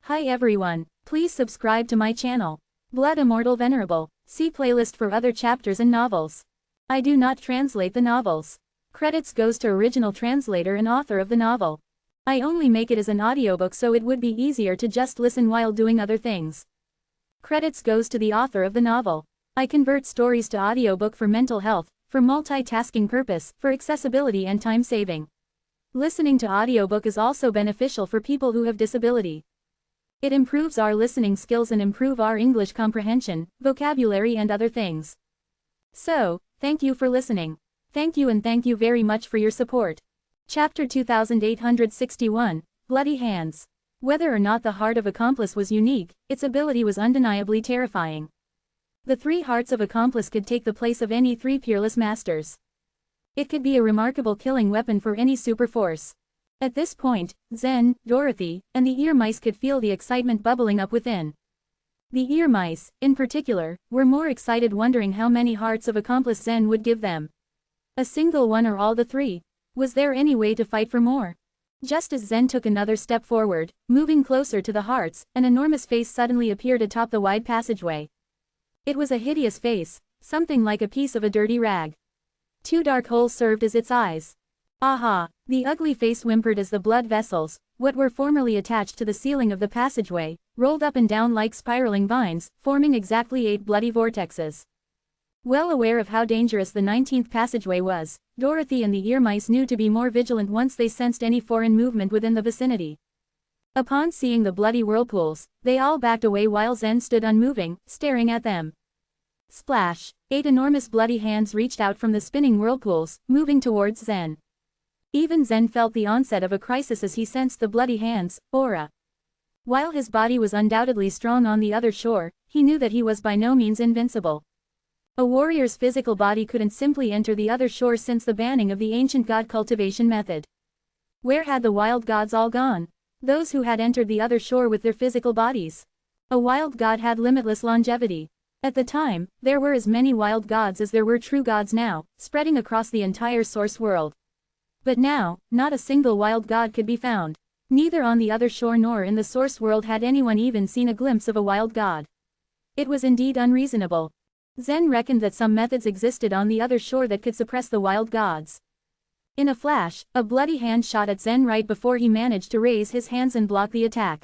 Hi everyone, please subscribe to my channel. Blood Immortal Venerable. See playlist for other chapters and novels. I do not translate the novels. Credits goes to original translator and author of the novel. I only make it as an audiobook so it would be easier to just listen while doing other things. Credits goes to the author of the novel. I convert stories to audiobook for mental health, for multitasking purpose, for accessibility and time saving. Listening to audiobook is also beneficial for people who have disability. It improves our listening skills and improve our English comprehension, vocabulary and other things. So, thank you for listening. Thank you and thank you very much for your support. Chapter 2861, Bloody Hands. Whether or not the heart of Accomplice was unique, its ability was undeniably terrifying. The 3 hearts of Accomplice could take the place of any 3 peerless masters. It could be a remarkable killing weapon for any super force. At this point, Zen, Dorothy, and the ear mice could feel the excitement bubbling up within. The ear mice, in particular, were more excited, wondering how many hearts of Accomplice Zen would give them. A single one or all the 3? Was there any way to fight for more? Just as Zen took another step forward, moving closer to the hearts, an enormous face suddenly appeared atop the wide passageway. It was a hideous face, something like a piece of a dirty rag. 2 dark holes served as its eyes. Aha! The ugly face whimpered as the blood vessels, what were formerly attached to the ceiling of the passageway, rolled up and down like spiraling vines, forming exactly 8 bloody vortexes. Well aware of how dangerous the 19th passageway was, Dorothy and the ear mice knew to be more vigilant once they sensed any foreign movement within the vicinity. Upon seeing the bloody whirlpools, they all backed away while Zen stood unmoving, staring at them. Splash! 8 enormous bloody hands reached out from the spinning whirlpools, moving towards Zen. Even Zen felt the onset of a crisis as he sensed the bloody hands' aura. While his body was undoubtedly strong on the other shore, he knew that he was by no means invincible. A warrior's physical body couldn't simply enter the other shore since the banning of the ancient god cultivation method. Where had the wild gods all gone? Those who had entered the other shore with their physical bodies. A wild god had limitless longevity. At the time, there were as many wild gods as there were true gods now, spreading across the entire source world. But now, not a single wild god could be found. Neither on the other shore nor in the source world had anyone even seen a glimpse of a wild god. It was indeed unreasonable. Zen reckoned that some methods existed on the other shore that could suppress the wild gods. In a flash, a bloody hand shot at Zen right before he managed to raise his hands and block the attack.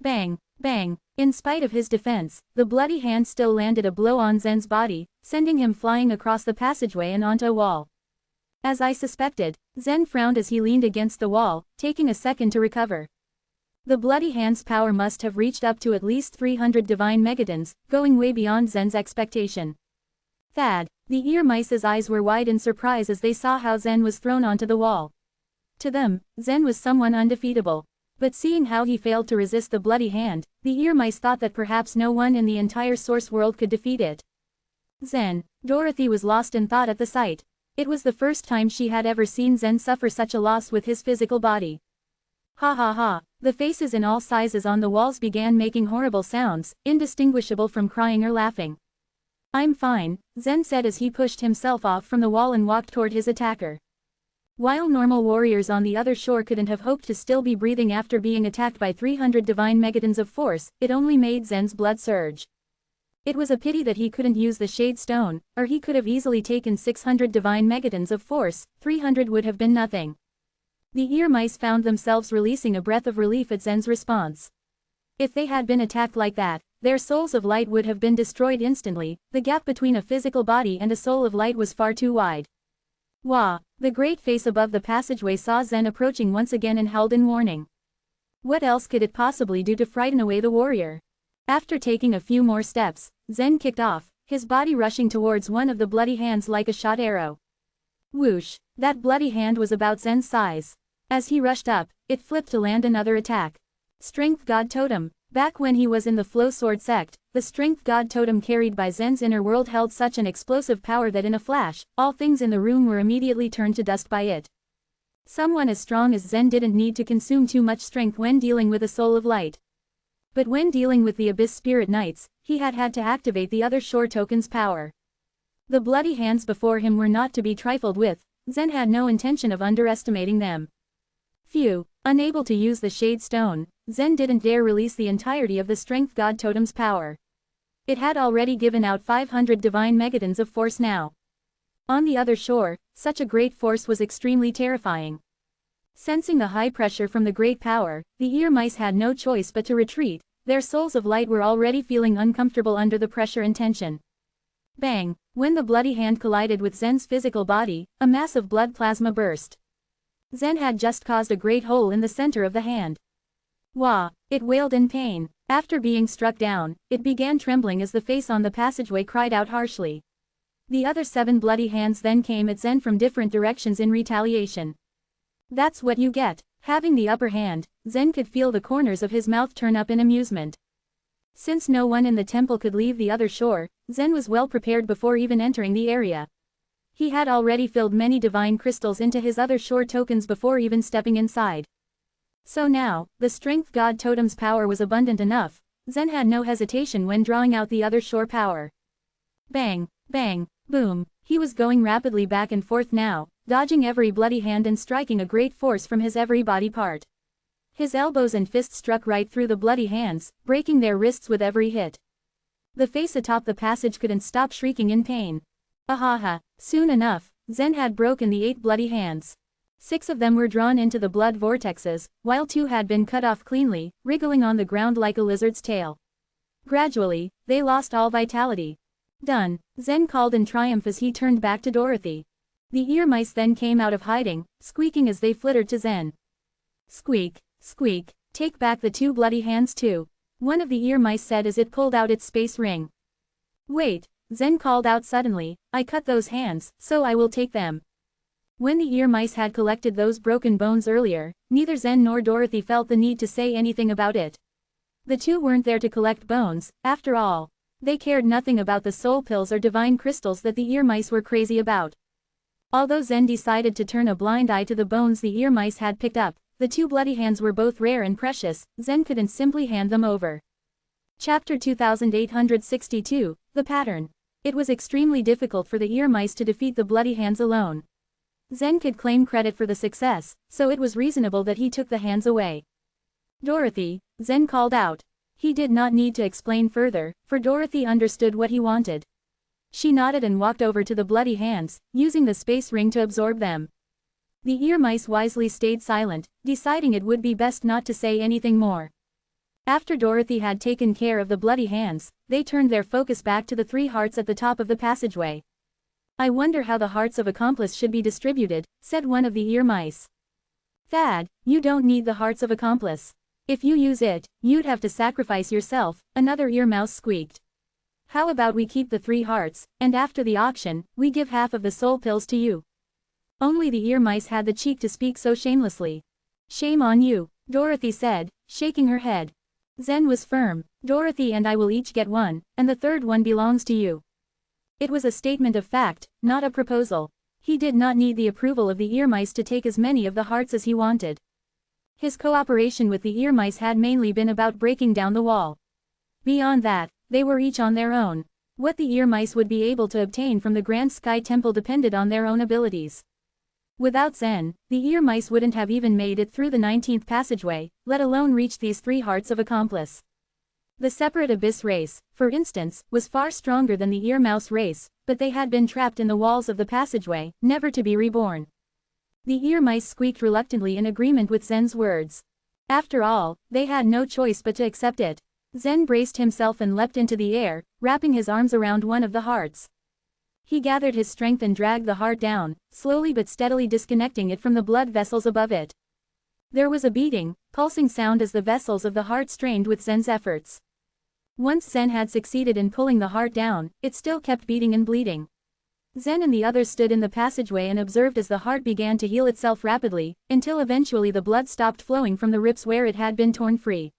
Bang, bang. In spite of his defense, the bloody hand still landed a blow on Zen's body, sending him flying across the passageway and onto a wall. As I suspected, Zen frowned as he leaned against the wall, taking a second to recover. The bloody hand's power must have reached up to at least 300 divine megatons, going way beyond Zen's expectation. Thad, the ear mice's eyes were wide in surprise as they saw how Zen was thrown onto the wall. To them, Zen was someone undefeatable. But seeing how he failed to resist the bloody hand, the ear mice thought that perhaps no one in the entire source world could defeat it. Zen. Dorothy was lost in thought at the sight. It was the first time she had ever seen Zen suffer such a loss with his physical body. Ha ha ha, the faces in all sizes on the walls began making horrible sounds, indistinguishable from crying or laughing. I'm fine, Zen said as he pushed himself off from the wall and walked toward his attacker. While normal warriors on the other shore couldn't have hoped to still be breathing after being attacked by 300 divine megatons of force, it only made Zen's blood surge. It was a pity that he couldn't use the Shade Stone, or he could have easily taken 600 divine megatons of force, 300 would have been nothing. The ear mice found themselves releasing a breath of relief at Zen's response. If they had been attacked like that, their souls of light would have been destroyed instantly. The gap between a physical body and a soul of light was far too wide. Wah! The great face above the passageway saw Zen approaching once again and howled in warning. What else could it possibly do to frighten away the warrior? After taking a few more steps, Zen kicked off, his body rushing towards one of the bloody hands like a shot arrow. Whoosh! That bloody hand was about Zen's size. As he rushed up, it flipped to land another attack. Strength God Totem. Back when he was in the Flow Sword sect, the Strength God Totem carried by Zen's inner world held such an explosive power that in a flash, all things in the room were immediately turned to dust by it. Someone as strong as Zen didn't need to consume too much strength when dealing with a soul of light. But when dealing with the Abyss Spirit Knights, he had to activate the other shore token's power. The bloody hands before him were not to be trifled with. Zen had no intention of underestimating them. Phew! Unable to use the Shade Stone, Zen didn't dare release the entirety of the Strength God Totem's power. It had already given out 500 divine megatons of force now. On the other shore, such a great force was extremely terrifying. Sensing the high pressure from the great power, the ear mice had no choice but to retreat. Their souls of light were already feeling uncomfortable under the pressure and tension. Bang! When the bloody hand collided with Zen's physical body, a mass of blood plasma burst. Zen had just caused a great hole in the center of the hand. Wah! It wailed in pain. After being struck down, it began trembling as the face on the passageway cried out harshly. The other 7 bloody hands then came at Zen from different directions in retaliation. That's what you get. Having the upper hand, Zen could feel the corners of his mouth turn up in amusement. Since no one in the temple could leave the other shore, Zen was well prepared before even entering the area. He had already filled many divine crystals into his other shore tokens before even stepping inside. So now, the Strength God Totem's power was abundant enough. Zen had no hesitation when drawing out the other shore power. Bang, bang, boom, he was going rapidly back and forth now, dodging every bloody hand and striking a great force from his every body part. His elbows and fists struck right through the bloody hands, breaking their wrists with every hit. The face atop the passage couldn't stop shrieking in pain. Ahaha! Soon enough, Zen had broken the 8 bloody hands. 6 of them were drawn into the blood vortexes, while 2 had been cut off cleanly, wriggling on the ground like a lizard's tail. Gradually, they lost all vitality. Done, Zen called in triumph as he turned back to Dorothy. The ear mice then came out of hiding, squeaking as they flittered to Zen. Squeak, squeak, take back the 2 bloody hands too, one of the ear mice said as it pulled out its space ring. Wait, Zen called out suddenly, I cut those hands, so I will take them. When the ear mice had collected those broken bones earlier, neither Zen nor Dorothy felt the need to say anything about it. The 2 weren't there to collect bones, after all. They cared nothing about the soul pills or divine crystals that the ear mice were crazy about. Although Zen decided to turn a blind eye to the bones the ear mice had picked up, the 2 bloody hands were both rare and precious. Zen couldn't simply hand them over. Chapter 2862, The Pattern. It was extremely difficult for the ear mice to defeat the bloody hands alone. Zen could claim credit for the success, so it was reasonable that he took the hands away. Dorothy, Zen called out. He did not need to explain further, for Dorothy understood what he wanted. She nodded and walked over to the bloody hands, using the space ring to absorb them. The ear mice wisely stayed silent, deciding it would be best not to say anything more. After Dorothy had taken care of the bloody hands, they turned their focus back to the 3 hearts at the top of the passageway. I wonder how the hearts of accomplice should be distributed, said one of the ear mice. Thad, you don't need the hearts of accomplice. If you use it, you'd have to sacrifice yourself, another ear mouse squeaked. How about we keep the 3 hearts, and after the auction, we give half of the soul pills to you? Only the ear mice had the cheek to speak so shamelessly. Shame on you, Dorothy said, shaking her head. Zen was firm. Dorothy and I will each get 1, and the 3rd one belongs to you. It was a statement of fact, not a proposal. He did not need the approval of the ear mice to take as many of the hearts as he wanted. His cooperation with the ear mice had mainly been about breaking down the wall. Beyond that, they were each on their own. What the ear mice would be able to obtain from the Grand Sky Temple depended on their own abilities. Without Zen, the ear mice wouldn't have even made it through the 19th passageway, let alone reach these 3 hearts of accomplice. The separate abyss race, for instance, was far stronger than the ear mouse race, but they had been trapped in the walls of the passageway, never to be reborn. The ear mice squeaked reluctantly in agreement with Zen's words. After all, they had no choice but to accept it. Zen braced himself and leapt into the air, wrapping his arms around one of the hearts. He gathered his strength and dragged the heart down, slowly but steadily disconnecting it from the blood vessels above it. There was a beating, pulsing sound as the vessels of the heart strained with Zen's efforts. Once Zen had succeeded in pulling the heart down, it still kept beating and bleeding. Zen and the others stood in the passageway and observed as the heart began to heal itself rapidly, until eventually the blood stopped flowing from the rips where it had been torn free.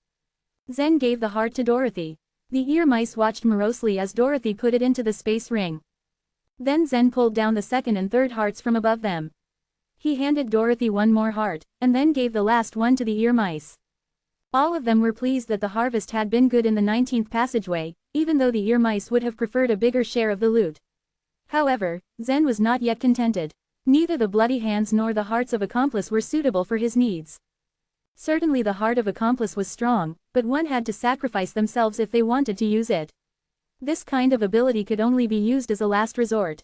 Zen gave the heart to Dorothy. The ear mice watched morosely as Dorothy put it into the space ring. Then Zen pulled down the 2nd and 3rd hearts from above them. He handed Dorothy 1 more heart, and then gave the last one to the ear mice. All of them were pleased that the harvest had been good in the 19th passageway, even though the ear mice would have preferred a bigger share of the loot. However, Zen was not yet contented. Neither the bloody hands nor the hearts of accomplice were suitable for his needs. Certainly the heart of accomplice was strong, but one had to sacrifice themselves if they wanted to use it. This kind of ability could only be used as a last resort.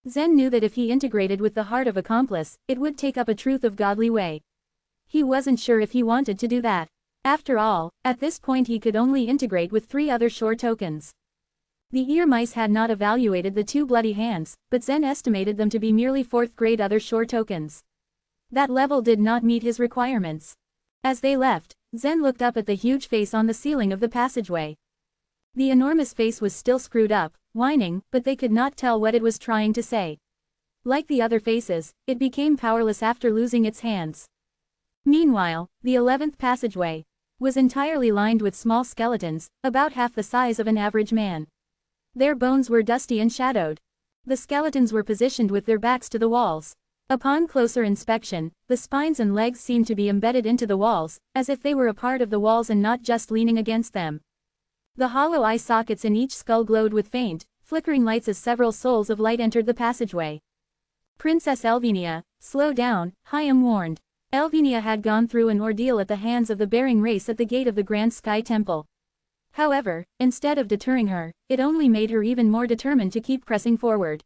Zen knew that if he integrated with the heart of accomplice, it would take up a truth of godly way. He wasn't sure if he wanted to do that. After all, at this point he could only integrate with 3 other shore tokens. The ear mice had not evaluated the 2 bloody hands, but Zen estimated them to be merely 4th grade other shore tokens. That level did not meet his requirements. As they left, Zen looked up at the huge face on the ceiling of the passageway. The enormous face was still screwed up, whining, but they could not tell what it was trying to say. Like the other faces, it became powerless after losing its hands. Meanwhile, the 11th passageway was entirely lined with small skeletons, about half the size of an average man. Their bones were dusty and shadowed. The skeletons were positioned with their backs to the walls. Upon closer inspection, the spines and legs seemed to be embedded into the walls, as if they were a part of the walls and not just leaning against them. The hollow eye sockets in each skull glowed with faint, flickering lights as several souls of light entered the passageway. Princess Elvenia, slow down, Hyam warned. Elvenia had gone through an ordeal at the hands of the bearing race at the gate of the Grand Sky Temple. However, instead of deterring her, it only made her even more determined to keep pressing forward.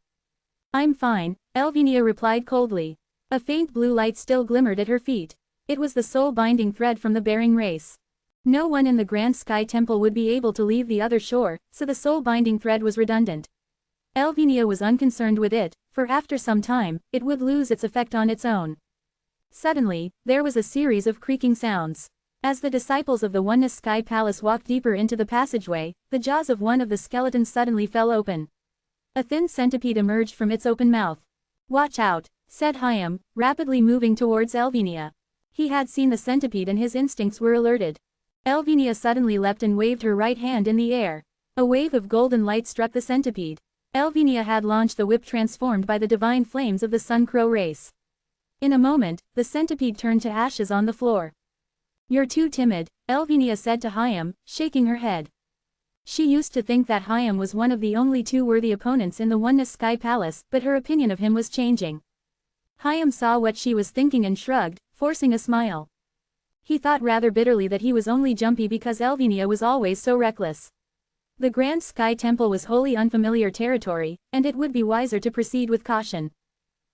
I'm fine, Elvenia replied coldly. A faint blue light still glimmered at her feet. It was the soul binding thread from the bearing race. No one in the Grand Sky Temple would be able to leave the other shore, so the soul binding thread was redundant. Elvenia was unconcerned with it, for after some time, it would lose its effect on its own. Suddenly, there was a series of creaking sounds. As the disciples of the Oneness Sky Palace walked deeper into the passageway, the jaws of one of the skeletons suddenly fell open. A thin centipede emerged from its open mouth. Watch out, said Hyam, rapidly moving towards Elvenia. He had seen the centipede and his instincts were alerted. Elvenia suddenly leapt and waved her right hand in the air. A wave of golden light struck the centipede. Elvenia had launched the whip transformed by the divine flames of the Sun Crow race. In a moment, the centipede turned to ashes on the floor. You're too timid, Elvenia said to Hyam, shaking her head. She used to think that Hyam was one of the only 2 worthy opponents in the Oneness Sky Palace, but her opinion of him was changing. Hyam saw what she was thinking and shrugged, forcing a smile. He thought rather bitterly that he was only jumpy because Elvenia was always so reckless. The Grand Sky Temple was wholly unfamiliar territory, and it would be wiser to proceed with caution.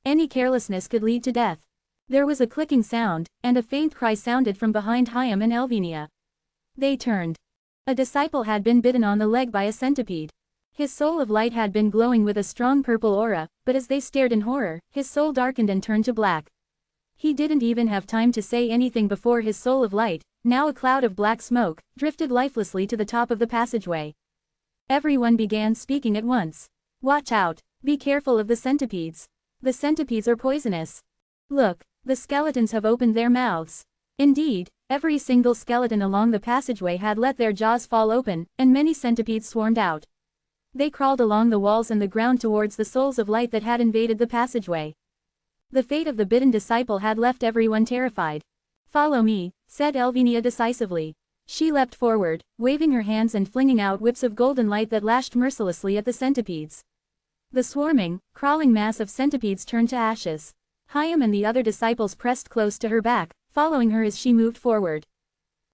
Any carelessness could lead to death. There was a clicking sound, and a faint cry sounded from behind Hyam and Elvenia. They turned. A disciple had been bitten on the leg by a centipede. His soul of light had been glowing with a strong purple aura, but as they stared in horror, his soul darkened and turned to black. He didn't even have time to say anything before his soul of light, now a cloud of black smoke, drifted lifelessly to the top of the passageway. Everyone began speaking at once. Watch out, be careful of the centipedes. The centipedes are poisonous. Look, the skeletons have opened their mouths. Indeed, every single skeleton along the passageway had let their jaws fall open, and many centipedes swarmed out. They crawled along the walls and the ground towards the souls of light that had invaded the passageway. The fate of the bidden disciple had left everyone terrified. Follow me, said Elvenia decisively. She leapt forward, waving her hands and flinging out whips of golden light that lashed mercilessly at the centipedes. The swarming, crawling mass of centipedes turned to ashes. Hyam and the other disciples pressed close to her back, following her as she moved forward.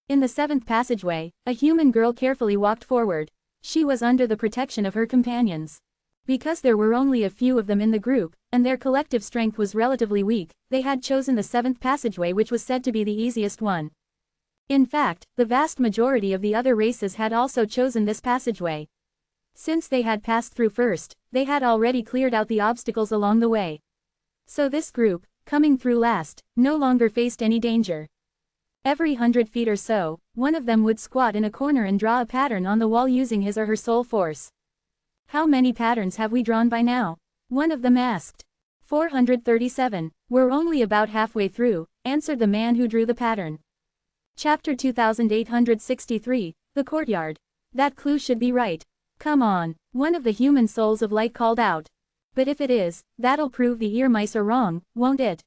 In the 7th passageway, a human girl carefully walked forward. She was under the protection of her companions. Because there were only a few of them in the group, and their collective strength was relatively weak, they had chosen the 7th passageway, which was said to be the easiest one. In fact, the vast majority of the other races had also chosen this passageway. Since they had passed through first, they had already cleared out the obstacles along the way. So this group, coming through last, no longer faced any danger. Every 100 feet or so, one of them would squat in a corner and draw a pattern on the wall using his or her soul force. How many patterns have we drawn by now? One of them asked. 437. We're only about halfway through, answered the man who drew the pattern. Chapter 2863, The Courtyard. That clue should be right. Come on, one of the human souls of light called out. But if it is, that'll prove the ear mice are wrong, won't it?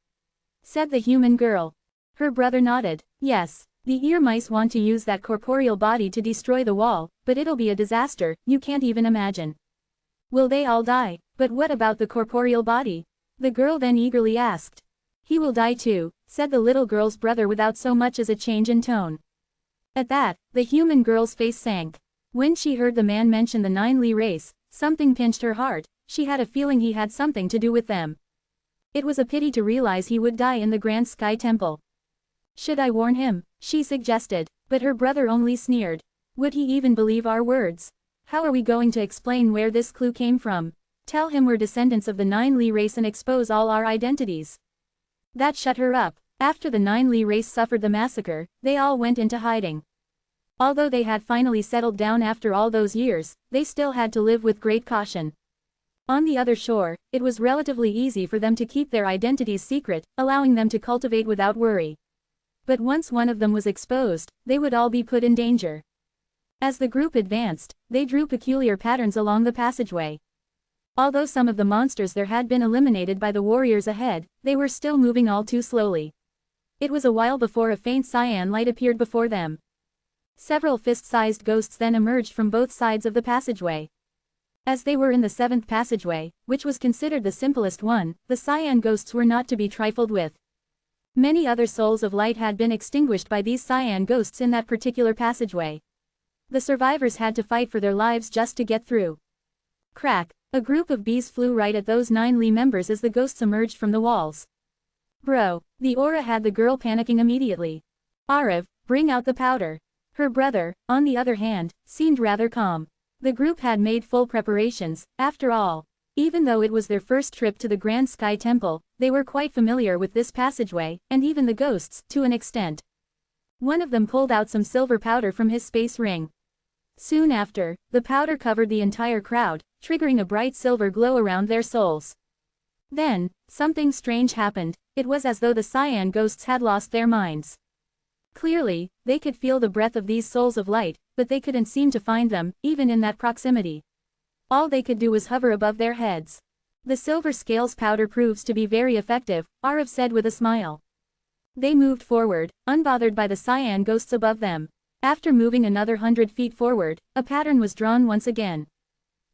Said the human girl. Her brother nodded. Yes, the ear mice want to use that corporeal body to destroy the wall, but it'll be a disaster, you can't even imagine. Will they all die? But what about the corporeal body? The girl then eagerly asked. He will die too, said the little girl's brother without so much as a change in tone. At that, the human girl's face sank. When she heard the man mention the 9 Li race, something pinched her heart. She had a feeling he had something to do with them. It was a pity to realize he would die in the Grand Sky Temple. Should I warn him? She suggested, but her brother only sneered. Would he even believe our words? How are we going to explain where this clue came from? Tell him we're descendants of the 9 Li race and expose all our identities. That shut her up. After the 9 Li race suffered the massacre, they all went into hiding. Although they had finally settled down after all those years, they still had to live with great caution. On the other shore, it was relatively easy for them to keep their identities secret, allowing them to cultivate without worry. But once one of them was exposed, they would all be put in danger. As the group advanced, they drew peculiar patterns along the passageway. Although some of the monsters there had been eliminated by the warriors ahead, they were still moving all too slowly. It was a while before a faint cyan light appeared before them. Several fist-sized ghosts then emerged from both sides of the passageway. As they were in the 7th passageway, which was considered the simplest one, the cyan ghosts were not to be trifled with. Many other souls of light had been extinguished by these cyan ghosts in that particular passageway. The survivors had to fight for their lives just to get through. Crack! A group of bees flew right at those 9 Li members as the ghosts emerged from the walls. Bro! The aura had the girl panicking immediately. Arav, bring out the powder. Her brother, on the other hand, seemed rather calm. The group had made full preparations, after all. Even though it was their first trip to the Grand Sky Temple, they were quite familiar with this passageway, and even the ghosts, to an extent. One of them pulled out some silver powder from his space ring. Soon after, the powder covered the entire crowd, triggering a bright silver glow around their souls. Then, something strange happened. It was as though the cyan ghosts had lost their minds. Clearly, they could feel the breath of these souls of light, but they couldn't seem to find them, even in that proximity. All they could do was hover above their heads. The silver scales powder proves to be very effective, Arav said with a smile. They moved forward, unbothered by the cyan ghosts above them. After moving another 100 feet forward, a pattern was drawn once again.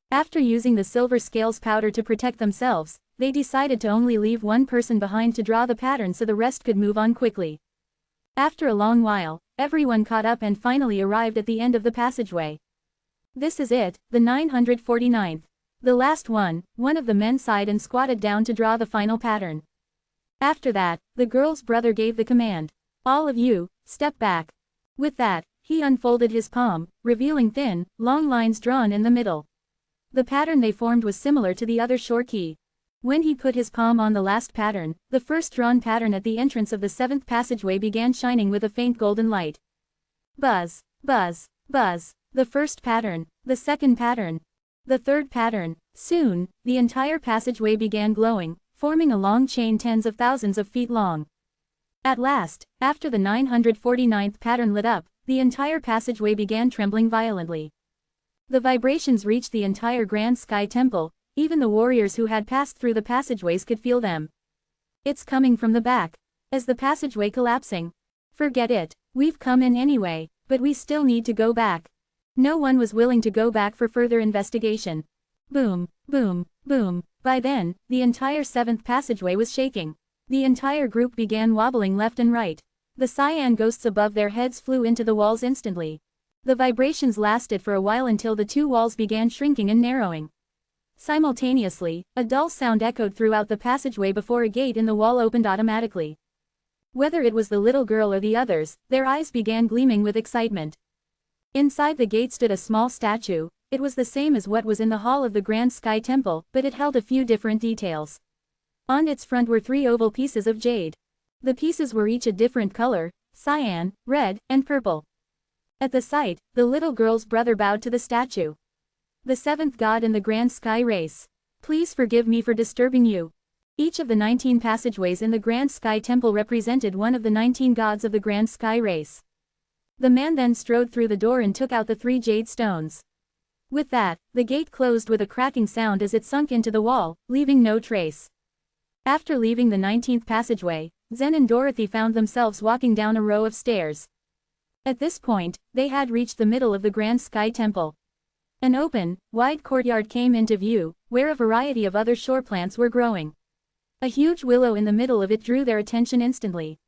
After using the silver scales powder to protect themselves, they decided to only leave one person behind to draw the pattern so the rest could move on quickly. After a long while, everyone caught up and finally arrived at the end of the passageway. This is it, the 949th. The last one of the men sighed and squatted down to draw the final pattern. After that, the girl's brother gave the command. All of you, step back. With that, he unfolded his palm, revealing thin, long lines drawn in the middle. The pattern they formed was similar to the other shore key. When he put his palm on the last pattern, the first drawn pattern at the entrance of the 7th passageway began shining with a faint golden light. Buzz, buzz, buzz. The first pattern, the second pattern, the third pattern. Soon, the entire passageway began glowing, forming a long chain tens of thousands of feet long. At last, after the 949th pattern lit up, the entire passageway began trembling violently. The vibrations reached the entire Grand Sky Temple. Even the warriors who had passed through the passageways could feel them. It's coming from the back. Is the passageway collapsing? Forget it. We've come in anyway, but we still need to go back. No one was willing to go back for further investigation. Boom, boom, boom. By then, the entire 7th passageway was shaking. The entire group began wobbling left and right. The cyan ghosts above their heads flew into the walls instantly. The vibrations lasted for a while until the two walls began shrinking and narrowing. Simultaneously, a dull sound echoed throughout the passageway before a gate in the wall opened automatically. Whether it was the little girl or the others, their eyes began gleaming with excitement. Inside the gate stood a small statue. It was the same as what was in the hall of the Grand Sky Temple, but it held a few different details. On its front were 3 oval pieces of jade. The pieces were each a different color, cyan, red, and purple. At the sight, the little girl's brother bowed to the statue. The 7th god in the Grand Sky race. Please forgive me for disturbing you. Each of the 19 passageways in the Grand Sky Temple represented one of the 19 gods of the Grand Sky race. The man then strode through the door and took out the 3 jade stones. With that, the gate closed with a cracking sound as it sunk into the wall, leaving no trace. After leaving the 19th passageway, Zen and Dorothy found themselves walking down a row of stairs. At this point, they had reached the middle of the Grand Sky Temple. An open, wide courtyard came into view, where a variety of other shore plants were growing. A huge willow in the middle of it drew their attention instantly.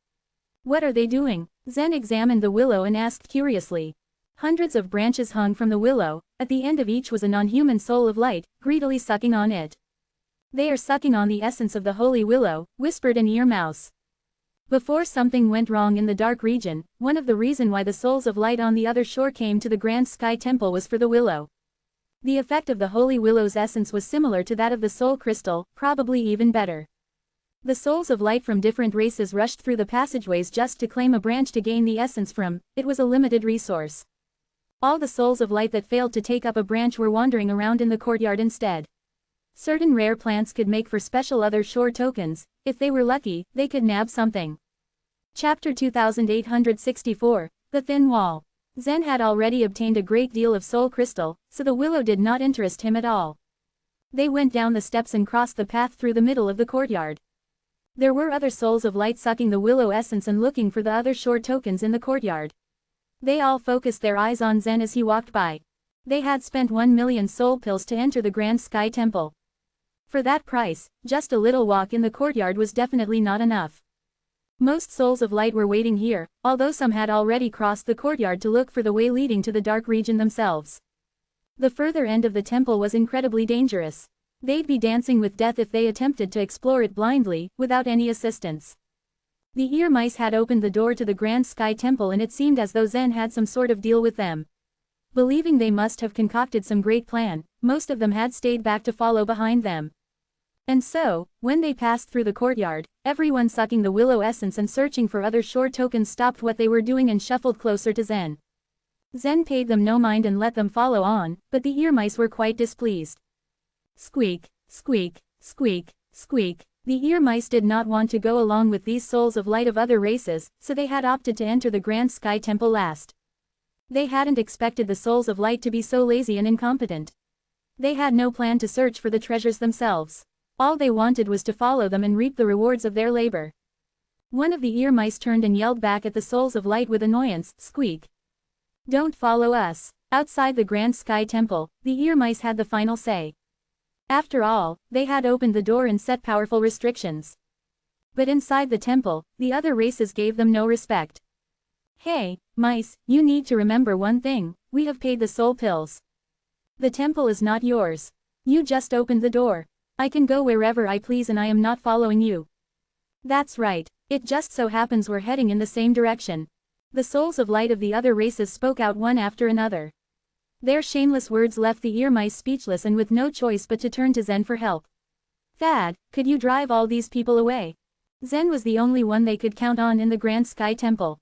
What are they doing? Zen examined the willow and asked curiously. Hundreds of branches hung from the willow, at the end of each was a non-human soul of light, greedily sucking on it. They are sucking on the essence of the holy willow, whispered an ear mouse. Before something went wrong in the dark region, one of the reasons why the souls of light on the other shore came to the Grand Sky Temple was for the willow. The effect of the holy willow's essence was similar to that of the soul crystal, probably even better. The souls of light from different races rushed through the passageways just to claim a branch to gain the essence from. It was a limited resource. All the souls of light that failed to take up a branch were wandering around in the courtyard instead. Certain rare plants could make for special other shore tokens. If they were lucky, they could nab something. Chapter 2864, The Thin Wall. Zen had already obtained a great deal of soul crystal, so the willow did not interest him at all. They went down the steps and crossed the path through the middle of the courtyard. There were other souls of light sucking the willow essence and looking for the other shore tokens in the courtyard. They all focused their eyes on Zen as he walked by. They had spent 1 million soul pills to enter the Grand Sky Temple. For that price, just a little walk in the courtyard was definitely not enough. Most souls of light were waiting here, although some had already crossed the courtyard to look for the way leading to the dark region themselves. The further end of the temple was incredibly dangerous. They'd be dancing with death if they attempted to explore it blindly, without any assistance. The ear mice had opened the door to the Grand Sky Temple and it seemed as though Zen had some sort of deal with them. Believing they must have concocted some great plan, most of them had stayed back to follow behind them. And so, when they passed through the courtyard, everyone sucking the willow essence and searching for other shore tokens stopped what they were doing and shuffled closer to Zen. Zen paid them no mind and let them follow on, but the ear mice were quite displeased. Squeak, squeak, squeak, squeak. The ear mice did not want to go along with these souls of light of other races, so they had opted to enter the Grand Sky Temple last. They hadn't expected the souls of light to be so lazy and incompetent. They had no plan to search for the treasures themselves. All they wanted was to follow them and reap the rewards of their labor. One of the ear mice turned and yelled back at the souls of light with annoyance, "Squeak! Don't follow us." Outside the Grand Sky Temple, the ear mice had the final say. After all, they had opened the door and set powerful restrictions. But inside the temple, the other races gave them no respect. Hey, mice, you need to remember one thing, we have paid the soul pills. The temple is not yours. You just opened the door. I can go wherever I please and I am not following you. That's right, it just so happens we're heading in the same direction. The souls of light of the other races spoke out one after another. Their shameless words left the ear mice speechless and with no choice but to turn to Zen for help. Thad, could you drive all these people away? Zen was the only one they could count on in the Grand Sky Temple.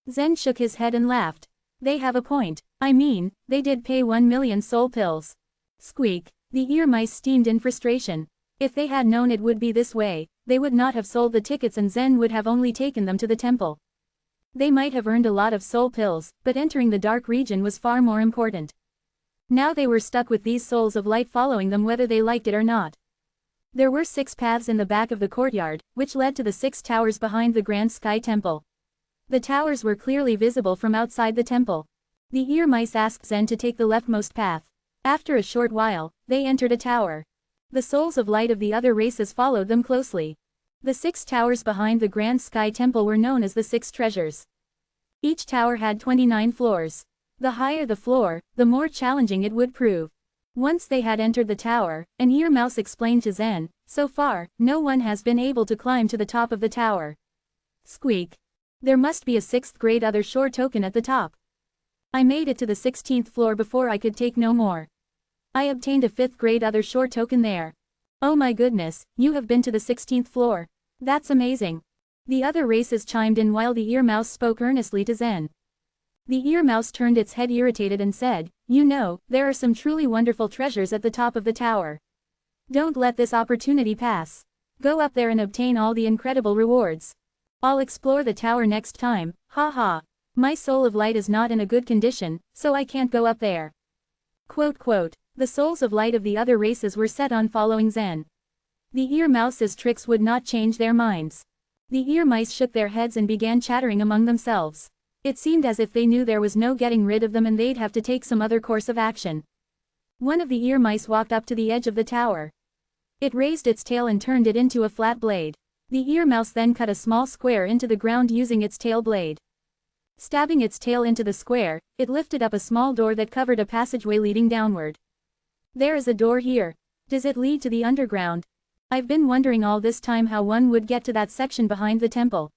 Zen shook his head and laughed. They have a point. I mean, they did pay 1 million soul pills. Squeak. The ear mice steamed in frustration. If they had known it would be this way, they would not have sold the tickets and Zen would have only taken them to the temple. They might have earned a lot of soul pills, but entering the dark region was far more important. Now they were stuck with these souls of light following them whether they liked it or not. There were 6 paths in the back of the courtyard, which led to the 6 towers behind the Grand Sky Temple. The towers were clearly visible from outside the temple. The ear mice asked Zen to take the leftmost path. After a short while, they entered a tower. The souls of light of the other races followed them closely. The 6 towers behind the Grand Sky Temple were known as the 6 treasures. Each tower had 29 floors. The higher the floor, the more challenging it would prove. Once they had entered the tower, an ear mouse explained to Zen, "So far, no one has been able to climb to the top of the tower." Squeak. There must be a 6th grade other shore token at the top. I made it to the 16th floor before I could take no more. I obtained a 5th grade other shore token there. Oh my goodness, you have been to the 16th floor. That's amazing. The other races chimed in while the ear mouse spoke earnestly to Zen. The ear mouse turned its head irritated and said, "You know, there are some truly wonderful treasures at the top of the tower. Don't let this opportunity pass. Go up there and obtain all the incredible rewards. I'll explore the tower next time, ha ha. My soul of light is not in a good condition, so I can't go up there." Quote quote. The souls of light of the other races were set on following Zen. The ear mouse's tricks would not change their minds. The ear mice shook their heads and began chattering among themselves. It seemed as if they knew there was no getting rid of them and they'd have to take some other course of action. One of the ear mice walked up to the edge of the tower. It raised its tail and turned it into a flat blade. The ear mouse then cut a small square into the ground using its tail blade. Stabbing its tail into the square, it lifted up a small door that covered a passageway leading downward. There is a door here. Does it lead to the underground? I've been wondering all this time how one would get to that section behind the temple.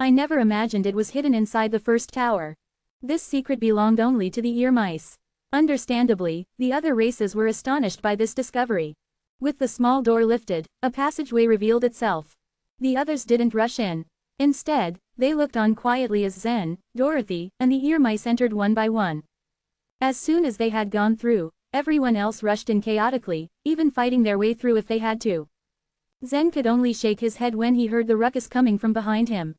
I never imagined it was hidden inside the first tower. This secret belonged only to the ear mice. Understandably, the other races were astonished by this discovery. With the small door lifted, a passageway revealed itself. The others didn't rush in. Instead, they looked on quietly as Zen, Dorothy, and the ear mice entered one by one. As soon as they had gone through, everyone else rushed in chaotically, even fighting their way through if they had to. Zen could only shake his head when he heard the ruckus coming from behind him.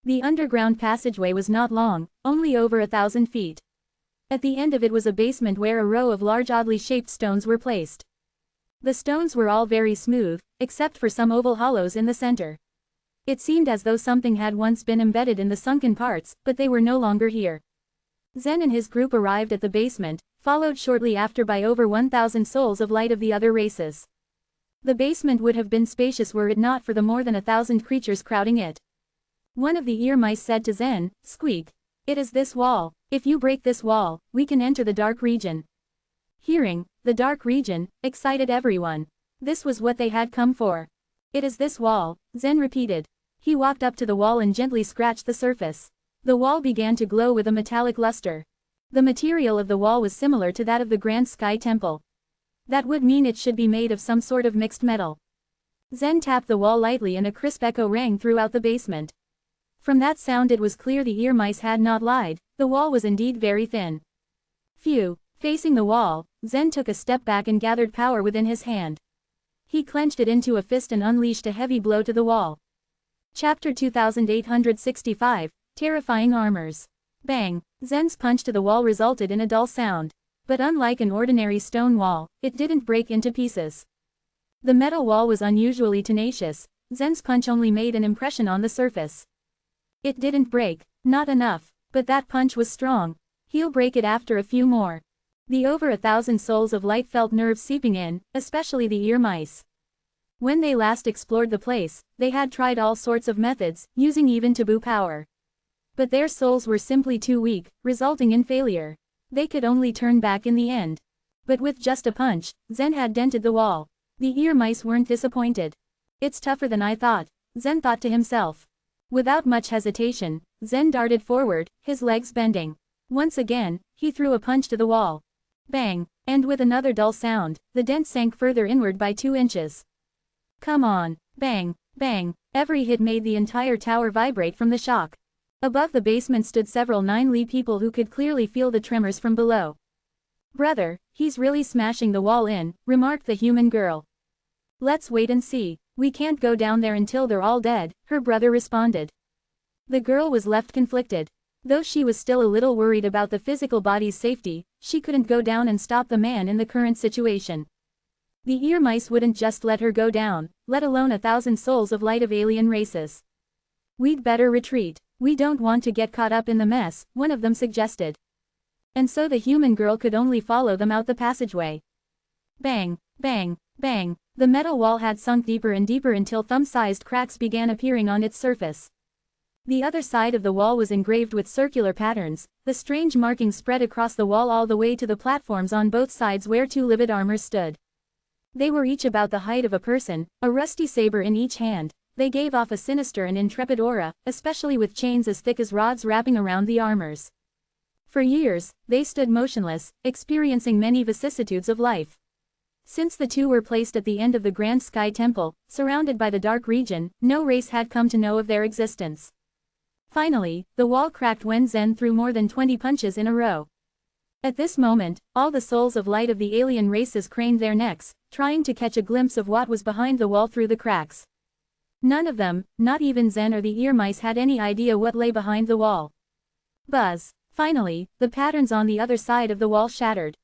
The underground passageway was not long, only over 1,000 feet. At the end of it was a basement where a row of large oddly shaped stones were placed. The stones were all very smooth, except for some oval hollows in the center. It seemed as though something had once been embedded in the sunken parts, but they were no longer here. Zen and his group arrived at the basement, followed shortly after by over 1,000 souls of light of the other races. The basement would have been spacious were it not for the more than 1,000 creatures crowding it. One of the ear mice said to Zen, "Squeak. It is this wall. If you break this wall, we can enter the dark region." Hearing, the dark region, excited everyone. This was what they had come for. "It is this wall," Zen repeated. He walked up to the wall and gently scratched the surface. The wall began to glow with a metallic luster. The material of the wall was similar to that of the Grand Sky Temple. That would mean it should be made of some sort of mixed metal. Zen tapped the wall lightly and a crisp echo rang throughout the basement. From that sound it was clear the ear mice had not lied, the wall was indeed very thin. Phew. Facing the wall, Zen took a step back and gathered power within his hand. He clenched it into a fist and unleashed a heavy blow to the wall. Chapter 2865, Terrifying Armors. Bang! Zen's punch to the wall resulted in a dull sound. But unlike an ordinary stone wall, it didn't break into pieces. The metal wall was unusually tenacious. Zen's punch only made an impression on the surface. It didn't break, not enough, but that punch was strong. He'll break it after a few more. The over 1,000 souls of light felt nerves seeping in, especially the ear mice. When they last explored the place, they had tried all sorts of methods, using even taboo power. But their souls were simply too weak, resulting in failure. They could only turn back in the end. But with just a punch, Zen had dented the wall. The ear mice weren't disappointed. "It's tougher than I thought," Zen thought to himself. Without much hesitation, Zen darted forward, his legs bending. Once again, he threw a punch to the wall. Bang! And with another dull sound, the dent sank further inward by 2 inches. Come on! Bang! Bang! Every hit made the entire tower vibrate from the shock. Above the basement stood several 9-Li people who could clearly feel the tremors from below. "Brother, he's really smashing the wall in," remarked the human girl. "Let's wait and see. We can't go down there until they're all dead," her brother responded. The girl was left conflicted. Though she was still a little worried about the physical body's safety, she couldn't go down and stop the man in the current situation. The ear mice wouldn't just let her go down, let alone 1,000 souls of light of alien races. "We'd better retreat. We don't want to get caught up in the mess," one of them suggested. And so the human girl could only follow them out the passageway. Bang! Bang! Bang! The metal wall had sunk deeper and deeper until thumb-sized cracks began appearing on its surface. The other side of the wall was engraved with circular patterns, the strange markings spread across the wall all the way to the platforms on both sides where 2 livid armors stood. They were each about the height of a person, a rusty saber in each hand. They gave off a sinister and intrepid aura, especially with chains as thick as rods wrapping around the armors. For years, they stood motionless, experiencing many vicissitudes of life. Since the 2 were placed at the end of the Grand Sky Temple, surrounded by the dark region, no race had come to know of their existence. Finally, the wall cracked when Zen threw more than 20 punches in a row. At this moment, all the souls of light of the alien races craned their necks, trying to catch a glimpse of what was behind the wall through the cracks. None of them, not even Zen or the ear mice, had any idea what lay behind the wall. Buzz! Finally, the patterns on the other side of the wall shattered.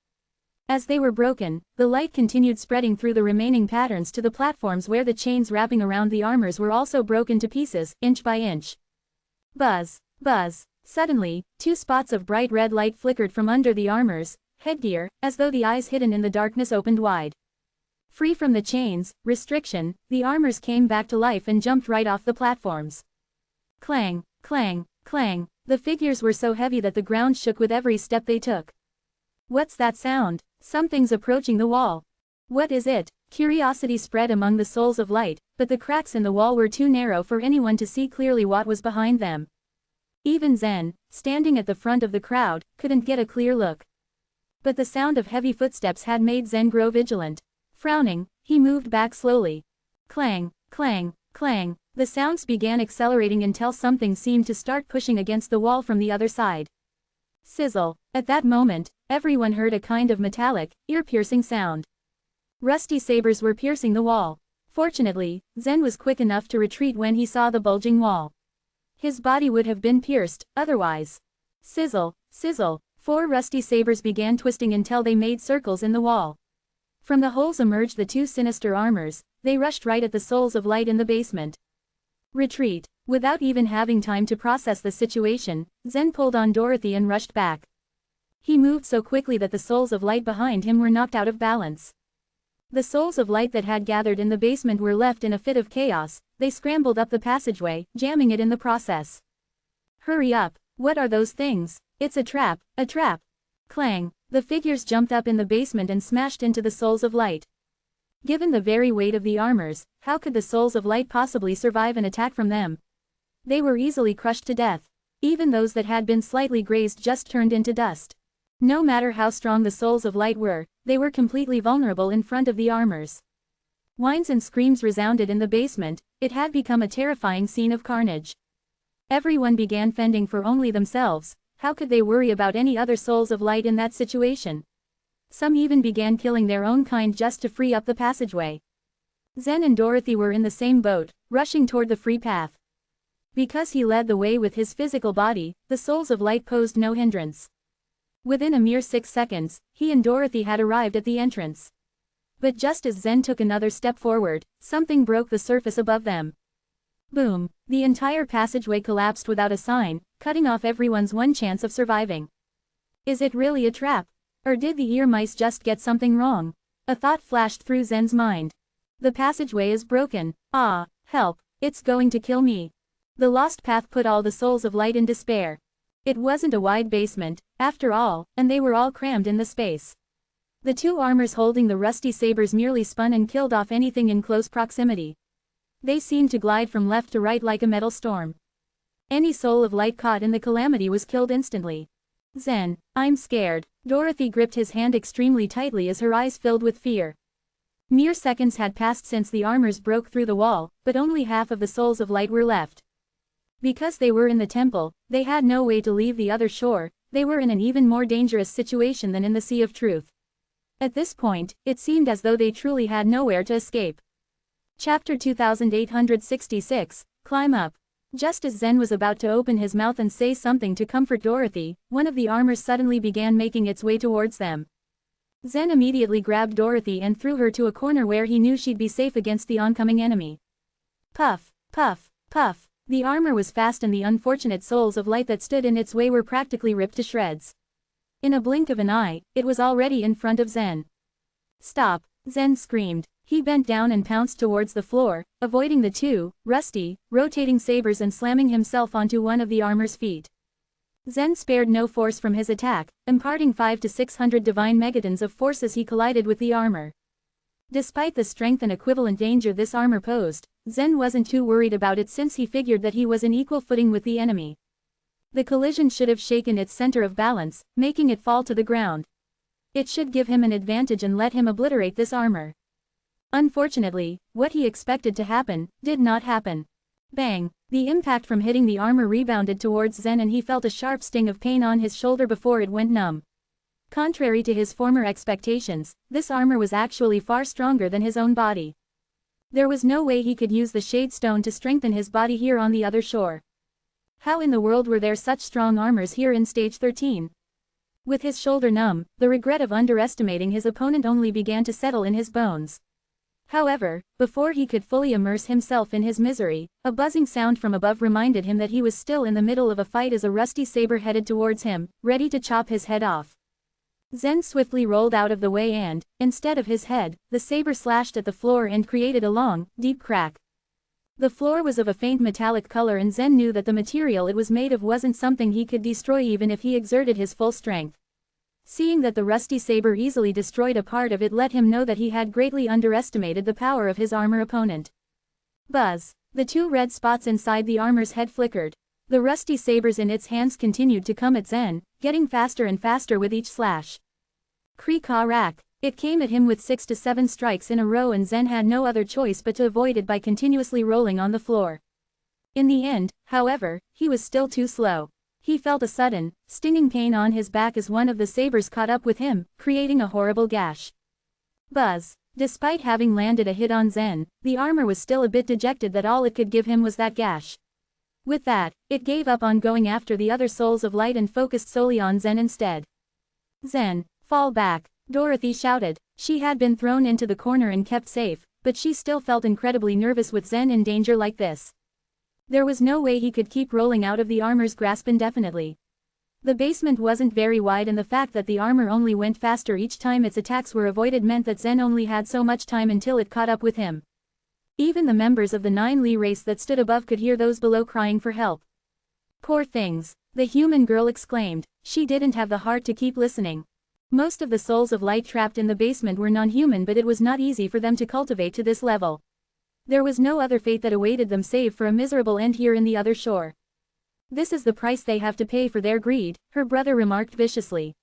As they were broken, the light continued spreading through the remaining patterns to the platforms where the chains wrapping around the armors were also broken to pieces, inch by inch. Buzz! Buzz! Suddenly, 2 spots of bright red light flickered from under the armor's headgear, as though the eyes hidden in the darkness opened wide. Free from the chains, restriction, the armors came back to life and jumped right off the platforms. Clang, clang, clang, the figures were so heavy that the ground shook with every step they took. What's that sound? Something's approaching the wall. What is it? Curiosity spread among the souls of light, but the cracks in the wall were too narrow for anyone to see clearly what was behind them. Even Zen, standing at the front of the crowd, couldn't get a clear look. But the sound of heavy footsteps had made Zen grow vigilant. Frowning, he moved back slowly. Clang, clang, clang, the sounds began accelerating until something seemed to start pushing against the wall from the other side. Sizzle. At that moment, everyone heard a kind of metallic, ear-piercing sound. Rusty sabers were piercing the wall. Fortunately, Zen was quick enough to retreat when he saw the bulging wall. His body would have been pierced, otherwise. Sizzle, sizzle, 4 rusty sabers began twisting until they made circles in the wall. From the holes emerged the 2 sinister armors. They rushed right at the souls of light in the basement. Retreat. Without even having time to process the situation, Zen pulled on Dorothy and rushed back. He moved so quickly that the souls of light behind him were knocked out of balance. The souls of light that had gathered in the basement were left in a fit of chaos. They scrambled up the passageway, jamming it in the process. Hurry up, what are those things? It's a trap, a trap. Clang, the figures jumped up in the basement and smashed into the souls of light. Given the very weight of the armors, how could the souls of light possibly survive an attack from them? They were easily crushed to death. Even those that had been slightly grazed just turned into dust. No matter how strong the souls of light were, they were completely vulnerable in front of the armors. Whines and screams resounded in the basement. It had become a terrifying scene of carnage. Everyone began fending for only themselves. How could they worry about any other souls of light in that situation? Some even began killing their own kind just to free up the passageway. Zen and Dorothy were in the same boat, rushing toward the free path. Because he led the way with his physical body, the souls of light posed no hindrance. Within a mere 6 seconds, he and Dorothy had arrived at the entrance. But just as Zen took another step forward, something broke the surface above them. Boom! The entire passageway collapsed without a sign, cutting off everyone's one chance of surviving. Is it really a trap? Or did the ear mice just get something wrong? A thought flashed through Zen's mind. The passageway is broken. Ah, help, it's going to kill me. The lost path put all the souls of light in despair. It wasn't a wide basement, after all, and they were all crammed in the space. The 2 armors holding the rusty sabers merely spun and killed off anything in close proximity. They seemed to glide from left to right like a metal storm. Any soul of light caught in the calamity was killed instantly. Zen, I'm scared. Dorothy gripped his hand extremely tightly as her eyes filled with fear. Mere seconds had passed since the armors broke through the wall, but only half of the souls of light were left. Because they were in the temple, they had no way to leave the other shore. They were in an even more dangerous situation than in the Sea of Truth. At this point, it seemed as though they truly had nowhere to escape. Chapter 2866, Climb Up. Just as Zen was about to open his mouth and say something to comfort Dorothy, one of the armors suddenly began making its way towards them. Zen immediately grabbed Dorothy and threw her to a corner where he knew she'd be safe against the oncoming enemy. Puff, puff, puff. The armor was fast and the unfortunate souls of light that stood in its way were practically ripped to shreds. In a blink of an eye, it was already in front of Zen. Stop, Zen screamed. He bent down and pounced towards the floor, avoiding the 2 rusty, rotating sabers and slamming himself onto one of the armor's feet. Zen spared no force from his attack, imparting 500 to 600 divine megatons of force as he collided with the armor. Despite the strength and equivalent danger this armor posed, Zen wasn't too worried about it since he figured that he was in equal footing with the enemy. The collision should have shaken its center of balance, making it fall to the ground. It should give him an advantage and let him obliterate this armor. Unfortunately, what he expected to happen, did not happen. Bang! The impact from hitting the armor rebounded towards Zen and he felt a sharp sting of pain on his shoulder before it went numb. Contrary to his former expectations, this armor was actually far stronger than his own body. There was no way he could use the Shade Stone to strengthen his body here on the other shore. How in the world were there such strong armors here in Stage 13? With his shoulder numb, the regret of underestimating his opponent only began to settle in his bones. However, before he could fully immerse himself in his misery, a buzzing sound from above reminded him that he was still in the middle of a fight as a rusty saber headed towards him, ready to chop his head off. Zen swiftly rolled out of the way and, instead of his head, the saber slashed at the floor and created a long, deep crack. The floor was of a faint metallic color and Zen knew that the material it was made of wasn't something he could destroy even if he exerted his full strength. Seeing that the rusty saber easily destroyed a part of it let him know that he had greatly underestimated the power of his armor opponent. Buzz! The two red spots inside the armor's head flickered. The rusty sabers in its hands continued to come at Zen, getting faster and faster with each slash. Creak-a-rack! It came at him with 6 to 7 strikes in a row and Zen had no other choice but to avoid it by continuously rolling on the floor. In the end, however, he was still too slow. He felt a sudden, stinging pain on his back as one of the sabers caught up with him, creating a horrible gash. Buzz! Despite having landed a hit on Zen, the armor was still a bit dejected that all it could give him was that gash. With that, it gave up on going after the other souls of light and focused solely on Zen instead. Zen, fall back, Dorothy shouted. She had been thrown into the corner and kept safe, but she still felt incredibly nervous with Zen in danger like this. There was no way he could keep rolling out of the armor's grasp indefinitely. The basement wasn't very wide and the fact that the armor only went faster each time its attacks were avoided meant that Zen only had so much time until it caught up with him. Even the members of the 9 Li race that stood above could hear those below crying for help. Poor things, the human girl exclaimed. She didn't have the heart to keep listening. Most of the souls of light trapped in the basement were non-human, but it was not easy for them to cultivate to this level. There was no other fate that awaited them save for a miserable end here in the other shore. This is the price they have to pay for their greed, her brother remarked viciously.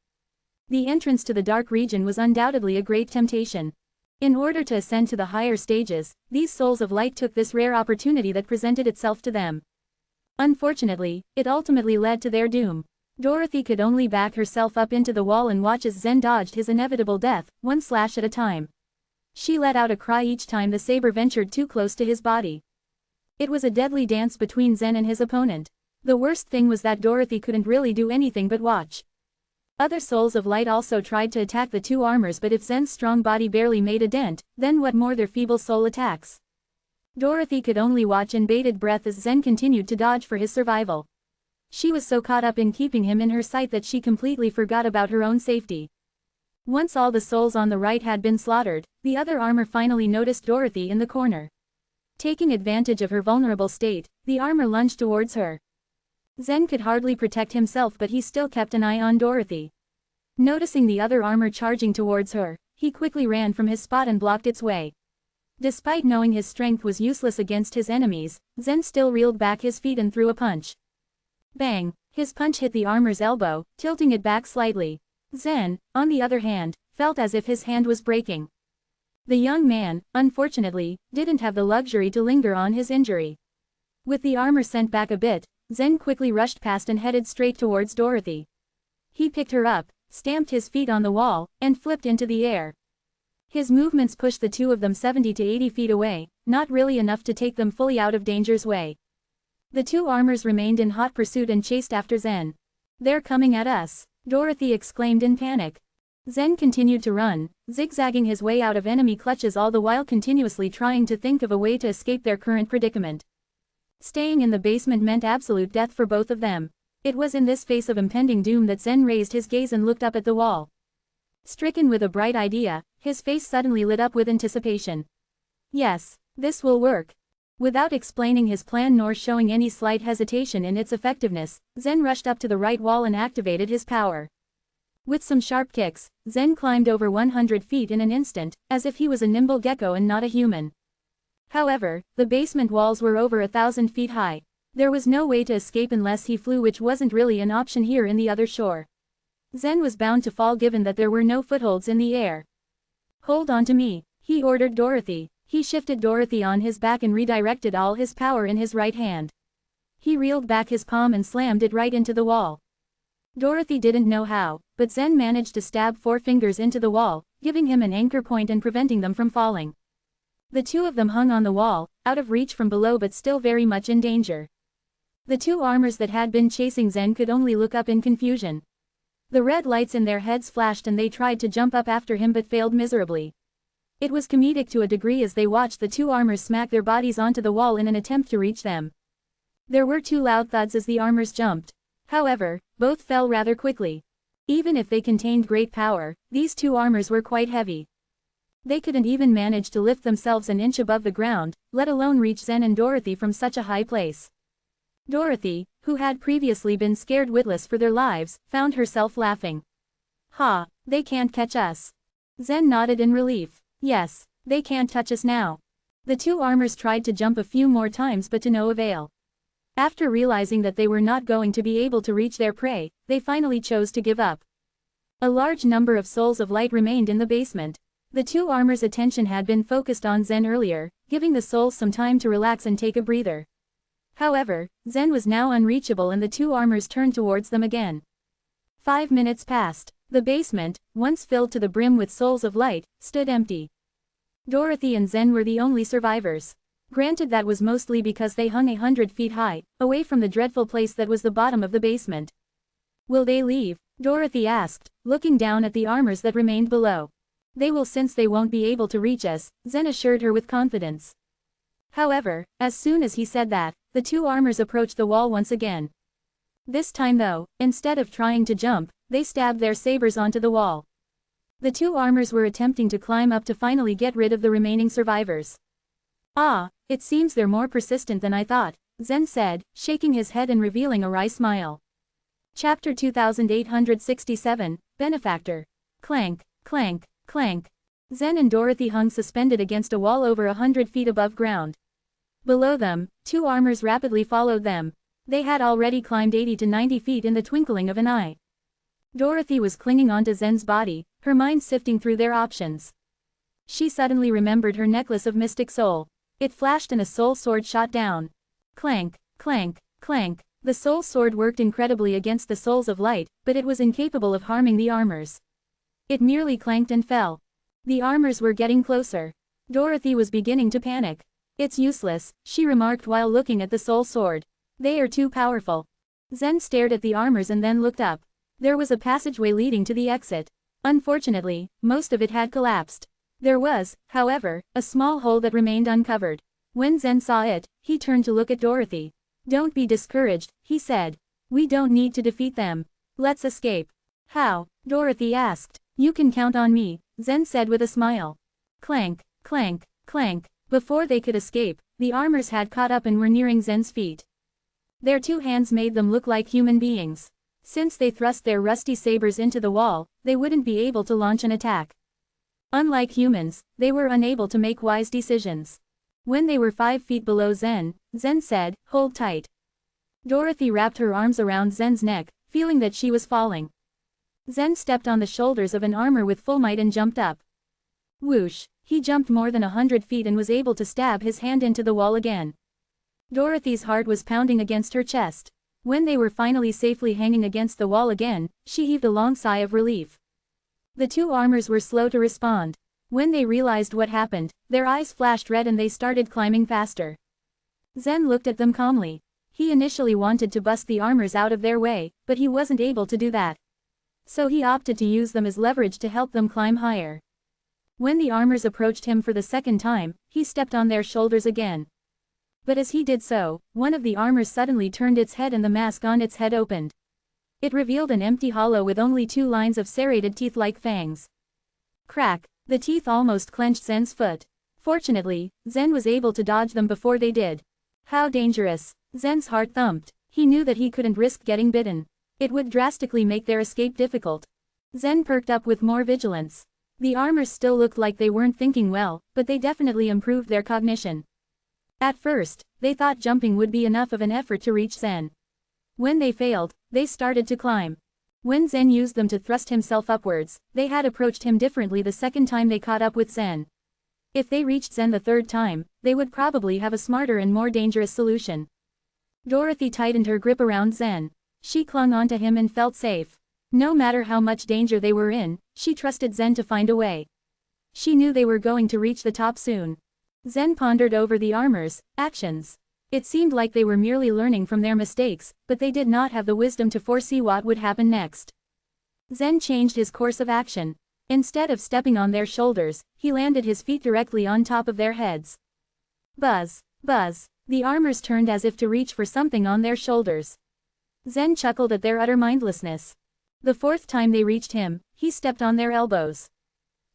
The entrance to the dark region was undoubtedly a great temptation. In order to ascend to the higher stages, these souls of light took this rare opportunity that presented itself to them. Unfortunately, it ultimately led to their doom. Dorothy could only back herself up into the wall and watch as Zen dodged his inevitable death, one slash at a time. She let out a cry each time the saber ventured too close to his body. It was a deadly dance between Zen and his opponent. The worst thing was that Dorothy couldn't really do anything but watch. Other souls of light also tried to attack the two armors, but if Zen's strong body barely made a dent, then what more their feeble soul attacks? Dorothy could only watch in bated breath as Zen continued to dodge for his survival. She was so caught up in keeping him in her sight that she completely forgot about her own safety. Once all the souls on the right had been slaughtered, the other armor finally noticed Dorothy in the corner. Taking advantage of her vulnerable state, the armor lunged towards her. Zen could hardly protect himself, but he still kept an eye on Dorothy. Noticing the other armor charging towards her, he quickly ran from his spot and blocked its way. Despite knowing his strength was useless against his enemies, Zen still reeled back his feet and threw a punch. Bang! His punch hit the armor's elbow, tilting it back slightly. Zen, on the other hand, felt as if his hand was breaking. The young man, unfortunately, didn't have the luxury to linger on his injury. With the armor sent back a bit, Zen quickly rushed past and headed straight towards Dorothy. He picked her up, stamped his feet on the wall, and flipped into the air. His movements pushed the two of them 70 to 80 feet away, not really enough to take them fully out of danger's way. The two armors remained in hot pursuit and chased after Zen. "They're coming at us," Dorothy exclaimed in panic. Zen continued to run, zigzagging his way out of enemy clutches, all the while continuously trying to think of a way to escape their current predicament. Staying in the basement meant absolute death for both of them. It was in this face of impending doom that Zen raised his gaze and looked up at the wall. Stricken with a bright idea, his face suddenly lit up with anticipation. Yes, this will work. Without explaining his plan nor showing any slight hesitation in its effectiveness, Zen rushed up to the right wall and activated his power. With some sharp kicks, Zen climbed over 100 feet in an instant, as if he was a nimble gecko and not a human. However, the basement walls were over 1,000 feet high. There was no way to escape unless he flew, which wasn't really an option here in the other shore. Zen was bound to fall given that there were no footholds in the air. "Hold on to me," he ordered Dorothy. He shifted Dorothy on his back and redirected all his power in his right hand. He reeled back his palm and slammed it right into the wall. Dorothy didn't know how, but Zen managed to stab 4 fingers into the wall, giving him an anchor point and preventing them from falling. The two of them hung on the wall, out of reach from below but still very much in danger. The two armors that had been chasing Zen could only look up in confusion. The red lights in their heads flashed and they tried to jump up after him but failed miserably. It was comedic to a degree as they watched the two armors smack their bodies onto the wall in an attempt to reach them. There were 2 loud thuds as the armors jumped. However, both fell rather quickly. Even if they contained great power, these two armors were quite heavy. They couldn't even manage to lift themselves an inch above the ground, let alone reach Zen and Dorothy from such a high place. Dorothy, who had previously been scared witless for their lives, found herself laughing. Ha, they can't catch us. Zen nodded in relief. Yes, they can't touch us now. The two armors tried to jump a few more times but to no avail. After realizing that they were not going to be able to reach their prey, they finally chose to give up. A large number of souls of light remained in the basement. The two armors' attention had been focused on Zen earlier, giving the souls some time to relax and take a breather. However, Zen was now unreachable and the two armors turned towards them again. 5 minutes passed. The basement, once filled to the brim with souls of light, stood empty. Dorothy and Zen were the only survivors. Granted, that was mostly because they hung 100 feet high, away from the dreadful place that was the bottom of the basement. Will they leave? Dorothy asked, looking down at the armors that remained below. They will, since they won't be able to reach us, Zen assured her with confidence. However, as soon as he said that, the two armors approached the wall once again. This time though, instead of trying to jump, they stabbed their sabers onto the wall. The two armors were attempting to climb up to finally get rid of the remaining survivors. Ah, it seems they're more persistent than I thought, Zen said, shaking his head and revealing a wry smile. Chapter 2867, Benefactor. Clank, clank, clank. Zen and Dorothy hung suspended against a wall over 100 feet above ground. Below them, two armors rapidly followed them. They had already climbed 80 to 90 feet in the twinkling of an eye. Dorothy was clinging onto Zen's body, her mind sifting through their options. She suddenly remembered her necklace of mystic soul. It flashed and a soul sword shot down. Clank, clank, clank. The soul sword worked incredibly against the souls of light, but it was incapable of harming the armors. It merely clanked and fell. The armors were getting closer. Dorothy was beginning to panic. It's useless, she remarked while looking at the soul sword. They are too powerful. Zen stared at the armors and then looked up. There was a passageway leading to the exit. Unfortunately, most of it had collapsed. There was, however, a small hole that remained uncovered. When Zen saw it, he turned to look at Dorothy. Don't be discouraged, he said. We don't need to defeat them. Let's escape. How? Dorothy asked. You can count on me, Zen said with a smile. Clank, clank, clank. Before they could escape, the armors had caught up and were nearing Zen's feet. Their two hands made them look like human beings. Since they thrust their rusty sabers into the wall, they wouldn't be able to launch an attack. Unlike humans, they were unable to make wise decisions. When they were 5 feet below Zen, Zen said, "Hold tight." Dorothy wrapped her arms around Zen's neck, feeling that she was falling. Zen stepped on the shoulders of an armor with full might and jumped up. Whoosh! He jumped more than 100 feet and was able to stab his hand into the wall again. Dorothy's heart was pounding against her chest. When they were finally safely hanging against the wall again, she heaved a long sigh of relief. The two armors were slow to respond. When they realized what happened, their eyes flashed red and they started climbing faster. Zen looked at them calmly. He initially wanted to bust the armors out of their way, but he wasn't able to do that. So he opted to use them as leverage to help them climb higher. When the armors approached him for the second time, he stepped on their shoulders again. But as he did so, one of the armors suddenly turned its head and the mask on its head opened. It revealed an empty hollow with only 2 lines of serrated teeth like fangs. Crack! The teeth almost clenched Zen's foot. Fortunately, Zen was able to dodge them before they did. How dangerous! Zen's heart thumped. He knew that he couldn't risk getting bitten. It would drastically make their escape difficult. Zen perked up with more vigilance. The armors still looked like they weren't thinking well, but they definitely improved their cognition. At first, they thought jumping would be enough of an effort to reach Zen. When they failed, they started to climb. When Zen used them to thrust himself upwards, they had approached him differently the second time they caught up with Zen. If they reached Zen the third time, they would probably have a smarter and more dangerous solution. Dorothy tightened her grip around Zen. She clung onto him and felt safe. No matter how much danger they were in, she trusted Zen to find a way. She knew they were going to reach the top soon. Zen pondered over the armors' actions. It seemed like they were merely learning from their mistakes, but they did not have the wisdom to foresee what would happen next. Zen changed his course of action. Instead of stepping on their shoulders, he landed his feet directly on top of their heads. Buzz, buzz. The armors turned as if to reach for something on their shoulders. Zen chuckled at their utter mindlessness. The fourth time they reached him, he stepped on their elbows.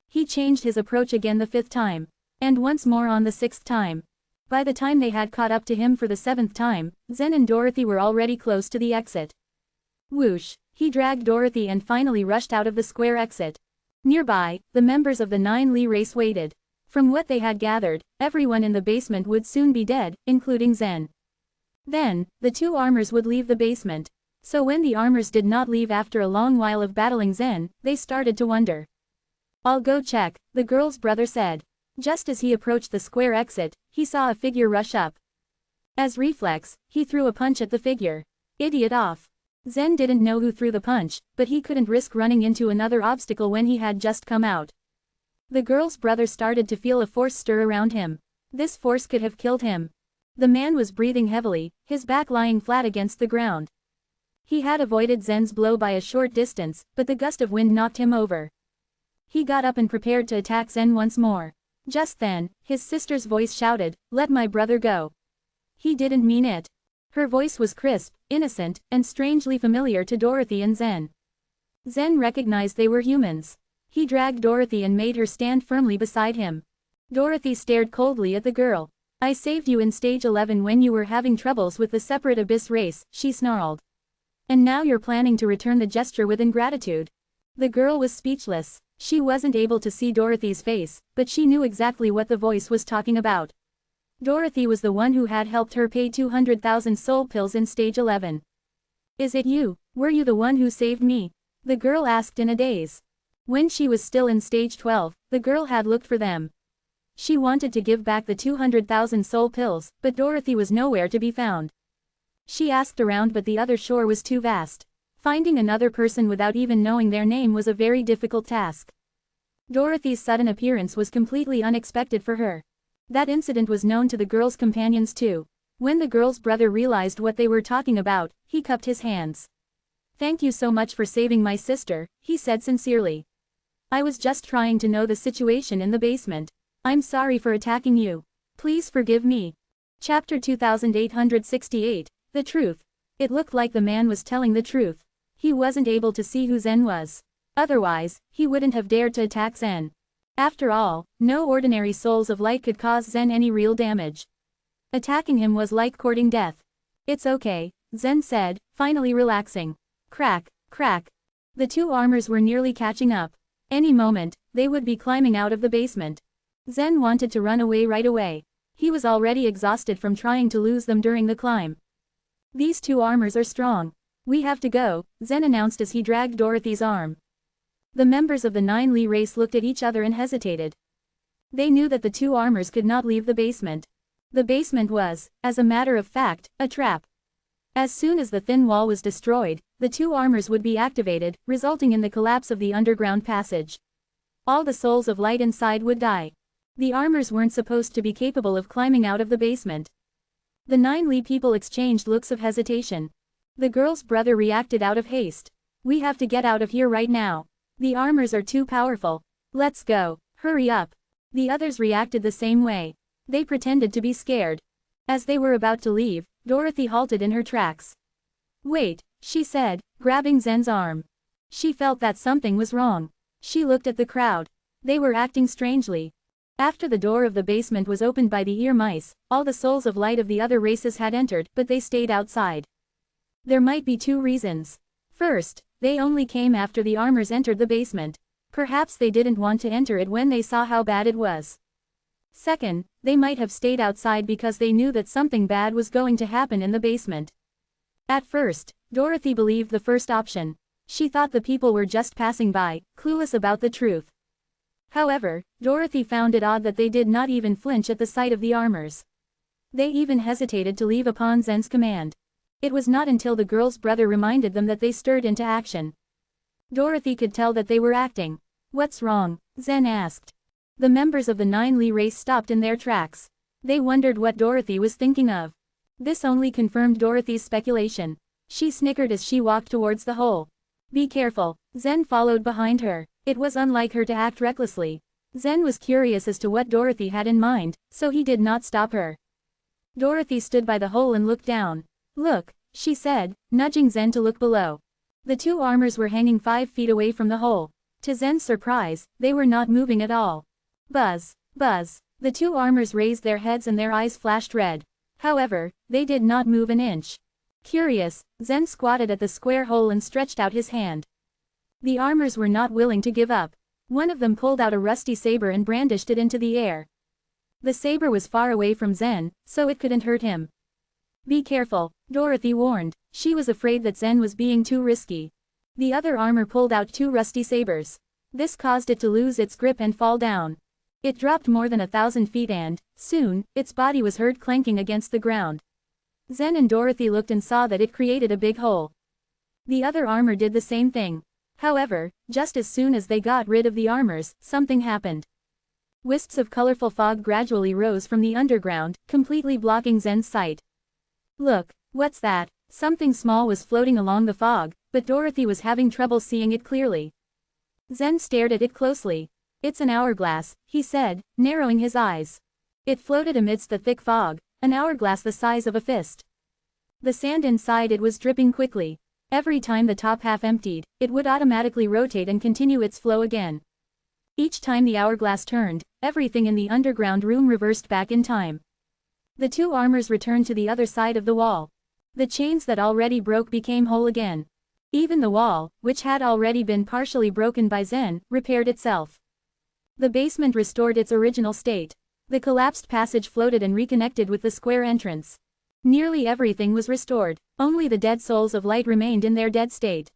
He changed his approach again the fifth time. And once more on the sixth time. By the time they had caught up to him for the seventh time, Zen and Dorothy were already close to the exit. Whoosh! He dragged Dorothy and finally rushed out of the square exit. Nearby, the members of the 9 Li race waited. From what they had gathered, everyone in the basement would soon be dead, including Zen. Then, the two armors would leave the basement. So when the armors did not leave after a long while of battling Zen, they started to wonder. "I'll go check," the girl's brother said. Just as he approached the square exit, he saw a figure rush up. As reflex, he threw a punch at the figure. Idiot off. Zen didn't know who threw the punch, but he couldn't risk running into another obstacle when he had just come out. The girl's brother started to feel a force stir around him. This force could have killed him. The man was breathing heavily, his back lying flat against the ground. He had avoided Zen's blow by a short distance, but the gust of wind knocked him over. He got up and prepared to attack Zen once more. Just then, his sister's voice shouted, "Let my brother go." He didn't mean it. Her voice was crisp, innocent, and strangely familiar to Dorothy and Zen. Zen recognized they were humans. He dragged Dorothy and made her stand firmly beside him. Dorothy stared coldly at the girl. "I saved you in stage 11 when you were having troubles with the separate abyss race," she snarled. "And now you're planning to return the gesture with ingratitude." The girl was speechless. She wasn't able to see Dorothy's face, but she knew exactly what the voice was talking about. Dorothy was the one who had helped her pay 200,000 soul pills in stage 11. "Is it you? Were you the one who saved me?" the girl asked in a daze. When she was still in stage 12, the girl had looked for them. She wanted to give back the 200,000 soul pills, but Dorothy was nowhere to be found. She asked around, but the other shore was too vast. Finding another person without even knowing their name was a very difficult task. Dorothy's sudden appearance was completely unexpected for her. That incident was known to the girl's companions too. When the girl's brother realized what they were talking about, he cupped his hands. "Thank you so much for saving my sister," he said sincerely. "I was just trying to know the situation in the basement. I'm sorry for attacking you. Please forgive me." Chapter 2868, The Truth. It looked like the man was telling the truth. He wasn't able to see who Zen was. Otherwise, he wouldn't have dared to attack Zen. After all, no ordinary souls of light could cause Zen any real damage. Attacking him was like courting death. "It's okay," Zen said, finally relaxing. Crack, crack. The two armors were nearly catching up. Any moment, they would be climbing out of the basement. Zen wanted to run away right away. He was already exhausted from trying to lose them during the climb. "These two armors are strong. We have to go," Zen announced as he dragged Dorothy's arm. The members of the 9 Li race looked at each other and hesitated. They knew that the two armors could not leave the basement. The basement was, as a matter of fact, a trap. As soon as the thin wall was destroyed, the two armors would be activated, resulting in the collapse of the underground passage. All the souls of light inside would die. The armors weren't supposed to be capable of climbing out of the basement. The 9 Li people exchanged looks of hesitation. The girl's brother reacted out of haste. "We have to get out of here right now. The armors are too powerful. Let's go. Hurry up." The others reacted the same way. They pretended to be scared. As they were about to leave, Dorothy halted in her tracks. "Wait," she said, grabbing Zen's arm. She felt that something was wrong. She looked at the crowd. They were acting strangely. After the door of the basement was opened by the ear mice, all the souls of light of the other races had entered, but they stayed outside. There might be two reasons. First, they only came after the armors entered the basement. Perhaps they didn't want to enter it when they saw how bad it was. Second, they might have stayed outside because they knew that something bad was going to happen in the basement. At first, Dorothy believed the first option. She thought the people were just passing by, clueless about the truth. However, Dorothy found it odd that they did not even flinch at the sight of the armors. They even hesitated to leave upon Zen's command. It was not until the girl's brother reminded them that they stirred into action. Dorothy could tell that they were acting. "What's wrong?" Zen asked. The members of the 9 Li race stopped in their tracks. They wondered what Dorothy was thinking of. This only confirmed Dorothy's speculation. She snickered as she walked towards the hole. "Be careful." Zen followed behind her. It was unlike her to act recklessly. Zen was curious as to what Dorothy had in mind, so he did not stop her. Dorothy stood by the hole and looked down. "Look," she said, nudging Zen to look below. The two armors were hanging 5 feet away from the hole. To Zen's surprise, they were not moving at all. Buzz, buzz. The two armors raised their heads and their eyes flashed red. However, they did not move an inch. Curious, Zen squatted at the square hole and stretched out his hand. The armors were not willing to give up. One of them pulled out a rusty saber and brandished it into the air. The saber was far away from Zen, so it couldn't hurt him. Be careful, Dorothy warned. She was afraid that Zen was being too risky. The other armor pulled out 2 rusty sabers. This caused it to lose its grip and fall down. It dropped more than 1,000 feet and, soon, its body was heard clanking against the ground. Zen and Dorothy looked and saw that it created a big hole. The other armor did the same thing. However, just as soon as they got rid of the armors, something happened. Wisps of colorful fog gradually rose from the underground, completely blocking Zen's sight. Look, what's that? Something small was floating along the fog, but Dorothy was having trouble seeing it clearly. Zen stared at it closely. It's an hourglass, he said, narrowing his eyes. It floated amidst the thick fog, an hourglass the size of a fist. The sand inside it was dripping quickly. Every time the top half emptied, it would automatically rotate and continue its flow again. Each time the hourglass turned, everything in the underground room reversed back in time. The two armors returned to the other side of the wall. The chains that already broke became whole again. Even the wall, which had already been partially broken by Zen, repaired itself. The basement restored its original state. The collapsed passage floated and reconnected with the square entrance. Nearly everything was restored. Only the dead souls of light remained in their dead state.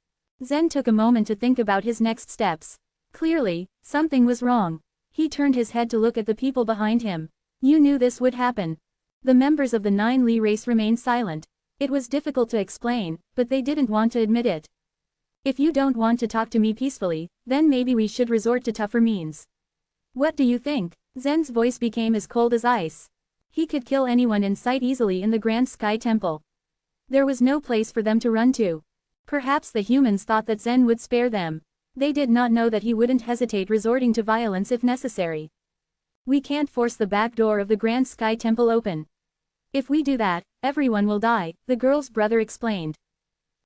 Zen took a moment to think about his next steps. Clearly, something was wrong. He turned his head to look at the people behind him. You knew this would happen. The members of the 9 Li race remained silent. It was difficult to explain, but they didn't want to admit it. If you don't want to talk to me peacefully, then maybe we should resort to tougher means. What do you think? Zen's voice became as cold as ice. He could kill anyone in sight easily in the Grand Sky Temple. There was no place for them to run to. Perhaps the humans thought that Zen would spare them. They did not know that he wouldn't hesitate resorting to violence if necessary. We can't force the back door of the Grand Sky Temple open. If we do that, everyone will die, the girl's brother explained.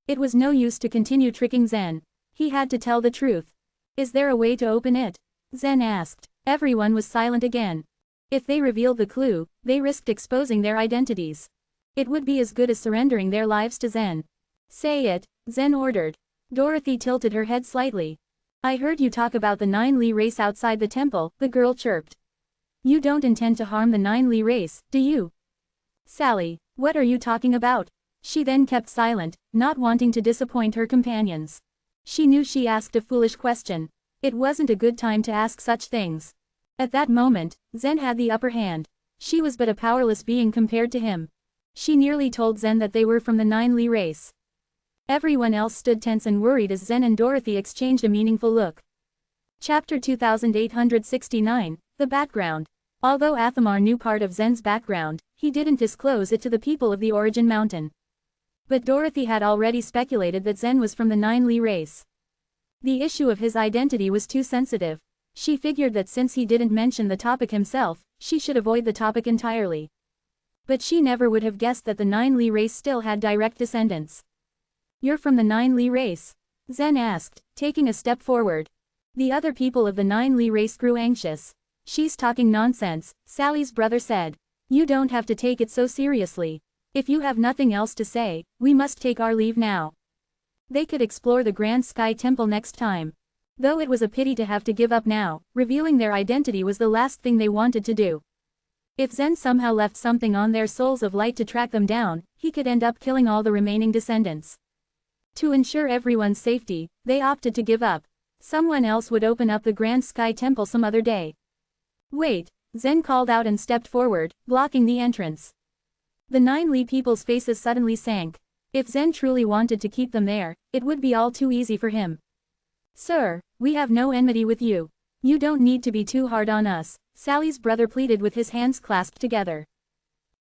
It was no use to continue tricking Zen. He had to tell the truth. Is there a way to open it? Zen asked. Everyone was silent again. If they revealed the clue, they risked exposing their identities. It would be as good as surrendering their lives to Zen. Say it, Zen ordered. Dorothy tilted her head slightly. I heard you talk about the 9 Li race outside the temple, the girl chirped. You don't intend to harm the 9 Li race, do you? Sally, what are you talking about? She then kept silent, not wanting to disappoint her companions. She knew she asked a foolish question. It wasn't a good time to ask such things. At that moment, Zen had the upper hand. She was but a powerless being compared to him. She nearly told Zen that they were from the 9 Li race. Everyone else stood tense and worried as Zen and Dorothy exchanged a meaningful look. Chapter 2869, The Background. Although Athamar knew part of Zen's background, he didn't disclose it to the people of the Origin Mountain. But Dorothy had already speculated that Zen was from the 9 Li race. The issue of his identity was too sensitive. She figured that since he didn't mention the topic himself, she should avoid the topic entirely. But she never would have guessed that the 9 Li race still had direct descendants. You're from the 9 Li race? Zen asked, taking a step forward. The other people of the 9 Li race grew anxious. She's talking nonsense, Sally's brother said. You don't have to take it so seriously. If you have nothing else to say, we must take our leave now. They could explore the Grand Sky Temple next time. Though it was a pity to have to give up now, revealing their identity was the last thing they wanted to do. If Zen somehow left something on their souls of light to track them down, he could end up killing all the remaining descendants. To ensure everyone's safety, they opted to give up. Someone else would open up the Grand Sky Temple some other day. Wait, Zen called out and stepped forward, blocking the entrance. The 9 Li people's faces suddenly sank. If Zen truly wanted to keep them there, it would be all too easy for him. Sir, we have no enmity with you. You don't need to be too hard on us, Sally's brother pleaded with his hands clasped together.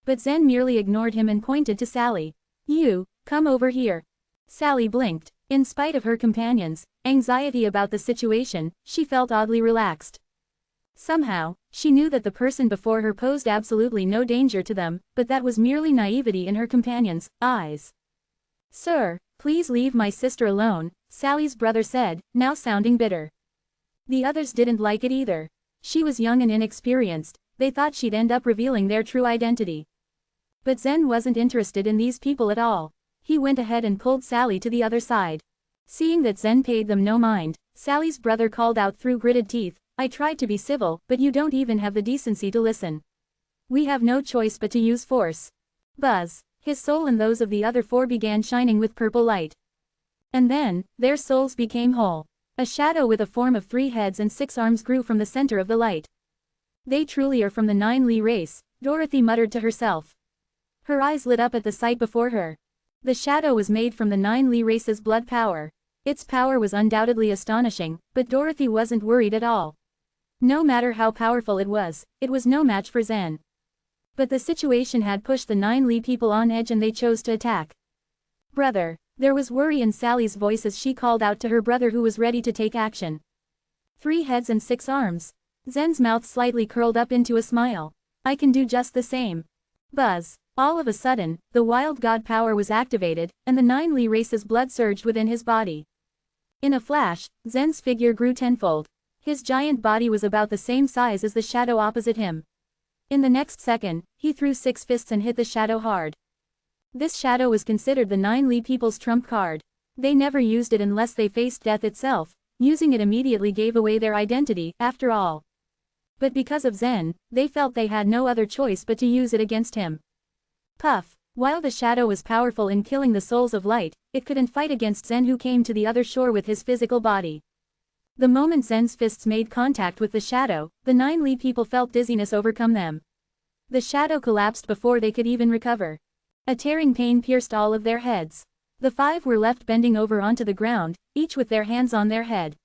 But Zen merely ignored him and pointed to Sally. You, come over here. Sally blinked. In spite of her companions' anxiety about the situation, she felt oddly relaxed. Somehow, she knew that the person before her posed absolutely no danger to them, but that was merely naivety in her companions' eyes. Sir, Please leave my sister alone, Sally's brother said, now sounding bitter. The others didn't like it either. She was young and inexperienced, they thought she'd end up revealing their true identity. But Zen wasn't interested in these people at all. He went ahead and pulled Sally to the other side. Seeing that Zen paid them no mind, Sally's brother called out through gritted teeth, I tried to be civil, but you don't even have the decency to listen. We have no choice but to use force. Buzz. His soul and those of the other four began shining with purple light. And then, their souls became whole. A shadow with a form of 3 heads and 6 arms grew from the center of the light. They truly are from the 9 Li race, Dorothy muttered to herself. Her eyes lit up at the sight before her. The shadow was made from the 9 Li race's blood power. Its power was undoubtedly astonishing, but Dorothy wasn't worried at all. No matter how powerful it was no match for Zen. But the situation had pushed the 9 Li people on edge and they chose to attack. Brother. There was worry in Sally's voice as she called out to her brother who was ready to take action. 3 heads and 6 arms. Zen's mouth slightly curled up into a smile. I can do just the same. Buzz. All of a sudden, the wild god power was activated, and the 9 Li race's blood surged within his body. In a flash, Zen's figure grew tenfold. His giant body was about the same size as the shadow opposite him. In the next second, he threw 6 fists and hit the shadow hard. This shadow was considered the 9 Li people's trump card. They never used it unless they faced death itself. Using it immediately gave away their identity, after all. But because of Zen, they felt they had no other choice but to use it against him. Puff. While the shadow was powerful in killing the souls of light, it couldn't fight against Zen who came to the other shore with his physical body. The moment Zen's fists made contact with the shadow, the 9 Li people felt dizziness overcome them. The shadow collapsed before they could even recover. A tearing pain pierced all of their heads. The 5 were left bending over onto the ground, each with their hands on their head.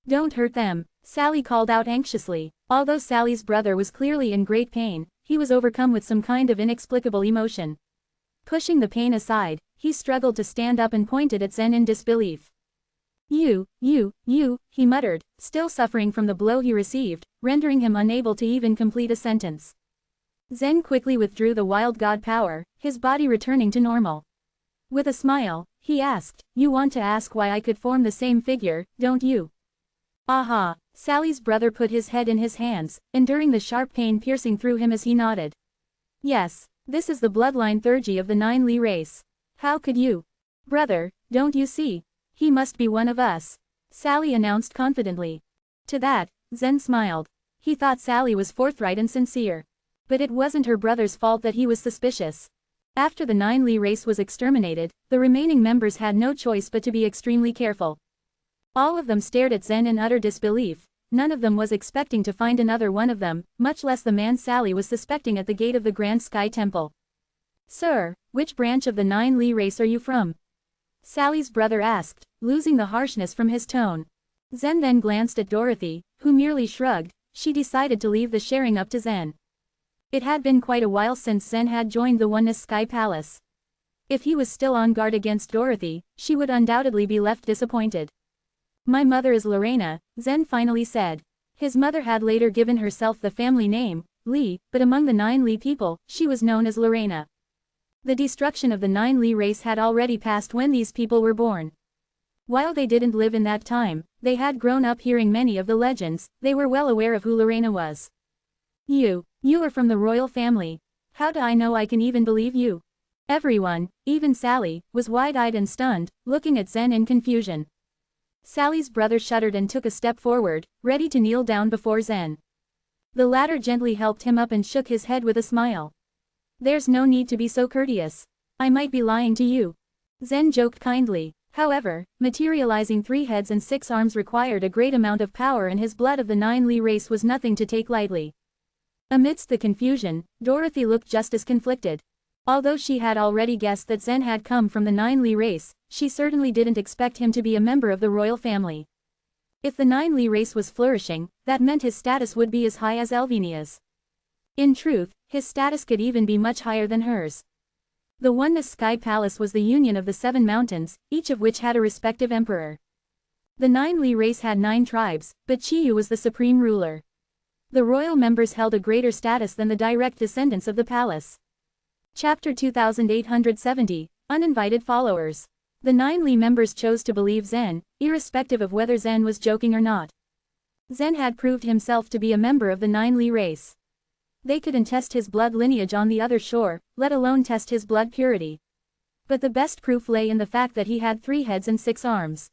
Don't hurt them, Sally called out anxiously. Although Sally's brother was clearly in great pain, he was overcome with some kind of inexplicable emotion. Pushing the pain aside, he struggled to stand up and pointed at Zen in disbelief. You, he muttered, still suffering from the blow he received, rendering him unable to even complete a sentence. Zen quickly withdrew the wild god power, his body returning to normal. With a smile, he asked, you want to ask why I could form the same figure, don't you? Aha, Sally's brother put his head in his hands, enduring the sharp pain piercing through him as he nodded. Yes, this is the bloodline Thurgi of the 9 Li race. How could you? Brother, don't you see? He must be one of us. Sally announced confidently. To that, Zen smiled. He thought Sally was forthright and sincere. But it wasn't her brother's fault that he was suspicious. After the 9 Li race was exterminated, the remaining members had no choice but to be extremely careful. All of them stared at Zen in utter disbelief. None of them was expecting to find another one of them, much less the man Sally was suspecting at the gate of the Grand Sky Temple. Sir, which branch of the 9 Li race are you from? Sally's brother asked, losing the harshness from his tone. Zen then glanced at Dorothy, who merely shrugged. She decided to leave the sharing up to Zen. It had been quite a while since Zen had joined the Oneness Sky Palace. If he was still on guard against Dorothy, she would undoubtedly be left disappointed. My mother is Lorena, Zen finally said. His mother had later given herself the family name, Li, but among the 9 Li people, she was known as Lorena. The destruction of the 9 Li race had already passed when these people were born. While they didn't live in that time, they had grown up hearing many of the legends, they were well aware of who Lorena was. You are from the royal family. How do I know I can even believe you? Everyone, even Sally, was wide-eyed and stunned, looking at Zen in confusion. Sally's brother shuddered and took a step forward, ready to kneel down before Zen. The latter gently helped him up and shook his head with a smile. There's no need to be so courteous. I might be lying to you. Zen joked kindly. However, materializing 3 heads and 6 arms required a great amount of power and his blood of the 9 Li race was nothing to take lightly. Amidst the confusion, Dorothy looked just as conflicted. Although she had already guessed that Zen had come from the 9 Li race, she certainly didn't expect him to be a member of the royal family. If the 9 Li race was flourishing, that meant his status would be as high as Elvinia's. In truth, his status could even be much higher than hers. The Oneness Sky Palace was the union of the 7 mountains, each of which had a respective emperor. The 9 Li race had 9 tribes, but Chiyu was the supreme ruler. The royal members held a greater status than the direct descendants of the palace. Chapter 2870, Uninvited Followers. The 9 Li members chose to believe Zen, irrespective of whether Zen was joking or not. Zen had proved himself to be a member of the 9 Li race. They couldn't test his blood lineage on the other shore, let alone test his blood purity. But the best proof lay in the fact that he had 3 heads and 6 arms.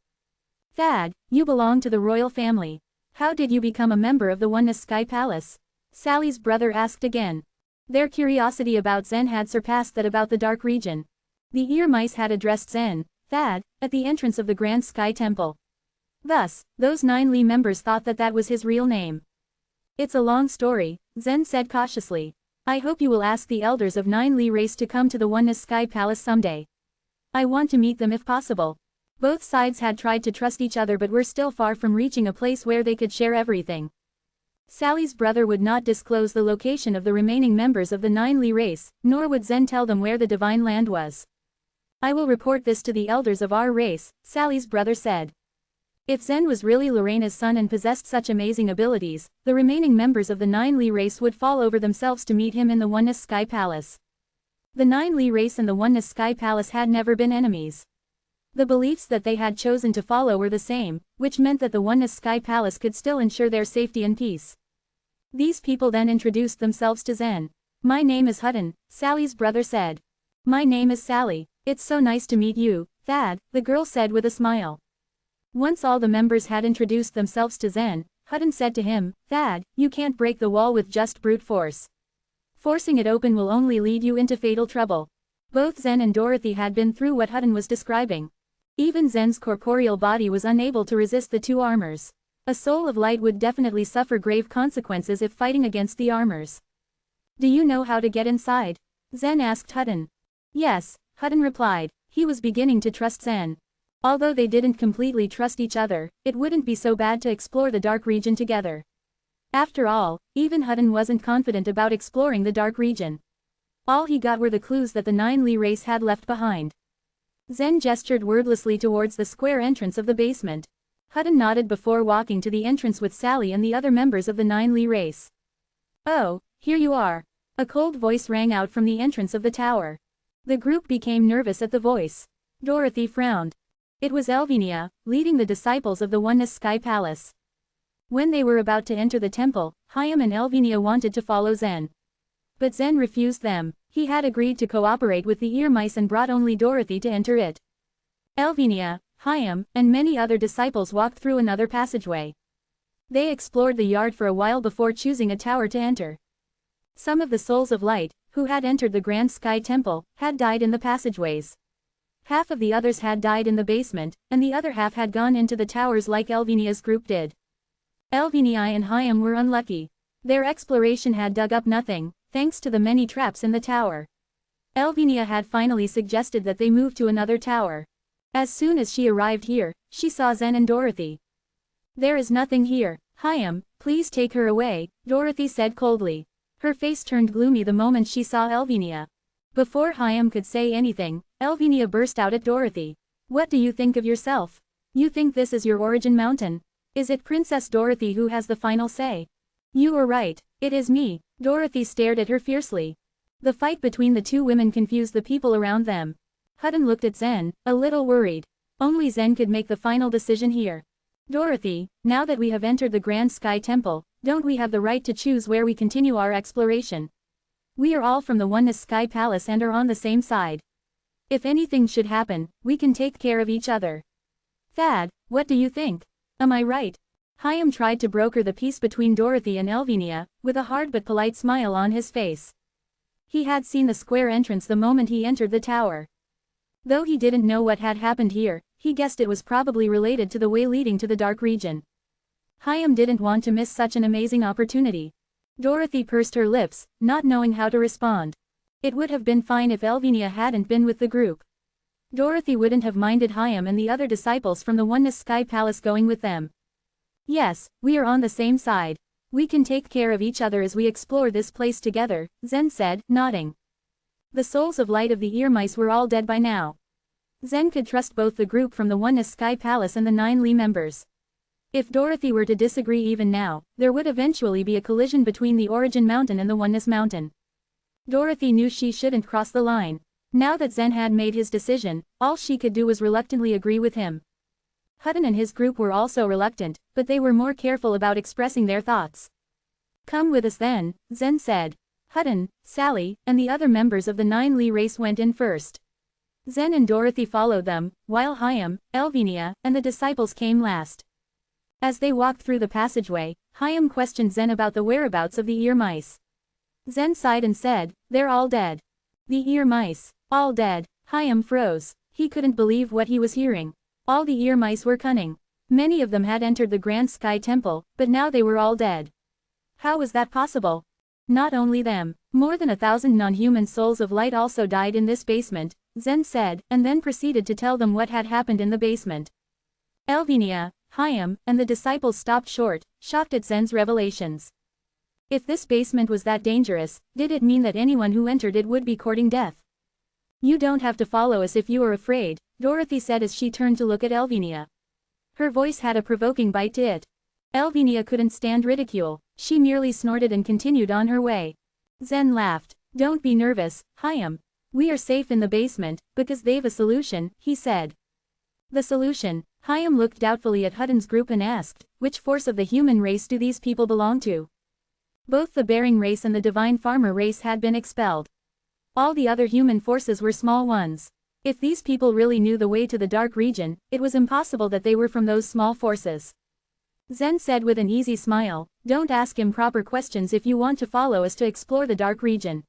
Thad, you belong to the royal family. How did you become a member of the Oneness Sky Palace? Sally's brother asked again. Their curiosity about Zen had surpassed that about the dark region. The ear mice had addressed Zen, Thad, at the entrance of the Grand Sky Temple. Thus, those 9 Li members thought that that was his real name. It's a long story, Zen said cautiously. I hope you will ask the elders of 9 Li race to come to the Oneness Sky Palace someday. I want to meet them if possible. Both sides had tried to trust each other but were still far from reaching a place where they could share everything. Sally's brother would not disclose the location of the remaining members of the 9 Li race, nor would Zen tell them where the Divine Land was. I will report this to the elders of our race, Sally's brother said. If Zen was really Lorena's son and possessed such amazing abilities, the remaining members of the 9 Li race would fall over themselves to meet him in the Oneness Sky Palace. The 9 Li race and the Oneness Sky Palace had never been enemies. The beliefs that they had chosen to follow were the same, which meant that the Oneness Sky Palace could still ensure their safety and peace. These people then introduced themselves to Zen. My name is Hutton, Sally's brother said. My name is Sally. It's so nice to meet you, Thad, the girl said with a smile. Once all the members had introduced themselves to Zen, Hutton said to him, Thad, you can't break the wall with just brute force. Forcing it open will only lead you into fatal trouble. Both Zen and Dorothy had been through what Hutton was describing. Even Zen's corporeal body was unable to resist the 2 armors. A soul of light would definitely suffer grave consequences if fighting against the armors. Do you know how to get inside? Zen asked Hutton. Yes, Hutton replied. He was beginning to trust Zen. Although they didn't completely trust each other, it wouldn't be so bad to explore the dark region together. After all, even Hutton wasn't confident about exploring the dark region. All he got were the clues that the 9 Li race had left behind. Zen gestured wordlessly towards the square entrance of the basement. Hutton nodded before walking to the entrance with Sally and the other members of the 9 Li race. Oh, here you are. A cold voice rang out from the entrance of the tower. The group became nervous at the voice. Dorothy frowned. It was Elvinia, leading the disciples of the Oneness Sky Palace. When they were about to enter the temple, Hyam and Elvinia wanted to follow Zen. But Zen refused them. He had agreed to cooperate with the ear mice and brought only Dorothy to enter it. Elvinia, Hyam, and many other disciples walked through another passageway. They explored the yard for a while before choosing a tower to enter. Some of the souls of light, who had entered the Grand Sky Temple, had died in the passageways. Half of the others had died in the basement, and the other half had gone into the towers like Elvinia's group did. Elvinia and Hyam were unlucky. Their exploration had dug up nothing, thanks to the many traps in the tower. Elvinia had finally suggested that they move to another tower. As soon as she arrived here, she saw Zen and Dorothy. There is nothing here, Hyam, please take her away, Dorothy said coldly. Her face turned gloomy the moment she saw Elvinia. Before Hyam could say anything, Elvinia burst out at Dorothy. What do you think of yourself? You think this is your origin mountain? Is it Princess Dorothy who has the final say? You are right, it is me. Dorothy stared at her fiercely. The fight between the 2 women confused the people around them. Hutton looked at Zen, a little worried. Only Zen could make the final decision here. Dorothy, now that we have entered the Grand Sky Temple, don't we have the right to choose where we continue our exploration? We are all from the Oneness Sky Palace and are on the same side. If anything should happen, we can take care of each other. Thad, what do you think? Am I right? Hyam tried to broker the peace between Dorothy and Elvinia, with a hard but polite smile on his face. He had seen the square entrance the moment he entered the tower. Though he didn't know what had happened here, he guessed it was probably related to the way leading to the dark region. Hyam didn't want to miss such an amazing opportunity. Dorothy pursed her lips, not knowing how to respond. It would have been fine if Elvinia hadn't been with the group. Dorothy wouldn't have minded Hyam and the other disciples from the Oneness Sky Palace going with them. Yes, we are on the same side. We can take care of each other as we explore this place together, Zen said, nodding. The souls of light of the ear mice were all dead by now. Zen could trust both the group from the Oneness Sky Palace and the 9 Li members. If Dorothy were to disagree even now, there would eventually be a collision between the Origin Mountain and the Oneness Mountain. Dorothy knew she shouldn't cross the line. Now that Zen had made his decision, all she could do was reluctantly agree with him. Hutton and his group were also reluctant, but they were more careful about expressing their thoughts. "Come with us then," Zen said. Hutton, Sally, and the other members of the 9 Li race went in first. Zen and Dorothy followed them, while Hyam, Elvenia, and the disciples came last. As they walked through the passageway, Hyam questioned Zen about the whereabouts of the ear mice. Zen sighed and said, "They're all dead." The ear mice, all dead. Hyam froze. He couldn't believe what he was hearing. All the ear mice were cunning. Many of them had entered the Grand Sky Temple, but now they were all dead. How was that possible? Not only them, more than 1,000 non-human souls of light also died in this basement, Zen said, and then proceeded to tell them what had happened in the basement. Elvenia, Hyam, and the disciples stopped short, shocked at Zen's revelations. If this basement was that dangerous, did it mean that anyone who entered it would be courting death? "You don't have to follow us if you are afraid," Dorothy said as she turned to look at Elvenia. Her voice had a provoking bite to it. Elvenia couldn't stand ridicule. She merely snorted and continued on her way. Zen laughed. "Don't be nervous, Hyam. We are safe in the basement, because they've a solution," he said. "The solution?" Hyam looked doubtfully at Hutton's group and asked, "Which force of the human race do these people belong to?" Both the Bearing race and the Divine Farmer race had been expelled. All the other human forces were small ones. If these people really knew the way to the dark region, it was impossible that they were from those small forces. Zen said with an easy smile, "Don't ask improper questions if you want to follow us to explore the dark region."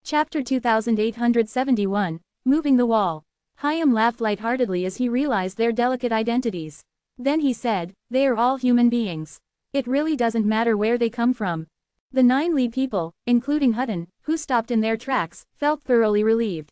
Chapter 2871, Moving the Wall. Hyam laughed lightheartedly as he realized their delicate identities. Then he said, "They are all human beings. It really doesn't matter where they come from." The 9 Li people, including Hutton, who stopped in their tracks, felt thoroughly relieved.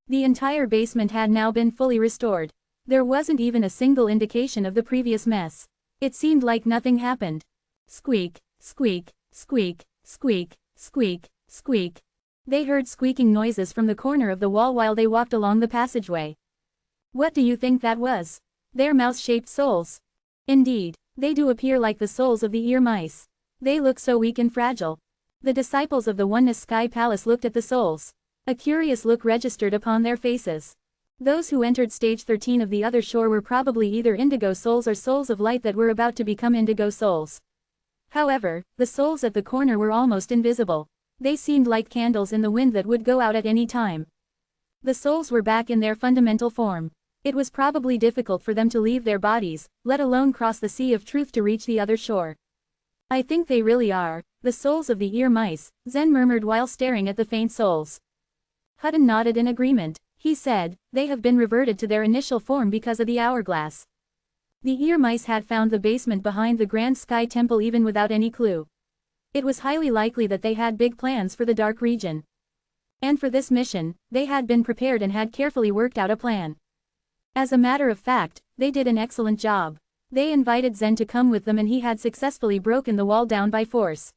The entire basement had now been fully restored. There wasn't even a single indication of the previous mess. It seemed like nothing happened. Squeak, squeak, squeak, squeak, squeak, squeak. They heard squeaking noises from the corner of the wall while they walked along the passageway. What do you think that was? They're mouse-shaped souls. Indeed, they do appear like the souls of the ear mice. They look so weak and fragile. The disciples of the Oneness Sky Palace looked at the souls. A curious look registered upon their faces. Those who entered stage 13 of the other shore were probably either indigo souls or souls of light that were about to become indigo souls. However, the souls at the corner were almost invisible. They seemed like candles in the wind that would go out at any time. The souls were back in their fundamental form. It was probably difficult for them to leave their bodies, let alone cross the sea of truth to reach the other shore. "I think they really are the souls of the ear mice," Zen murmured while staring at the faint souls. Hutton nodded in agreement. He said, "They have been reverted to their initial form because of the hourglass." The ear mice had found the basement behind the Grand Sky Temple even without any clue. It was highly likely that they had big plans for the dark region. And for this mission, they had been prepared and had carefully worked out a plan. As a matter of fact, they did an excellent job. They invited Zen to come with them and he had successfully broken the wall down by force.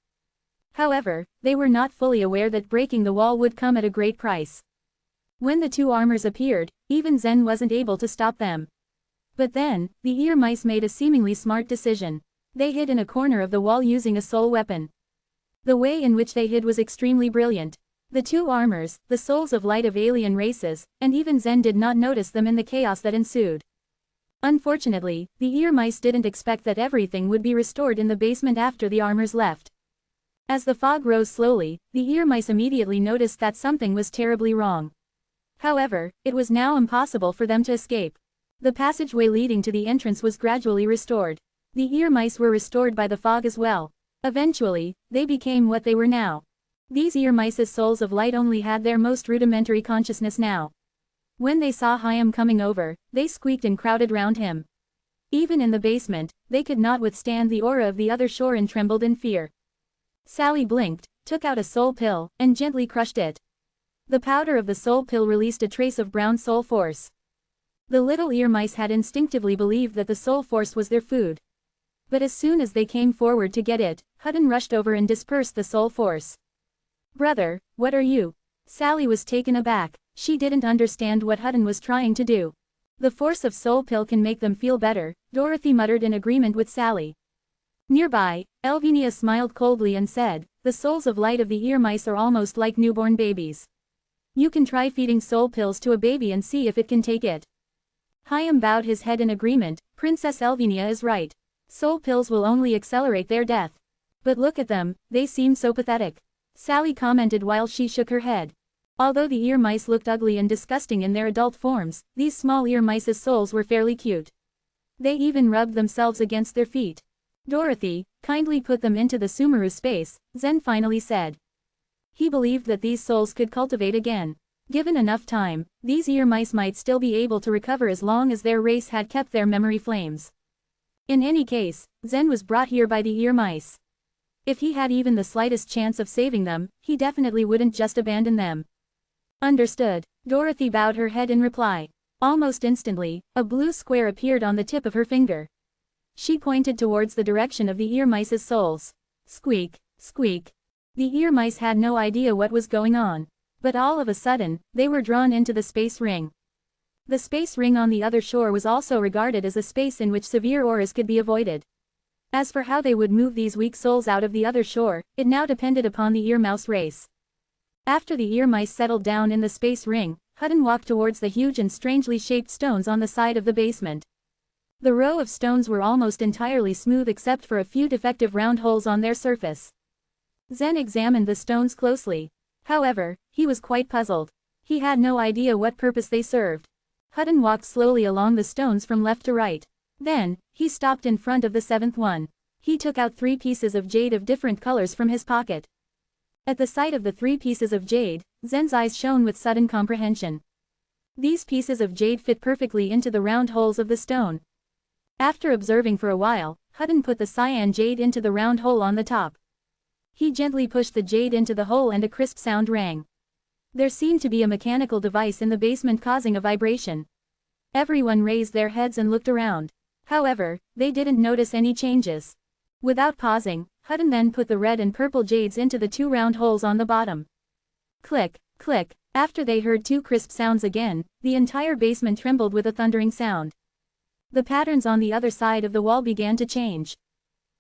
However, they were not fully aware that breaking the wall would come at a great price. When the two armors appeared, even Zen wasn't able to stop them. But then, the ear mice made a seemingly smart decision. They hid in a corner of the wall using a soul weapon. The way in which they hid was extremely brilliant. The two armors, the souls of light of alien races, and even Zen did not notice them in the chaos that ensued. Unfortunately, the ear mice didn't expect that everything would be restored in the basement after the armors left. As the fog rose slowly, the ear mice immediately noticed that something was terribly wrong. However, it was now impossible for them to escape. The passageway leading to the entrance was gradually restored. The ear mice were restored by the fog as well. Eventually, they became what they were now. These ear mice's souls of light only had their most rudimentary consciousness now. When they saw Hyam coming over, they squeaked and crowded round him. Even in the basement, they could not withstand the aura of the other shore and trembled in fear. Sally blinked, took out a soul pill, and gently crushed it. The powder of the soul pill released a trace of brown soul force. The little ear mice had instinctively believed that the soul force was their food. But as soon as they came forward to get it, Hutton rushed over and dispersed the soul force. "Brother, what are you?" Sally was taken aback. She didn't understand what Hutton was trying to do. "The force of soul pill can make them feel better," Dorothy muttered in agreement with Sally. Nearby, Elvenia smiled coldly and said, "The souls of light of the ear mice are almost like newborn babies. You can try feeding soul pills to a baby and see if it can take it. Hayam bowed his head in agreement. Princess Elvinia is right. Soul pills will only accelerate their death. But look at them, they seem so pathetic. Sally commented while she shook her head. Although the ear mice looked ugly and disgusting in their adult forms, these small ear mice's souls were fairly cute. They even rubbed themselves against their feet. Dorothy, kindly put them into the Sumeru space, Zen finally said. He believed that these souls could cultivate again. Given enough time, these ear mice might still be able to recover as long as their race had kept their memory flames. In any case, Zen was brought here by the ear mice. If he had even the slightest chance of saving them, he definitely wouldn't just abandon them. Understood. Dorothy bowed her head in reply. Almost instantly, a blue square appeared on the tip of her finger. She pointed towards the direction of the ear mice's souls. Squeak, squeak. The ear mice had no idea what was going on. But all of a sudden, they were drawn into the space ring. The space ring on the other shore was also regarded as a space in which severe auras could be avoided. As for how they would move these weak souls out of the other shore, it now depended upon the ear mouse race. After the ear mice settled down in the space ring, Hutton walked towards the huge and strangely shaped stones on the side of the basement. The row of stones were almost entirely smooth except for a few defective round holes on their surface. Zen examined the stones closely. However, he was quite puzzled. He had no idea what purpose they served. Hutton walked slowly along the stones from left to right. Then, he stopped in front of the seventh one. He took out 3 pieces of jade of different colors from his pocket. At the sight of the 3 pieces of jade, Zen's eyes shone with sudden comprehension. These pieces of jade fit perfectly into the round holes of the stone. After observing for a while, Hutton put the cyan jade into the round hole on the top. He gently pushed the jade into the hole and a crisp sound rang. There seemed to be a mechanical device in the basement causing a vibration. Everyone raised their heads and looked around. However, they didn't notice any changes. Without pausing, Hutton then put the red and purple jades into the 2 round holes on the bottom. Click, click. After they heard 2 crisp sounds again, the entire basement trembled with a thundering sound. The patterns on the other side of the wall began to change.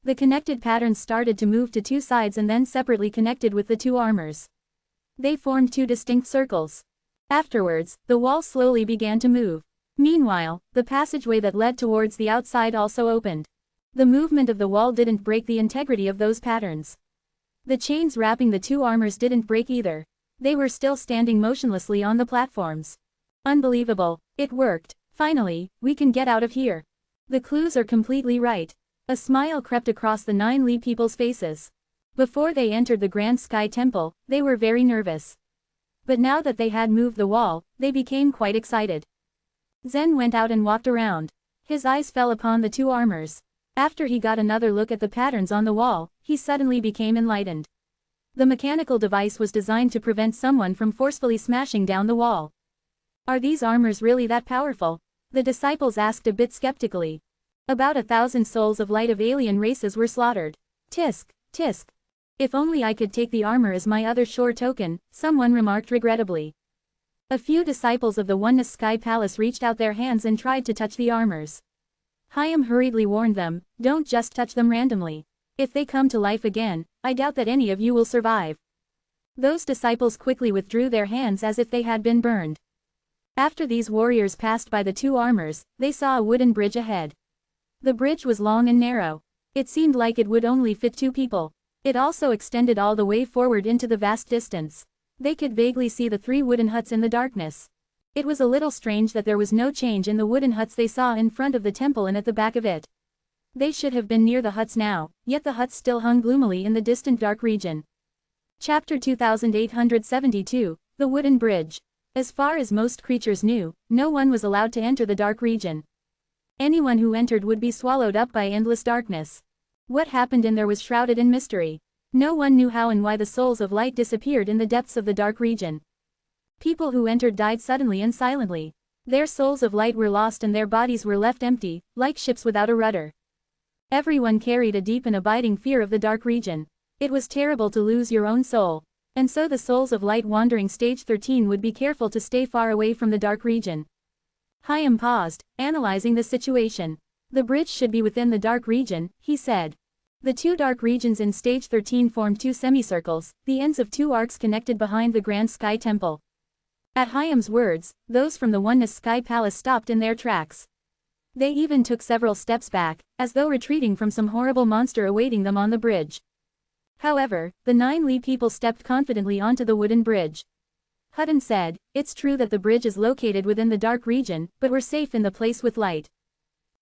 The connected patterns started to move to 2 sides and then separately connected with the 2 armors. They formed 2 distinct circles. Afterwards, the wall slowly began to move. Meanwhile, the passageway that led towards the outside also opened. The movement of the wall didn't break the integrity of those patterns. The chains wrapping the 2 armors didn't break either. They were still standing motionlessly on the platforms. Unbelievable. It worked. Finally, we can get out of here. The clues are completely right. A smile crept across the 9 Li people's faces. Before they entered the Grand Sky Temple, they were very nervous. But now that they had moved the wall, they became quite excited. Zen went out and walked around. His eyes fell upon the 2 armors. After he got another look at the patterns on the wall, he suddenly became enlightened. The mechanical device was designed to prevent someone from forcefully smashing down the wall. Are these armors really that powerful? The disciples asked a bit skeptically. About 1,000 souls of light of alien races were slaughtered. Tisk, tisk. If only I could take the armor as my other shore token, someone remarked regrettably. A few disciples of the Oneness Sky Palace reached out their hands and tried to touch the armors. Hayam hurriedly warned them, don't just touch them randomly. If they come to life again, I doubt that any of you will survive. Those disciples quickly withdrew their hands as if they had been burned. After these warriors passed by the 2 armors, they saw a wooden bridge ahead. The bridge was long and narrow. It seemed like it would only fit 2 people. It also extended all the way forward into the vast distance. They could vaguely see the 3 wooden huts in the darkness. It was a little strange that there was no change in the wooden huts they saw in front of the temple and at the back of it. They should have been near the huts now, yet the huts still hung gloomily in the distant dark region. Chapter 2872, The Wooden Bridge. As far as most creatures knew, no one was allowed to enter the dark region. Anyone who entered would be swallowed up by endless darkness. What happened in there was shrouded in mystery. No one knew how and why the souls of light disappeared in the depths of the dark region. People who entered died suddenly and silently. Their souls of light were lost and their bodies were left empty, like ships without a rudder. Everyone carried a deep and abiding fear of the dark region. It was terrible to lose your own soul. And so the souls of light wandering stage 13 would be careful to stay far away from the dark region. Hayam paused, analyzing the situation. The bridge should be within the dark region, he said. The 2 dark regions in stage 13 formed 2 semicircles, the ends of 2 arcs connected behind the Grand Sky Temple. At Hyam's words, those from the Oneness Sky Palace stopped in their tracks. They even took several steps back, as though retreating from some horrible monster awaiting them on the bridge. However, the 9 Li people stepped confidently onto the wooden bridge. Hutton said, "It's true that the bridge is located within the dark region, but we're safe in the place with light."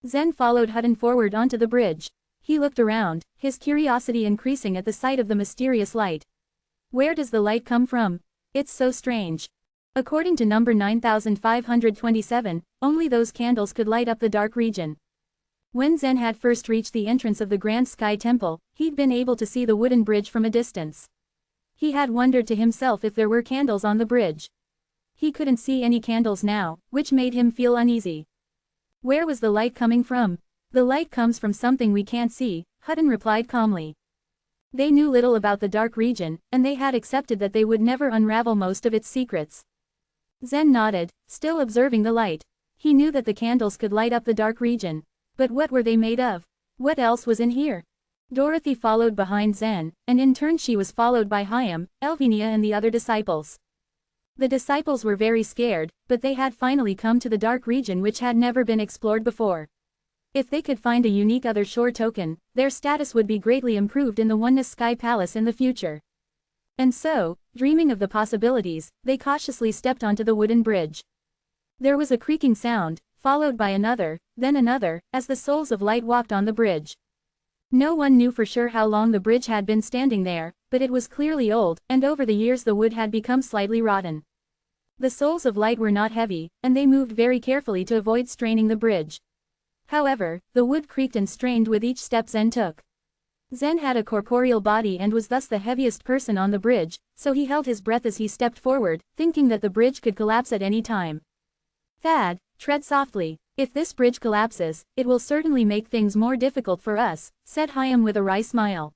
Zen followed Hutton forward onto the bridge. He looked around, his curiosity increasing at the sight of the mysterious light. Where does the light come from? It's so strange. According to number 9527, only those candles could light up the dark region. When Zen had first reached the entrance of the Grand Sky Temple, he'd been able to see the wooden bridge from a distance. He had wondered to himself if there were candles on the bridge. He couldn't see any candles now, which made him feel uneasy. Where was the light coming from? The light comes from something we can't see, Hutton replied calmly. They knew little about the dark region, and they had accepted that they would never unravel most of its secrets. Zen nodded, still observing the light. He knew that the candles could light up the dark region. But what were they made of? What else was in here? Dorothy followed behind Zen, and in turn she was followed by Hyam, Elvinia and the other disciples. The disciples were very scared, but they had finally come to the dark region which had never been explored before. If they could find a unique other shore token, their status would be greatly improved in the Oneness Sky Palace in the future. And so, dreaming of the possibilities, they cautiously stepped onto the wooden bridge. There was a creaking sound, followed by another, then another, as the souls of light walked on the bridge. No one knew for sure how long the bridge had been standing there, but it was clearly old, and over the years the wood had become slightly rotten. The souls of light were not heavy, and they moved very carefully to avoid straining the bridge. However, the wood creaked and strained with each step Zen took. Zen had a corporeal body and was thus the heaviest person on the bridge, so he held his breath as he stepped forward, thinking that the bridge could collapse at any time. "Thad, tread softly. If this bridge collapses, it will certainly make things more difficult for us," said Hyam with a wry smile.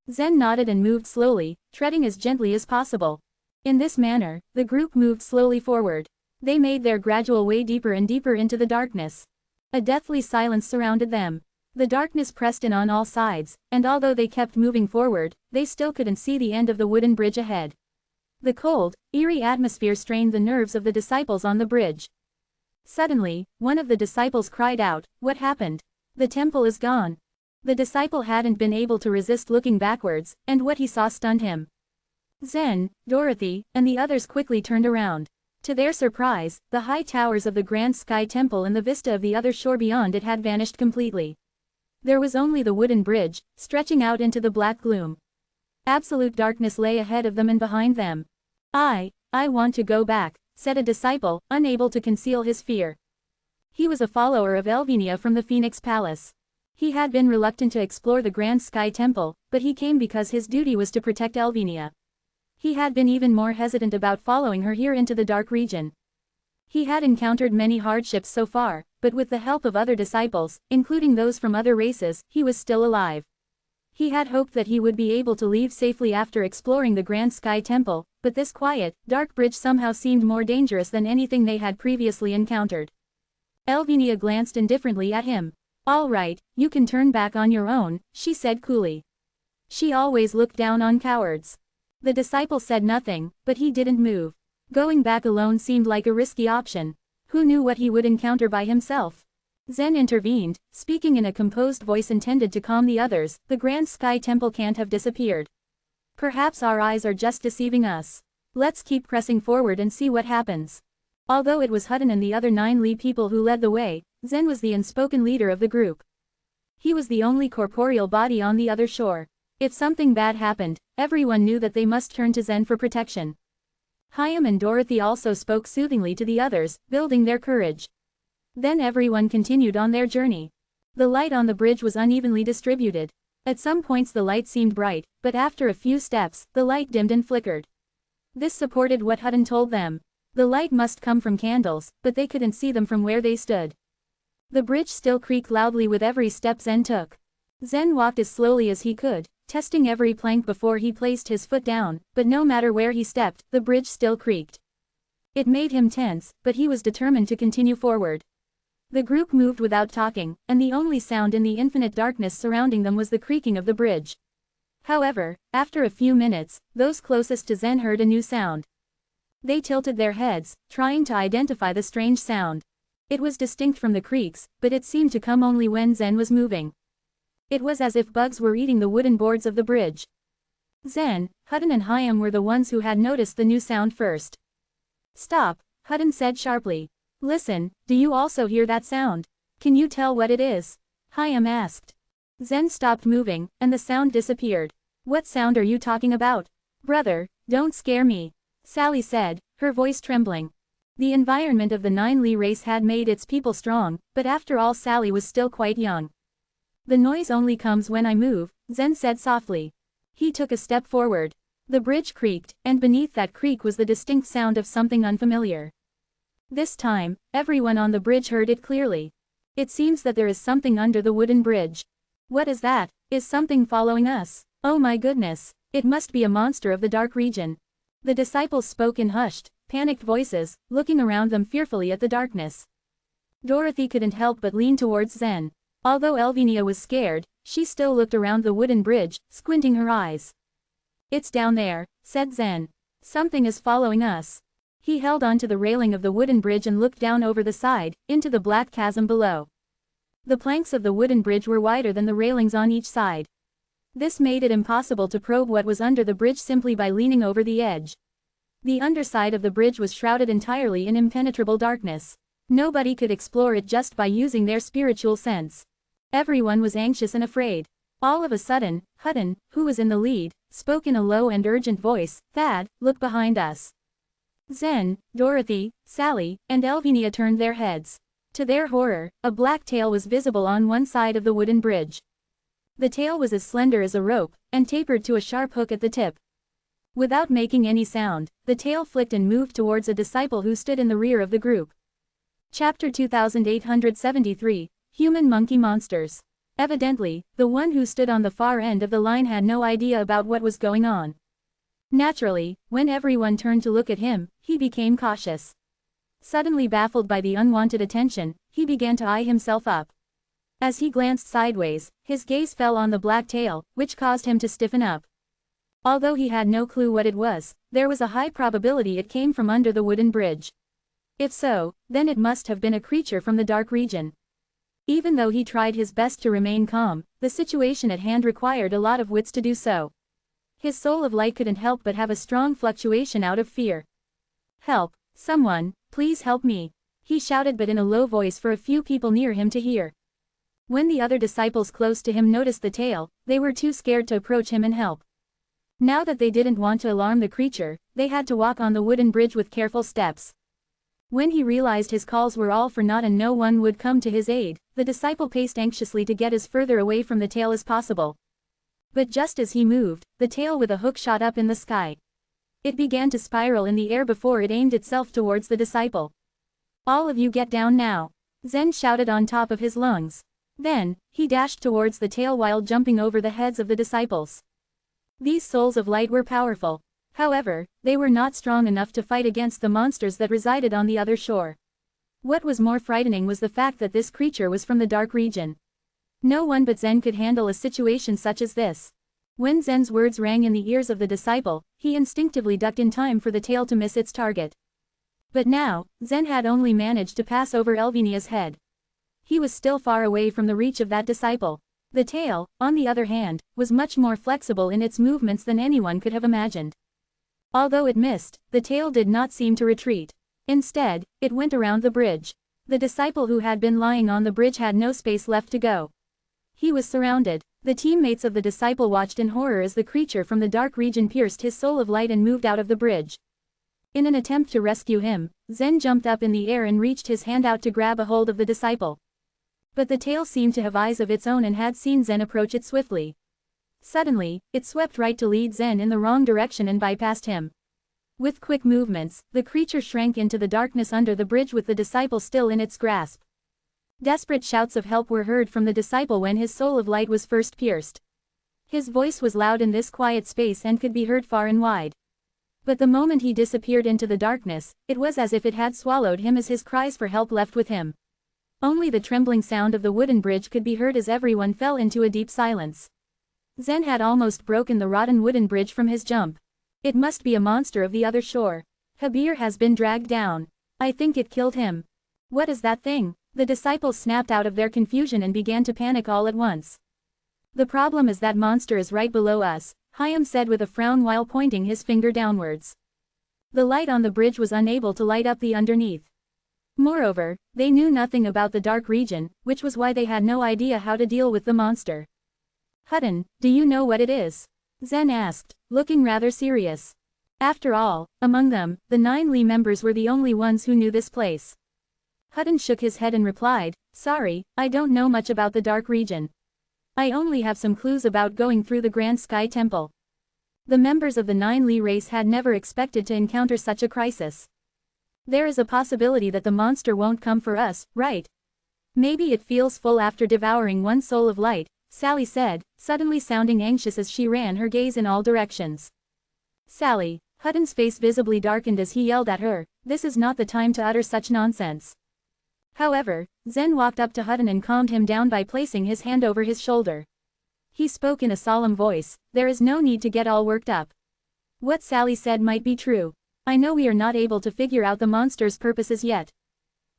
Zen nodded and moved slowly, treading as gently as possible. In this manner, the group moved slowly forward. They made their gradual way deeper and deeper into the darkness. A deathly silence surrounded them. The darkness pressed in on all sides, and although they kept moving forward, they still couldn't see the end of the wooden bridge ahead. The cold, eerie atmosphere strained the nerves of the disciples on the bridge. Suddenly, one of the disciples cried out, "What happened? The temple is gone." The disciple hadn't been able to resist looking backwards, and what he saw stunned him. Zen, Dorothy, and the others quickly turned around. To their surprise, the high towers of the Grand Sky Temple and the vista of the other shore beyond it had vanished completely. There was only the wooden bridge, stretching out into the black gloom. Absolute darkness lay ahead of them and behind them. I want to go back," said a disciple, unable to conceal his fear. He was a follower of Elvinia from the Phoenix Palace. He had been reluctant to explore the Grand Sky Temple, but he came because his duty was to protect Elvinia. He had been even more hesitant about following her here into the dark region. He had encountered many hardships so far, but with the help of other disciples, including those from other races, he was still alive. He had hoped that he would be able to leave safely after exploring the Grand Sky Temple, but this quiet, dark bridge somehow seemed more dangerous than anything they had previously encountered. Elvinia glanced indifferently at him. "All right, you can turn back on your own," she said coolly. She always looked down on cowards. The disciple said nothing, but he didn't move. Going back alone seemed like a risky option. Who knew what he would encounter by himself? Zen intervened, speaking in a composed voice intended to calm the others. "The Grand Sky Temple can't have disappeared. Perhaps our eyes are just deceiving us. Let's keep pressing forward and see what happens." Although it was Hutton and the other 9 Li people who led the way, Zen was the unspoken leader of the group. He was the only corporeal body on the other shore. If something bad happened, everyone knew that they must turn to Zen for protection. Hyam and Dorothy also spoke soothingly to the others, building their courage. Then everyone continued on their journey. The light on the bridge was unevenly distributed. At some points the light seemed bright, but after a few steps, the light dimmed and flickered. This supported what Hutton told them. The light must come from candles, but they couldn't see them from where they stood. The bridge still creaked loudly with every step Zen took. Zen walked as slowly as he could, testing every plank before he placed his foot down, but no matter where he stepped, the bridge still creaked. It made him tense, but he was determined to continue forward. The group moved without talking, and the only sound in the infinite darkness surrounding them was the creaking of the bridge. However, after a few minutes, those closest to Zen heard a new sound. They tilted their heads, trying to identify the strange sound. It was distinct from the creaks, but it seemed to come only when Zen was moving. It was as if bugs were eating the wooden boards of the bridge. Zen, Hutton and Hyam were the ones who had noticed the new sound first. "Stop," Hutton said sharply. "Listen, do you also hear that sound? Can you tell what it is?" Hyam asked. Zen stopped moving, and the sound disappeared. "What sound are you talking about? Brother, don't scare me," Sally said, her voice trembling. The environment of the 9Li race had made its people strong, but after all Sally was still quite young. "The noise only comes when I move," Zen said softly. He took a step forward. The bridge creaked, and beneath that creak was the distinct sound of something unfamiliar. This time, everyone on the bridge heard it clearly. "It seems that there is something under the wooden bridge." "What is that? Is something following us? Oh my goodness, it must be a monster of the dark region." The disciples spoke in hushed, panicked voices, looking around them fearfully at the darkness. Dorothy couldn't help but lean towards Zen. Although Elvinia was scared, she still looked around the wooden bridge, squinting her eyes. "It's down there," said Zen. "Something is following us." He held onto the railing of the wooden bridge and looked down over the side, into the black chasm below. The planks of the wooden bridge were wider than the railings on each side. This made it impossible to probe what was under the bridge simply by leaning over the edge. The underside of the bridge was shrouded entirely in impenetrable darkness. Nobody could explore it just by using their spiritual sense. Everyone was anxious and afraid. All of a sudden, Hutton, who was in the lead, spoke in a low and urgent voice, "Thad, look behind us." Zen, Dorothy, Sally, and Elvinia turned their heads. To their horror, a black tail was visible on one side of the wooden bridge. The tail was as slender as a rope, and tapered to a sharp hook at the tip. Without making any sound, the tail flicked and moved towards a disciple who stood in the rear of the group. Chapter 2873, Human Monkey Monsters. Evidently, the one who stood on the far end of the line had no idea about what was going on. Naturally, when everyone turned to look at him, he became cautious. Suddenly baffled by the unwanted attention, he began to eye himself up. As he glanced sideways, his gaze fell on the black tail, which caused him to stiffen up. Although he had no clue what it was, there was a high probability it came from under the wooden bridge. If so, then it must have been a creature from the dark region. Even though he tried his best to remain calm, the situation at hand required a lot of wits to do so. His soul of light couldn't help but have a strong fluctuation out of fear. "Help, someone, please help me," he shouted, but in a low voice for a few people near him to hear. When the other disciples close to him noticed the tail, they were too scared to approach him and help. Now that they didn't want to alarm the creature, they had to walk on the wooden bridge with careful steps. When he realized his calls were all for naught and no one would come to his aid, the disciple paced anxiously to get as further away from the tail as possible. But just as he moved, the tail with a hook shot up in the sky. It began to spiral in the air before it aimed itself towards the disciple. "All of you get down now," Zen shouted on top of his lungs. Then, he dashed towards the tail while jumping over the heads of the disciples. These souls of light were powerful. However, they were not strong enough to fight against the monsters that resided on the other shore. What was more frightening was the fact that this creature was from the dark region. No one but Zen could handle a situation such as this. When Zen's words rang in the ears of the disciple, he instinctively ducked in time for the tail to miss its target. But now, Zen had only managed to pass over Elvinia's head. He was still far away from the reach of that disciple. The tail, on the other hand, was much more flexible in its movements than anyone could have imagined. Although it missed, the tail did not seem to retreat. Instead, it went around the bridge. The disciple who had been lying on the bridge had no space left to go. He was surrounded. The teammates of the disciple watched in horror as the creature from the dark region pierced his soul of light and moved out of the bridge. In an attempt to rescue him, Zen jumped up in the air and reached his hand out to grab a hold of the disciple. But the tail seemed to have eyes of its own and had seen Zen approach it swiftly. Suddenly, it swept right to lead Zen in the wrong direction and bypassed him. With quick movements, the creature shrank into the darkness under the bridge with the disciple still in its grasp. Desperate shouts of help were heard from the disciple when his soul of light was first pierced. His voice was loud in this quiet space and could be heard far and wide. But the moment he disappeared into the darkness, it was as if it had swallowed him as his cries for help left with him. Only the trembling sound of the wooden bridge could be heard as everyone fell into a deep silence. Zen had almost broken the rotten wooden bridge from his jump. It must be a monster of the other shore. Habir has been dragged down. I think it killed him. What is that thing? The disciples snapped out of their confusion and began to panic all at once. The problem is that monster is right below us, Hayam said with a frown while pointing his finger downwards. The light on the bridge was unable to light up the underneath. Moreover, they knew nothing about the dark region, which was why they had no idea how to deal with the monster. Hutton, do you know what it is? Zen asked, looking rather serious. After all, among them, the 9 Li members were the only ones who knew this place. Hutton shook his head and replied, sorry, I don't know much about the dark region. I only have some clues about going through the Grand Sky Temple. The members of the 9 Li race had never expected to encounter such a crisis. There is a possibility that the monster won't come for us, right? Maybe it feels full after devouring one soul of light, Sally said, suddenly sounding anxious as she ran her gaze in all directions. Sally, Hutton's face visibly darkened as he yelled at her, this is not the time to utter such nonsense. However, Zen walked up to Hutton and calmed him down by placing his hand over his shoulder. He spoke in a solemn voice, there is no need to get all worked up. What Sally said might be true. I know we are not able to figure out the monster's purposes yet.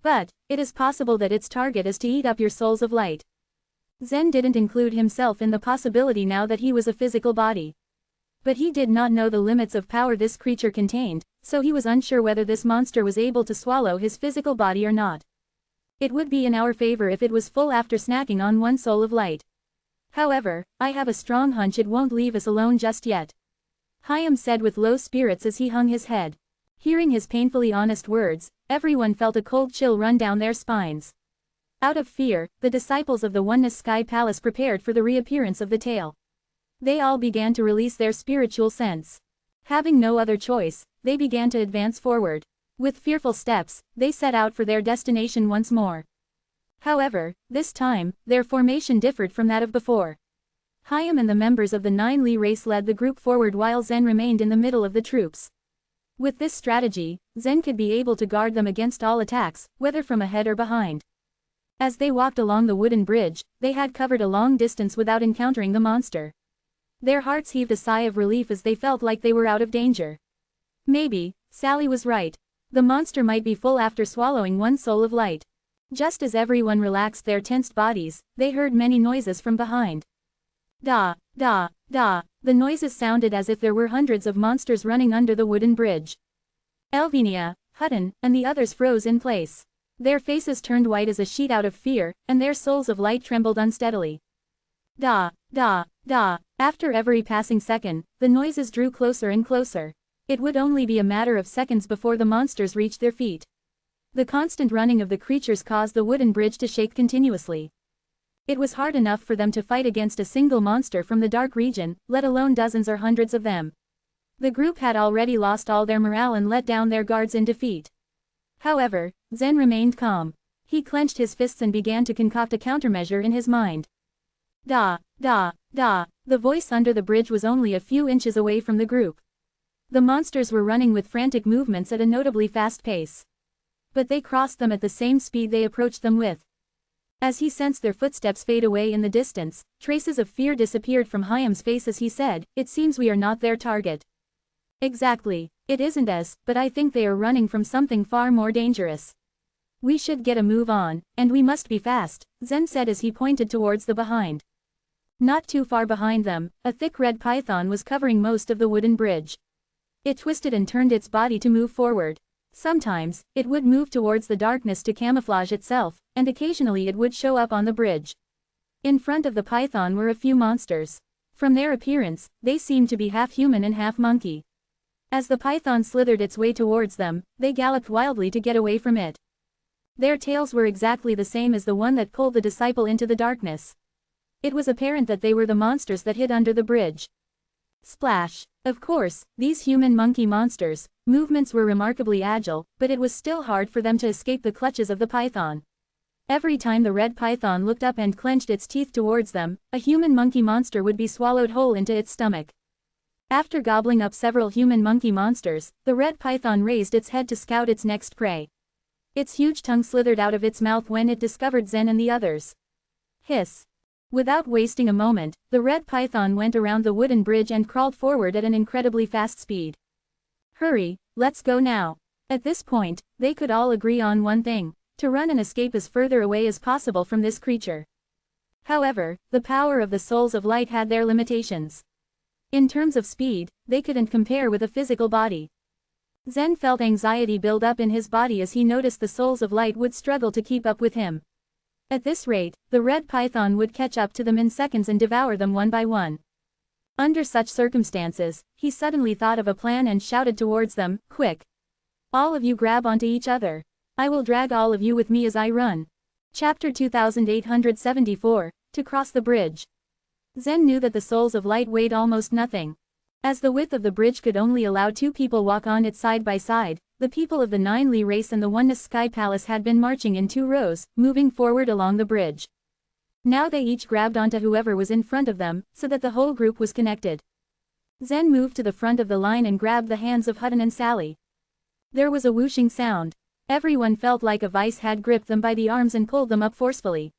But, it is possible that its target is to eat up your souls of light. Zen didn't include himself in the possibility now that he was a physical body. But he did not know the limits of power this creature contained, so he was unsure whether this monster was able to swallow his physical body or not. It would be in our favor if it was full after snacking on one soul of light. However, I have a strong hunch it won't leave us alone just yet. Hayam said with low spirits as he hung his head. Hearing his painfully honest words, everyone felt a cold chill run down their spines. Out of fear, the disciples of the Oneness Sky Palace prepared for the reappearance of the tail. They all began to release their spiritual sense. Having no other choice, they began to advance forward. With fearful steps, they set out for their destination once more. However, this time, their formation differed from that of before. Hayam and the members of the 9 Li race led the group forward while Zen remained in the middle of the troops. With this strategy, Zen could be able to guard them against all attacks, whether from ahead or behind. As they walked along the wooden bridge, they had covered a long distance without encountering the monster. Their hearts heaved a sigh of relief as they felt like they were out of danger. Maybe, Sally was right. The monster might be full after swallowing one soul of light. Just as everyone relaxed their tensed bodies, they heard many noises from behind. Da, da, da, the noises sounded as if there were hundreds of monsters running under the wooden bridge. Elvinia, Hutton, and the others froze in place. Their faces turned white as a sheet out of fear, and their souls of light trembled unsteadily. Da, da, da, after every passing second, the noises drew closer and closer. It would only be a matter of seconds before the monsters reached their feet. The constant running of the creatures caused the wooden bridge to shake continuously. It was hard enough for them to fight against a single monster from the dark region, let alone dozens or hundreds of them. The group had already lost all their morale and let down their guards in defeat. However, Zen remained calm. He clenched his fists and began to concoct a countermeasure in his mind. Da, da, da, the voice under the bridge was only a few inches away from the group. The monsters were running with frantic movements at a notably fast pace. But they crossed them at the same speed they approached them with. As he sensed their footsteps fade away in the distance, traces of fear disappeared from Hayam's face as he said, "It seems we are not their target." Exactly, it isn't us, but I think they are running from something far more dangerous. We should get a move on, and we must be fast, Zen said as he pointed towards the behind. Not too far behind them, a thick red python was covering most of the wooden bridge. It twisted and turned its body to move forward. Sometimes, it would move towards the darkness to camouflage itself, and occasionally it would show up on the bridge. In front of the python were a few monsters. From their appearance, they seemed to be half human and half monkey. As the python slithered its way towards them, they galloped wildly to get away from it. Their tails were exactly the same as the one that pulled the disciple into the darkness. It was apparent that they were the monsters that hid under the bridge. Splash! Of course, these human-monkey monsters' movements were remarkably agile, but it was still hard for them to escape the clutches of the python. Every time the red python looked up and clenched its teeth towards them, a human-monkey monster would be swallowed whole into its stomach. After gobbling up several human-monkey monsters, the red python raised its head to scout its next prey. Its huge tongue slithered out of its mouth when it discovered Zen and the others. Hiss! Without wasting a moment, the red python went around the wooden bridge and crawled forward at an incredibly fast speed. Hurry, Let's go now. At this point, they could all agree on one thing: to run and escape as further away as possible from this creature. However, the power of the souls of light had their limitations. In terms of speed, they couldn't compare with a physical body. Zen felt anxiety build up in his body as he noticed the souls of light would struggle to keep up with him. At this rate, the red python would catch up to them in seconds and devour them one by one. Under such circumstances, he suddenly thought of a plan and shouted towards them, "Quick! All of you grab onto each other. I will drag all of you with me as I run." Chapter 2874, To Cross the Bridge. Zen knew that the souls of light weighed almost nothing. As the width of the bridge could only allow 2 people walk on it side by side, the people of the 9 Li race and the Oneness Sky Palace had been marching in 2 rows, moving forward along the bridge. Now they each grabbed onto whoever was in front of them, so that the whole group was connected. Zen moved to the front of the line and grabbed the hands of Hutton and Sally. There was a whooshing sound. Everyone felt like a vice had gripped them by the arms and pulled them up forcefully.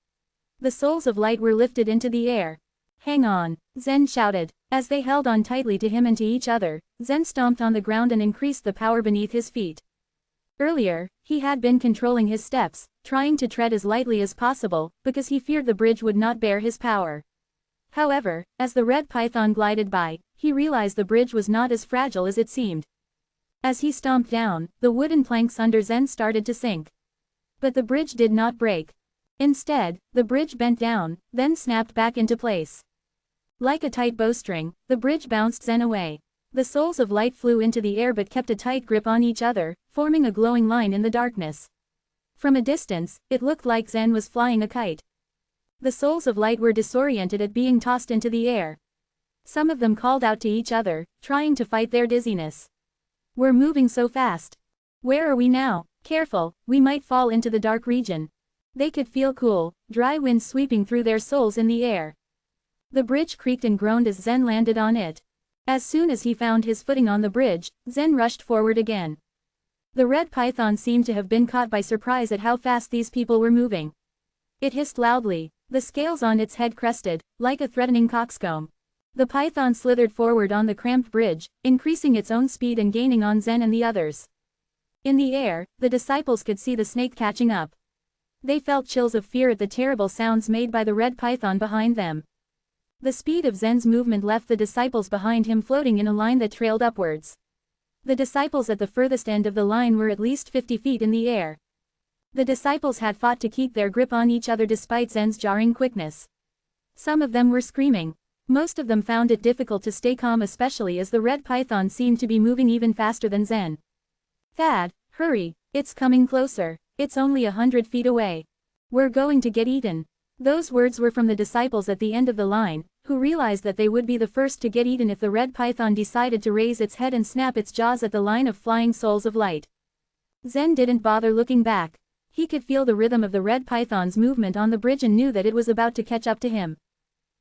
The souls of light were lifted into the air. "Hang on," Zen shouted. As they held on tightly to him and to each other, Zen stomped on the ground and increased the power beneath his feet. Earlier, he had been controlling his steps, trying to tread as lightly as possible, because he feared the bridge would not bear his power. However, as the red python glided by, he realized the bridge was not as fragile as it seemed. As he stomped down, the wooden planks under Zen started to sink. But the bridge did not break. Instead, the bridge bent down, then snapped back into place. Like a tight bowstring, the bridge bounced Zen away. The souls of light flew into the air but kept a tight grip on each other, forming a glowing line in the darkness. From a distance, it looked like Zen was flying a kite. The souls of light were disoriented at being tossed into the air. Some of them called out to each other, trying to fight their dizziness. "We're moving so fast. Where are we now? Careful, we might fall into the dark region." They could feel cool, dry winds sweeping through their souls in the air. The bridge creaked and groaned as Zen landed on it. As soon as he found his footing on the bridge, Zen rushed forward again. The red python seemed to have been caught by surprise at how fast these people were moving. It hissed loudly. The scales on its head crested, like a threatening coxcomb. The python slithered forward on the cramped bridge, increasing its own speed and gaining on Zen and the others. In the air, the disciples could see the snake catching up. They felt chills of fear at the terrible sounds made by the red python behind them. The speed of Zen's movement left the disciples behind him floating in a line that trailed upwards. The disciples at the furthest end of the line were at least 50 feet in the air. The disciples had fought to keep their grip on each other despite Zen's jarring quickness. Some of them were screaming. Most of them found it difficult to stay calm, especially as the red python seemed to be moving even faster than Zen. "Thad, hurry, it's coming closer. It's only 100 feet away. We're going to get eaten." Those words were from the disciples at the end of the line, who realized that they would be the first to get eaten if the red python decided to raise its head and snap its jaws at the line of flying souls of light. Zen didn't bother looking back. He could feel the rhythm of the red python's movement on the bridge and knew that it was about to catch up to him.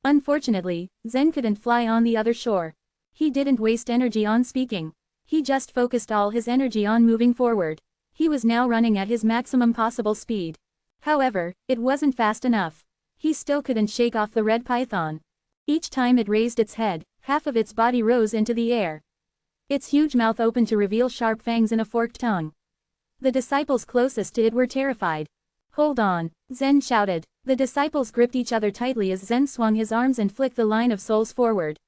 Unfortunately, Zen couldn't fly on the other shore. He didn't waste energy on speaking. He just focused all his energy on moving forward. He was now running at his maximum possible speed. However, it wasn't fast enough. He still couldn't shake off the red python. Each time it raised its head, half of its body rose into the air. Its huge mouth opened to reveal sharp fangs and a forked tongue. The disciples closest to it were terrified. "Hold on," Zen shouted. The disciples gripped each other tightly as Zen swung his arms and flicked the line of souls forward.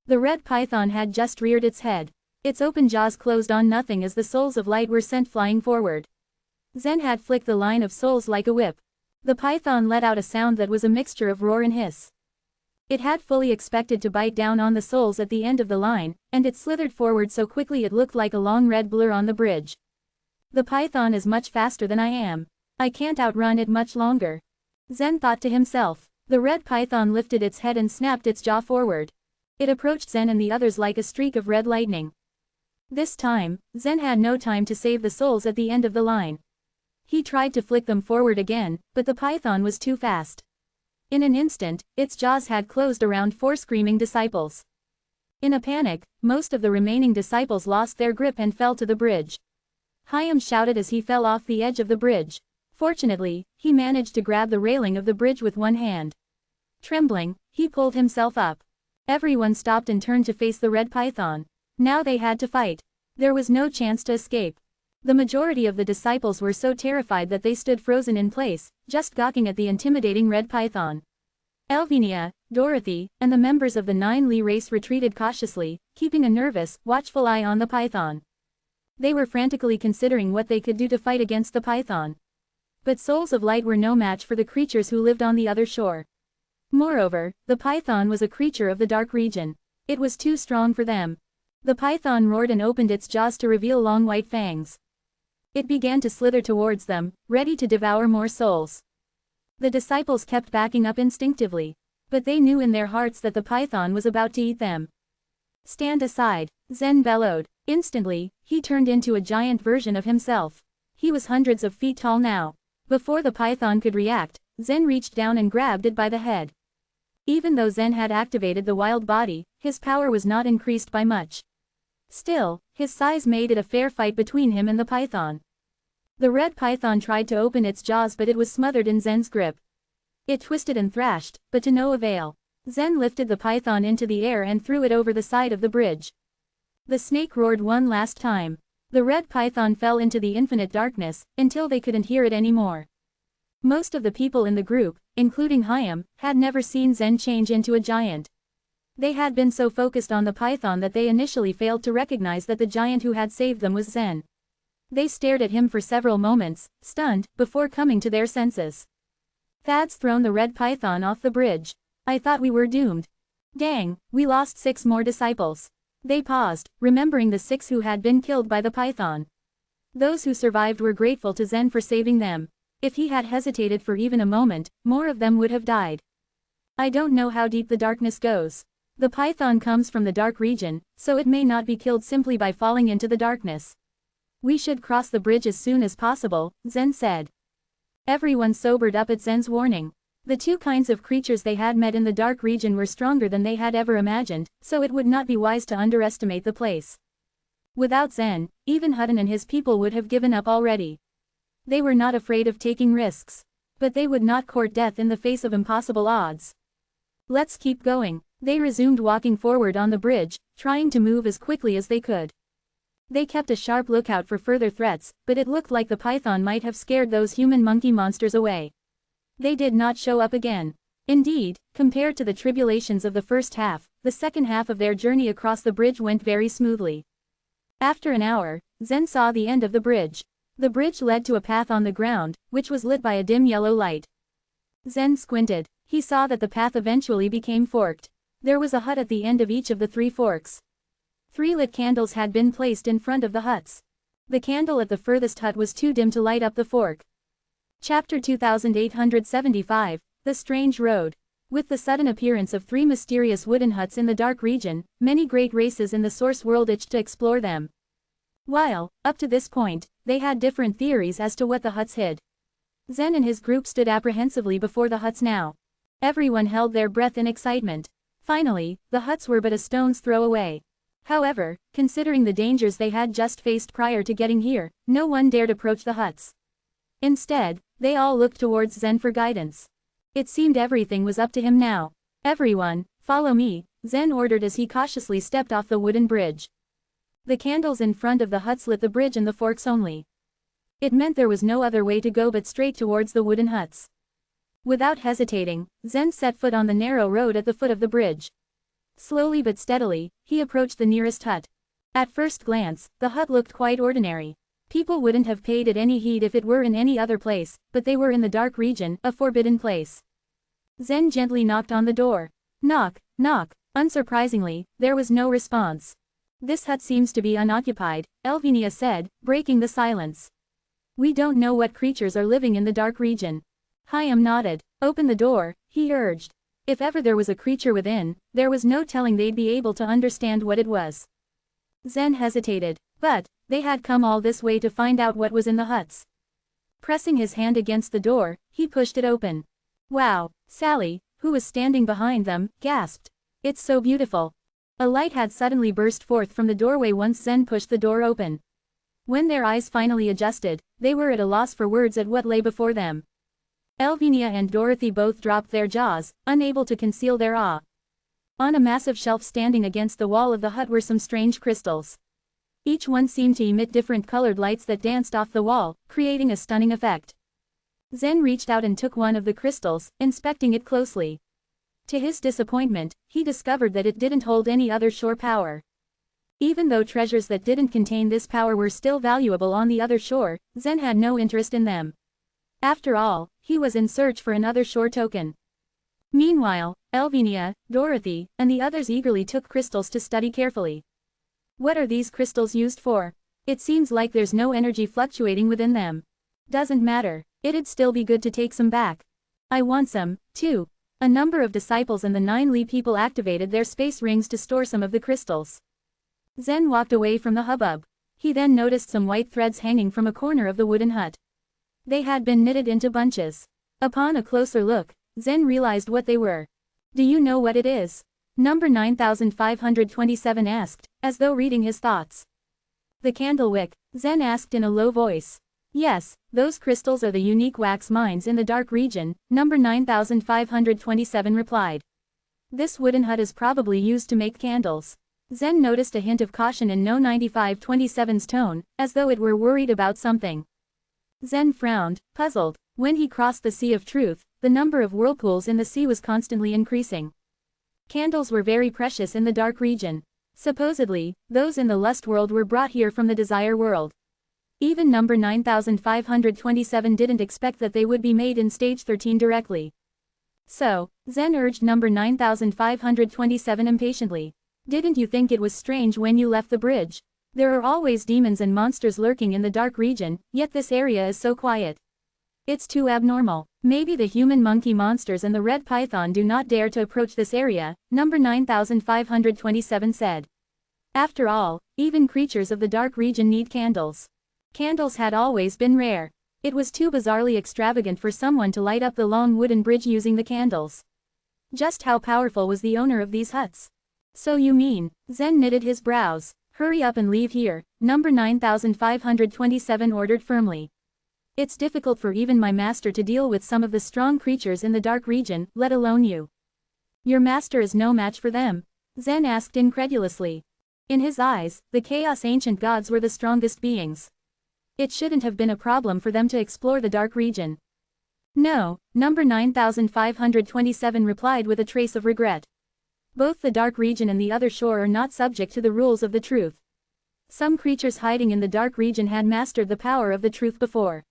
The red python had just reared its head. Its open jaws closed on nothing as the souls of light were sent flying forward. Zen had flicked the line of souls like a whip. The python let out a sound that was a mixture of roar and hiss. It had fully expected to bite down on the souls at the end of the line, and it slithered forward so quickly it looked like a long red blur on the bridge. "The python is much faster than I am. I can't outrun it much longer," Zen thought to himself. The red python lifted its head and snapped its jaw forward. It approached Zen and the others like a streak of red lightning. This time, Zen had no time to save the souls at the end of the line. He tried to flick them forward again, but the python was too fast. In an instant, its jaws had closed around 4 screaming disciples. In a panic, most of the remaining disciples lost their grip and fell to the bridge. Hyam shouted as he fell off the edge of the bridge. Fortunately, he managed to grab the railing of the bridge with one hand. Trembling, he pulled himself up. Everyone stopped and turned to face the red python. Now they had to fight. There was no chance to escape. The majority of the disciples were so terrified that they stood frozen in place, just gawking at the intimidating red python. Elvenia, Dorothy, and the members of the 9 race retreated cautiously, keeping a nervous, watchful eye on the python. They were frantically considering what they could do to fight against the python. But souls of light were no match for the creatures who lived on the other shore. Moreover, the python was a creature of the dark region. It was too strong for them. The python roared and opened its jaws to reveal long white fangs. It began to slither towards them, ready to devour more souls. The disciples kept backing up instinctively. But they knew in their hearts that the python was about to eat them. "Stand aside," Zen bellowed. Instantly, he turned into a giant version of himself. He was hundreds of feet tall now. Before the python could react, Zen reached down and grabbed it by the head. Even though Zen had activated the wild body, his power was not increased by much. Still, his size made it a fair fight between him and the python. The red python tried to open its jaws, but it was smothered in Zen's grip. It twisted and thrashed, but to no avail. Zen lifted the python into the air and threw it over the side of the bridge. The snake roared one last time. The red python fell into the infinite darkness, until they couldn't hear it anymore. Most of the people in the group, including Hyam, had never seen Zen change into a giant. They had been so focused on the python that they initially failed to recognize that the giant who had saved them was Zen. They stared at him for several moments, stunned, before coming to their senses. "Thad's thrown the red python off the bridge. I thought we were doomed. Dang, we lost 6 more disciples." They paused, remembering the 6 who had been killed by the python. Those who survived were grateful to Zen for saving them. If he had hesitated for even a moment, more of them would have died. "I don't know how deep the darkness goes. The python comes from the dark region, so it may not be killed simply by falling into the darkness. We should cross the bridge as soon as possible," Zen said. Everyone sobered up at Zen's warning. The 2 kinds of creatures they had met in the dark region were stronger than they had ever imagined, so it would not be wise to underestimate the place. Without Zen, even Hutton and his people would have given up already. They were not afraid of taking risks. But they would not court death in the face of impossible odds. "Let's keep going." They resumed walking forward on the bridge, trying to move as quickly as they could. They kept a sharp lookout for further threats, but it looked like the python might have scared those human monkey monsters away. They did not show up again. Indeed, compared to the tribulations of the first half, the second half of their journey across the bridge went very smoothly. After an hour, Zen saw the end of the bridge. The bridge led to a path on the ground, which was lit by a dim yellow light. Zen squinted. He saw that the path eventually became forked. There was a hut at the end of each of the 3 forks. 3 lit candles had been placed in front of the huts. The candle at the furthest hut was too dim to light up the fork. Chapter 2875, The Strange Road. With the sudden appearance of 3 mysterious wooden huts in the dark region, many great races in the source world itched to explore them. While, up to this point, they had different theories as to what the huts hid. Zen and his group stood apprehensively before the huts now. Everyone held their breath in excitement. Finally, the huts were but a stone's throw away. However, considering the dangers they had just faced prior to getting here, no one dared approach the huts. Instead, they all looked towards Zen for guidance. It seemed everything was up to him now. "Everyone, follow me," Zen ordered as he cautiously stepped off the wooden bridge. The candles in front of the huts lit the bridge and the forks only. It meant there was no other way to go but straight towards the wooden huts. Without hesitating, Zen set foot on the narrow road at the foot of the bridge. Slowly but steadily, he approached the nearest hut. At first glance, the hut looked quite ordinary. People wouldn't have paid it any heed if it were in any other place, but they were in the dark region, a forbidden place. Zen gently knocked on the door. Knock, knock. Unsurprisingly, there was no response. "This hut seems to be unoccupied," Elvenia said, breaking the silence. "We don't know what creatures are living in the dark region." Hyam nodded. "Open the door," he urged. If ever there was a creature within, there was no telling they'd be able to understand what it was. Zen hesitated. But, they had come all this way to find out what was in the huts. Pressing his hand against the door, he pushed it open. "Wow," Sally, who was standing behind them, gasped. "It's so beautiful." A light had suddenly burst forth from the doorway once Zen pushed the door open. When their eyes finally adjusted, they were at a loss for words at what lay before them. Elvenia and Dorothy both dropped their jaws, unable to conceal their awe. On a massive shelf standing against the wall of the hut were some strange crystals. Each one seemed to emit different colored lights that danced off the wall, creating a stunning effect. Zen reached out and took one of the crystals, inspecting it closely. To his disappointment, he discovered that it didn't hold any other shore power. Even though treasures that didn't contain this power were still valuable on the other shore, Zen had no interest in them. After all, he was in search for another shore token. Meanwhile, Elvinia, Dorothy, and the others eagerly took crystals to study carefully. What are these crystals used for? It seems like there's no energy fluctuating within them. Doesn't matter, it'd still be good to take some back. I want some, too. A number of disciples and the 9 Li people activated their space rings to store some of the crystals. Zen walked away from the hubbub. He then noticed some white threads hanging from a corner of the wooden hut. They had been knitted into bunches. Upon a closer look, Zen realized what they were. Do you know what it is? Number 9527 asked, as though reading his thoughts. The candle wick, Zen asked in a low voice. Yes, those crystals are the unique wax mines in the dark region, number 9527 replied. This wooden hut is probably used to make candles. Zen noticed a hint of caution in No 9527's tone, as though it were worried about something. Zen frowned, puzzled. When he crossed the Sea of Truth, the number of whirlpools in the sea was constantly increasing. Candles were very precious in the dark region. Supposedly, those in the lust world were brought here from the desire world. Even number 9527 didn't expect that they would be made in stage 13 directly. So, Zen urged number 9527 impatiently. Didn't you think it was strange when you left the bridge? There are always demons and monsters lurking in the dark region, yet this area is so quiet. It's too abnormal. Maybe the human monkey monsters and the red python do not dare to approach this area, number 9527 said. After all, even creatures of the dark region need candles. Candles had always been rare. It was too bizarrely extravagant for someone to light up the long wooden bridge using the candles. Just how powerful was the owner of these huts? So you mean, Zen knitted his brows. Hurry up and leave here, number 9527 ordered firmly. It's difficult for even my master to deal with some of the strong creatures in the dark region, let alone you. Your master is no match for them? Zen asked incredulously. In his eyes, the chaos ancient gods were the strongest beings. It shouldn't have been a problem for them to explore the dark region. No, number 9527 replied with a trace of regret. Both the dark region and the other shore are not subject to the rules of the truth. Some creatures hiding in the dark region had mastered the power of the truth before.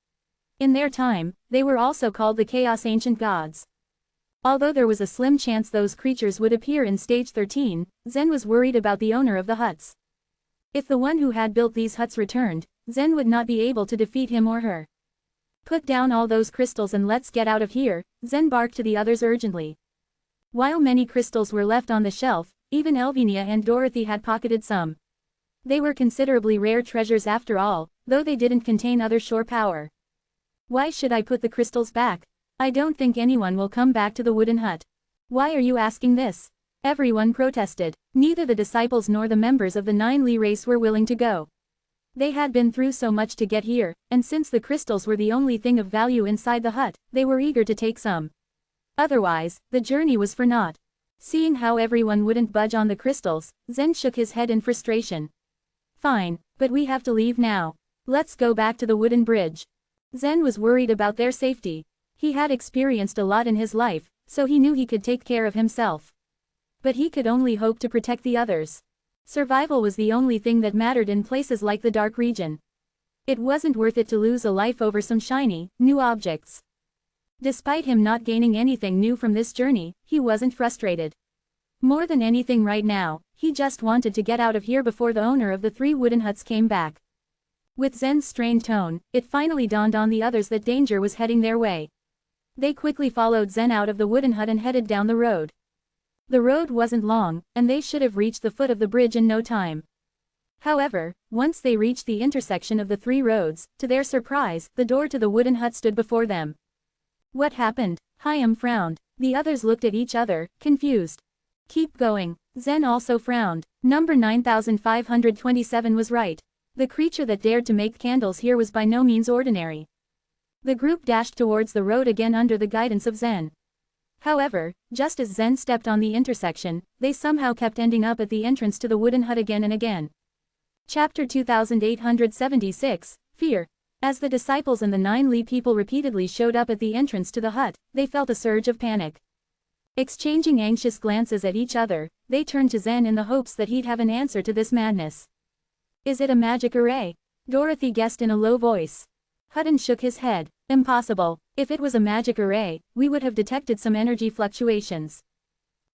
In their time, they were also called the Chaos Ancient Gods. Although there was a slim chance those creatures would appear in stage 13, Zen was worried about the owner of the huts. If the one who had built these huts returned, Zen would not be able to defeat him or her. Put down all those crystals and let's get out of here, Zen barked to the others urgently. While many crystals were left on the shelf, even Elvinia and Dorothy had pocketed some. They were considerably rare treasures after all, though they didn't contain other shore power. Why should I put the crystals back? I don't think anyone will come back to the wooden hut. Why are you asking this? Everyone protested. Neither the disciples nor the members of the 9 Li race were willing to go. They had been through so much to get here, and since the crystals were the only thing of value inside the hut, they were eager to take some. Otherwise, the journey was for naught. Seeing how everyone wouldn't budge on the crystals, Zen shook his head in frustration. Fine, but we have to leave now. Let's go back to the wooden bridge. Zen was worried about their safety. He had experienced a lot in his life, so he knew he could take care of himself. But he could only hope to protect the others. Survival was the only thing that mattered in places like the dark region. It wasn't worth it to lose a life over some shiny, new objects. Despite him not gaining anything new from this journey, he wasn't frustrated. More than anything right now, he just wanted to get out of here before the owner of the 3 wooden huts came back. With Zen's strained tone, it finally dawned on the others that danger was heading their way. They quickly followed Zen out of the wooden hut and headed down the road. The road wasn't long, and they should have reached the foot of the bridge in no time. However, once they reached the intersection of the 3 roads, to their surprise, the door to the wooden hut stood before them. What happened? Hyam frowned. The others looked at each other, confused. Keep going. Zen also frowned. Number 9527 was right. The creature that dared to make candles here was by no means ordinary. The group dashed towards the road again under the guidance of Zen. However, just as Zen stepped on the intersection, they somehow kept ending up at the entrance to the wooden hut again and again. Chapter 2876, Fear. As the disciples and the 9 Li people repeatedly showed up at the entrance to the hut, they felt a surge of panic. Exchanging anxious glances at each other, they turned to Zen in the hopes that he'd have an answer to this madness. Is it a magic array? Dorothy guessed in a low voice. Hutton shook his head. Impossible. If it was a magic array, we would have detected some energy fluctuations.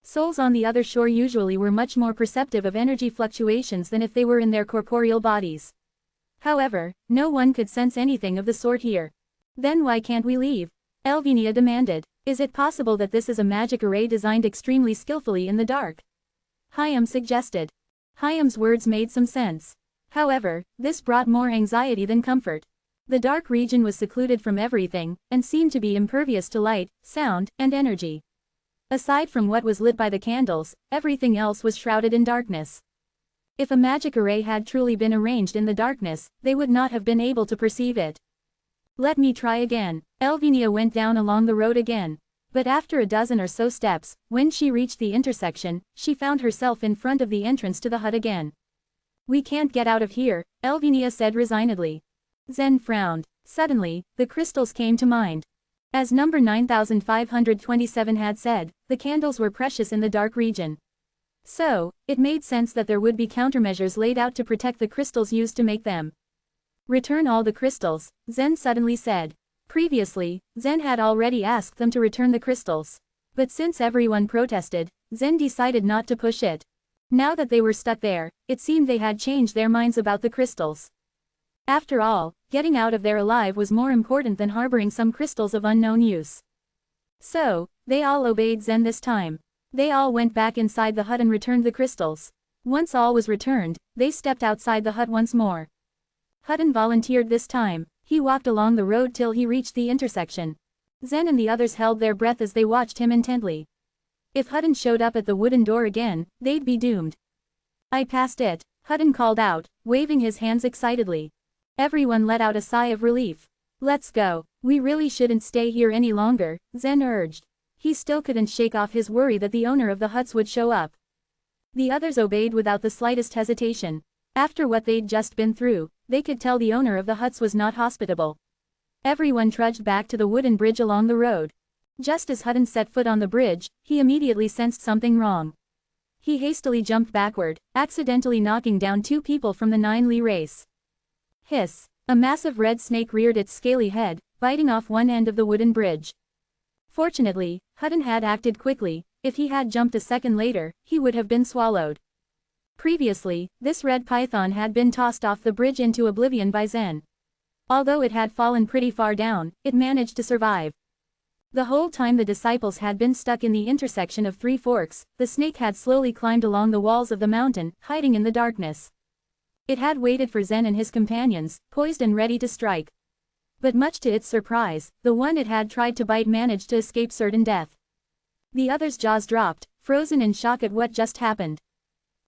Souls on the other shore usually were much more perceptive of energy fluctuations than if they were in their corporeal bodies. However, no one could sense anything of the sort here. Then why can't we leave? Elvinia demanded. Is it possible that this is a magic array designed extremely skillfully in the dark? Hyam suggested. Hyam's words made some sense. However, this brought more anxiety than comfort. The dark region was secluded from everything, and seemed to be impervious to light, sound, and energy. Aside from what was lit by the candles, everything else was shrouded in darkness. If a magic array had truly been arranged in the darkness, they would not have been able to perceive it. Let me try again. Elvinia went down along the road again. But after a dozen or so steps, when she reached the intersection, she found herself in front of the entrance to the hut again. We can't get out of here, Elvinia said resignedly. Zen frowned. Suddenly, the crystals came to mind. As number 9527 had said, the candles were precious in the dark region. So, it made sense that there would be countermeasures laid out to protect the crystals used to make them. Return all the crystals, Zen suddenly said. Previously, Zen had already asked them to return the crystals. But since everyone protested, Zen decided not to push it. Now that they were stuck there, it seemed they had changed their minds about the crystals. After all, getting out of there alive was more important than harboring some crystals of unknown use. So, they all obeyed Zen this time. They all went back inside the hut and returned the crystals. Once all was returned, they stepped outside the hut once more. Hutton volunteered this time. He walked along the road till he reached the intersection. Zen and the others held their breath as they watched him intently. If Hutton showed up at the wooden door again, they'd be doomed. I passed it, Hutton called out, waving his hands excitedly. Everyone let out a sigh of relief. Let's go. We really shouldn't stay here any longer, Zen urged. He still couldn't shake off his worry that the owner of the huts would show up. The others obeyed without the slightest hesitation. After what they'd just been through, they could tell the owner of the huts was not hospitable. Everyone trudged back to the wooden bridge along the road. Just as Hutton set foot on the bridge, he immediately sensed something wrong. He hastily jumped backward, accidentally knocking down 2 people from the 9 Li race. Hiss! A massive red snake reared its scaly head, biting off one end of the wooden bridge. Fortunately, Hutton had acted quickly. If he had jumped a second later, he would have been swallowed. Previously, this red python had been tossed off the bridge into oblivion by Zen. Although it had fallen pretty far down, it managed to survive. The whole time the disciples had been stuck in the intersection of 3 forks, the snake had slowly climbed along the walls of the mountain, hiding in the darkness. It had waited for Zen and his companions, poised and ready to strike. But much to its surprise, the one it had tried to bite managed to escape certain death. The others' jaws dropped, frozen in shock at what just happened.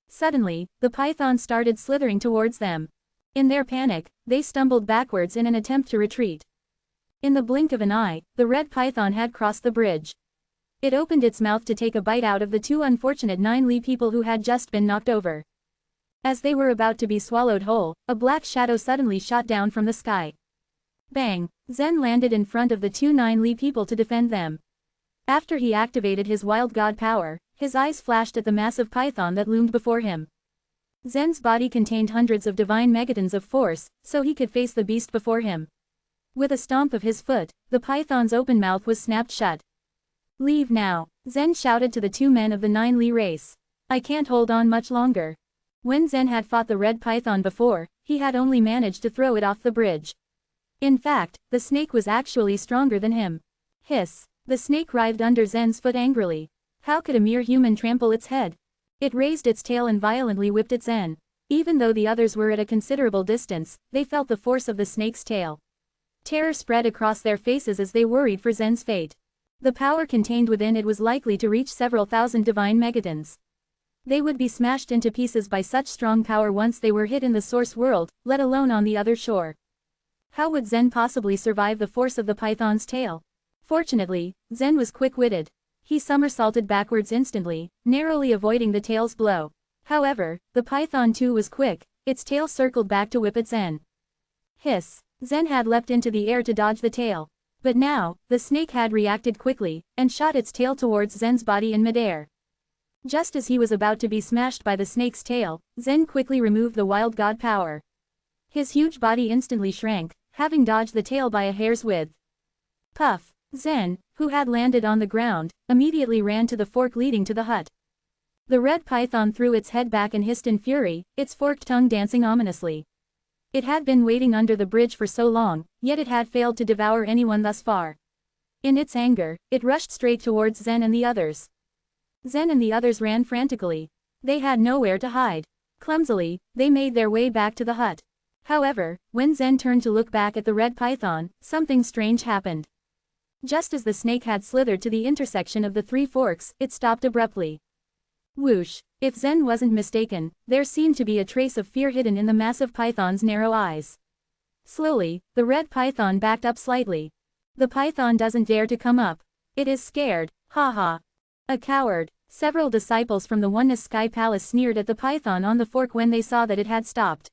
Suddenly, the python started slithering towards them. In their panic, they stumbled backwards in an attempt to retreat. In the blink of an eye, the red python had crossed the bridge. It opened its mouth to take a bite out of the 2 unfortunate 9 Li people who had just been knocked over. As they were about to be swallowed whole, a black shadow suddenly shot down from the sky. Bang! Zen landed in front of the 2 9 Li people to defend them. After he activated his wild god power, his eyes flashed at the massive python that loomed before him. Zen's body contained hundreds of divine megatons of force, so he could face the beast before him. With a stomp of his foot, the python's open mouth was snapped shut. Leave now, Zen shouted to the 2 men of the 9 Li race. I can't hold on much longer. When Zen had fought the red python before, he had only managed to throw it off the bridge. In fact, the snake was actually stronger than him. Hiss! The snake writhed under Zen's foot angrily. How could a mere human trample its head? It raised its tail and violently whipped at Zen. Even though the others were at a considerable distance, they felt the force of the snake's tail. Terror spread across their faces as they worried for Zen's fate. The power contained within it was likely to reach several thousand divine megatons. They would be smashed into pieces by such strong power once they were hit in the source world, let alone on the other shore. How would Zen possibly survive the force of the python's tail? Fortunately, Zen was quick-witted. He somersaulted backwards instantly, narrowly avoiding the tail's blow. However, the python too was quick. its tail circled back to whip at Zen. Hiss! Zen had leapt into the air to dodge the tail. But now, the snake had reacted quickly, and shot its tail towards Zen's body in midair. Just as he was about to be smashed by the snake's tail, Zen quickly removed the wild god power. His huge body instantly shrank, having dodged the tail by a hair's width. Puff! Zen, who had landed on the ground, immediately ran to the fork leading to the hut. The red python threw its head back and hissed in fury, its forked tongue dancing ominously. It had been waiting under the bridge for so long, yet it had failed to devour anyone thus far. In its anger, it rushed straight towards Zen and the others. Zen and the others ran frantically. They had nowhere to hide. Clumsily, they made their way back to the hut. However, when Zen turned to look back at the red python, something strange happened. Just as the snake had slithered to the intersection of the three forks, it stopped abruptly. Whoosh! If Zen wasn't mistaken, there seemed to be a trace of fear hidden in the massive python's narrow eyes. Slowly, the red python backed up slightly. The python doesn't dare to come up. It is scared, haha. A coward. Several disciples from the Oneness Sky Palace sneered at the python on the fork when they saw that it had stopped.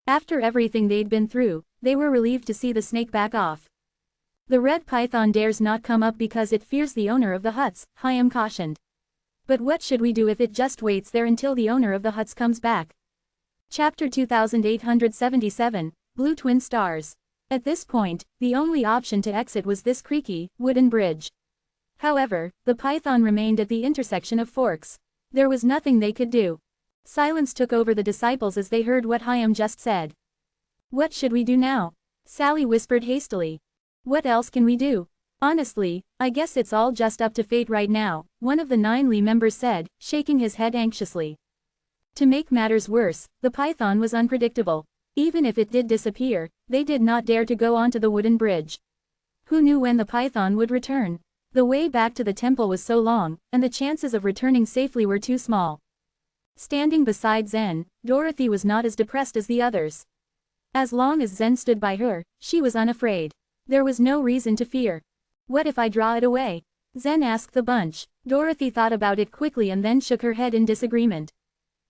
After everything they'd been through, they were relieved to see the snake back off. The red python dares not come up because it fears the owner of the huts, Hyam cautioned. But what should we do if it just waits there until the owner of the huts comes back? Chapter 2877, Blue Twin Stars. At this point, the only option to exit was this creaky, wooden bridge. However, the python remained at the intersection of forks. There was nothing they could do. Silence took over the disciples as they heard what Hyam just said. What should we do now? Sally whispered hastily. What else can we do? Honestly, I guess it's all just up to fate right now, one of the 9 Li members said, shaking his head anxiously. To make matters worse, the python was unpredictable. Even if it did disappear, they did not dare to go onto the wooden bridge. Who knew when the python would return? The way back to the temple was so long, and the chances of returning safely were too small. Standing beside Zen, Dorothy was not as depressed as the others. As long as Zen stood by her, she was unafraid. There was no reason to fear. What if I draw it away? Zen asked the bunch. Dorothy thought about it quickly and then shook her head in disagreement.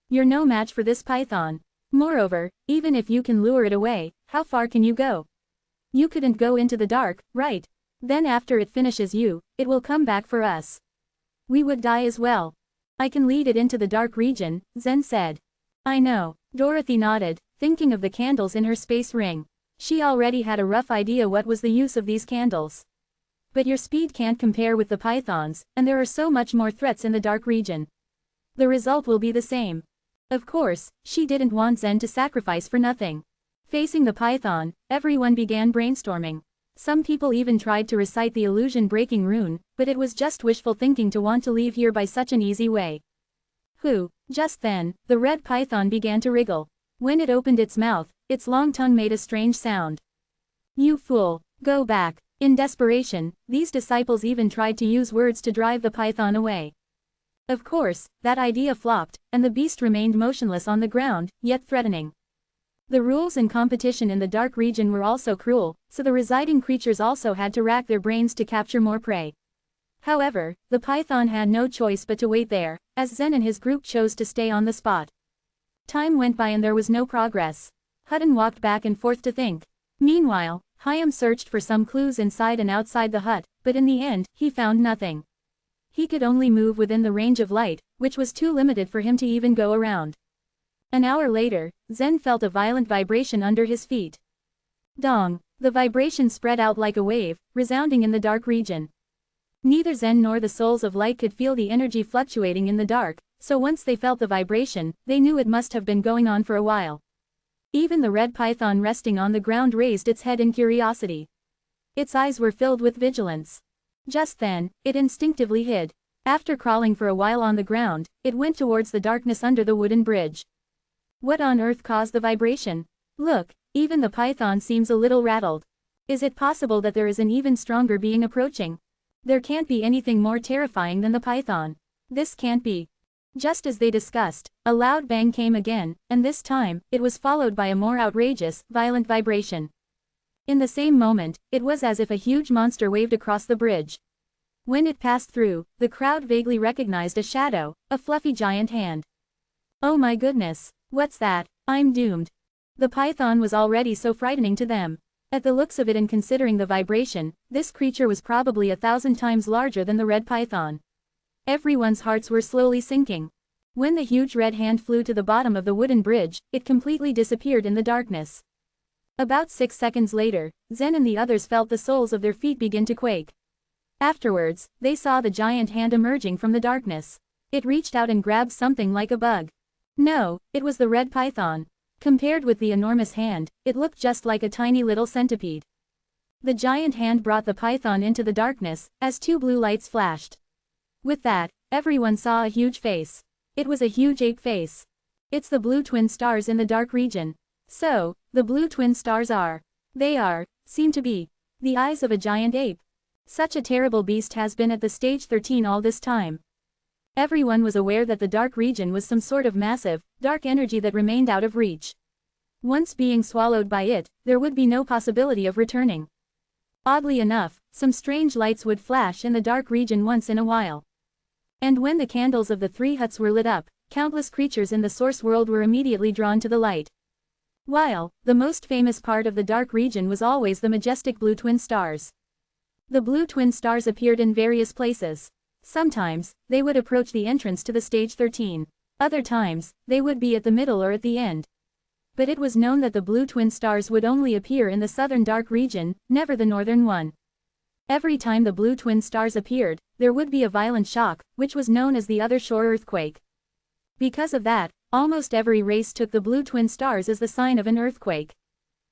You're no match for this python. Moreover, even if you can lure it away, how far can you go? You couldn't go into the dark, right? Then after it finishes you, it will come back for us. We would die as well. I can lead it into the dark region, Zen said. I know. Dorothy nodded, thinking of the candles in her space ring. She already had a rough idea what was the use of these candles. But your speed can't compare with the pythons, and there are so much more threats in the dark region. The result will be the same. Of course, she didn't want Zen to sacrifice for nothing. Facing the python, everyone began brainstorming. Some people even tried to recite the illusion-breaking rune, but it was just wishful thinking to want to leave here by such an easy way. Just then, the red python began to wriggle. When it opened its mouth, its long tongue made a strange sound. You fool, go back. In desperation, these disciples even tried to use words to drive the python away. Of course, that idea flopped, and the beast remained motionless on the ground, yet threatening. The rules and competition in the dark region were also cruel, so the residing creatures also had to rack their brains to capture more prey. However, the python had no choice but to wait there, as Zen and his group chose to stay on the spot. Time went by and there was no progress. Hutton walked back and forth to think. Meanwhile, Hyam searched for some clues inside and outside the hut, but in the end, he found nothing. He could only move within the range of light, which was too limited for him to even go around. An hour later, Zen felt a violent vibration under his feet. Dong! The vibration spread out like a wave, resounding in the dark region. Neither Zen nor the souls of light could feel the energy fluctuating in the dark, so once they felt the vibration, they knew it must have been going on for a while. Even the red python resting on the ground raised its head in curiosity. Its eyes were filled with vigilance. Just then, it instinctively hid. After crawling for a while on the ground, it went towards the darkness under the wooden bridge. What on earth caused the vibration? Look, even the python seems a little rattled. Is it possible that there is an even stronger being approaching? There can't be anything more terrifying than the python. This can't be. Just as they discussed, a loud bang came again, and this time, it was followed by a more outrageous, violent vibration. In the same moment, it was as if a huge monster waved across the bridge. When it passed through, the crowd vaguely recognized a shadow, a fluffy giant hand. Oh my goodness! What's that? I'm doomed. The python was already so frightening to them. At the looks of it and considering the vibration, this creature was probably 1,000 times larger than the red python. Everyone's hearts were slowly sinking. When the huge red hand flew to the bottom of the wooden bridge, it completely disappeared in the darkness. About 6 seconds later, Zen and the others felt the soles of their feet begin to quake. Afterwards, they saw the giant hand emerging from the darkness. It reached out and grabbed something like a bug. No, it was the red python. Compared with the enormous hand, it looked just like a tiny little centipede. The giant hand brought the python into the darkness, as 2 blue lights flashed. With that, everyone saw a huge face. It was a huge ape face. It's the blue twin stars in the dark region. So, the blue twin stars seem to be, the eyes of a giant ape. Such a terrible beast has been at the stage 13 all this time. Everyone was aware that the dark region was some sort of massive, dark energy that remained out of reach. Once being swallowed by it, there would be no possibility of returning. Oddly enough, some strange lights would flash in the dark region once in a while. And when the candles of the 3 huts were lit up, countless creatures in the source world were immediately drawn to the light. While, the most famous part of the dark region was always the majestic blue twin stars. The blue twin stars appeared in various places. Sometimes, they would approach the entrance to the stage 13. Other times, they would be at the middle or at the end. But it was known that the blue twin stars would only appear in the southern dark region, never the northern one. Every time the blue twin stars appeared, there would be a violent shock, which was known as the Other Shore earthquake. Because of that, almost every race took the blue twin stars as the sign of an earthquake.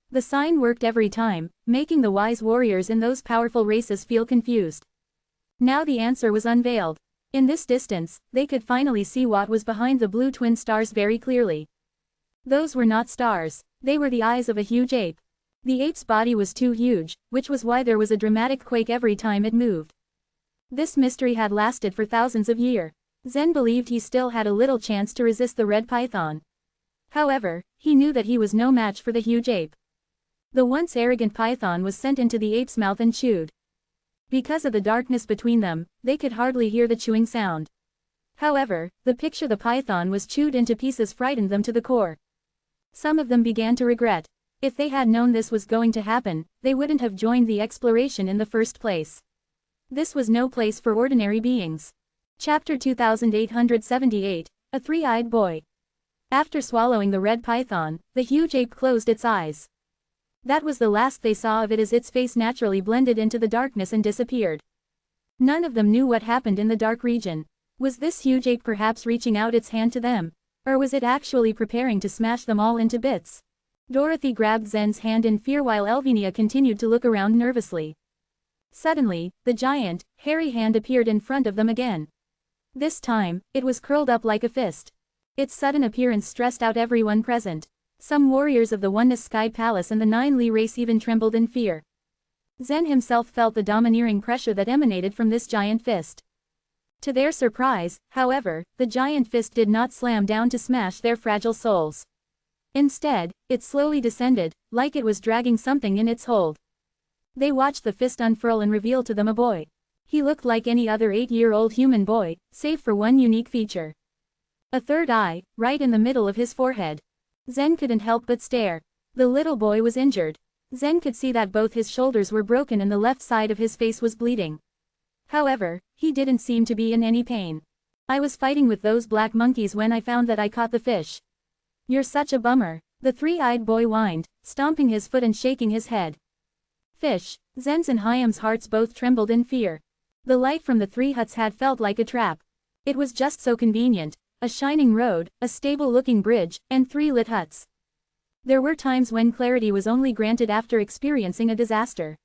The sign worked every time, making the wise warriors in those powerful races feel confused. Now the answer was unveiled. In this distance, they could finally see what was behind the blue twin stars very clearly. Those were not stars, they were the eyes of a huge ape. The ape's body was too huge, which was why there was a dramatic quake every time it moved. This mystery had lasted for thousands of years. Zen believed he still had a little chance to resist the red python. However, he knew that he was no match for the huge ape. The once arrogant python was sent into the ape's mouth and chewed. Because of the darkness between them, they could hardly hear the chewing sound. However, the picture the python was chewed into pieces frightened them to the core. Some of them began to regret. If they had known this was going to happen, they wouldn't have joined the exploration in the first place. This was no place for ordinary beings. Chapter 2878, A Three-Eyed Boy. After swallowing the red python, the huge ape closed its eyes. That was the last they saw of it as its face naturally blended into the darkness and disappeared. None of them knew what happened in the dark region. Was this huge ape perhaps reaching out its hand to them? Or was it actually preparing to smash them all into bits? Dorothy grabbed Zen's hand in fear while Elvinia continued to look around nervously. Suddenly, the giant, hairy hand appeared in front of them again. This time, it was curled up like a fist. Its sudden appearance stressed out everyone present. Some warriors of the Oneness Sky Palace and the 9 Li race even trembled in fear. Zen himself felt the domineering pressure that emanated from this giant fist. To their surprise, however, the giant fist did not slam down to smash their fragile souls. Instead, it slowly descended, like it was dragging something in its hold. They watched the fist unfurl and reveal to them a boy. He looked like any other 8-year-old human boy, save for one unique feature. A third eye, right in the middle of his forehead. Zen couldn't help but stare. The little boy was injured. Zen could see that both his shoulders were broken and the left side of his face was bleeding. However, he didn't seem to be in any pain. I was fighting with those black monkeys when I found that I caught the fish. You're such a bummer, the three-eyed boy whined, stomping his foot and shaking his head. Fish, Zen's and Hyam's hearts both trembled in fear. The light from the 3 huts had felt like a trap. It was just so convenient. A shining road, a stable-looking bridge, and 3 lit huts. There were times when clarity was only granted after experiencing a disaster.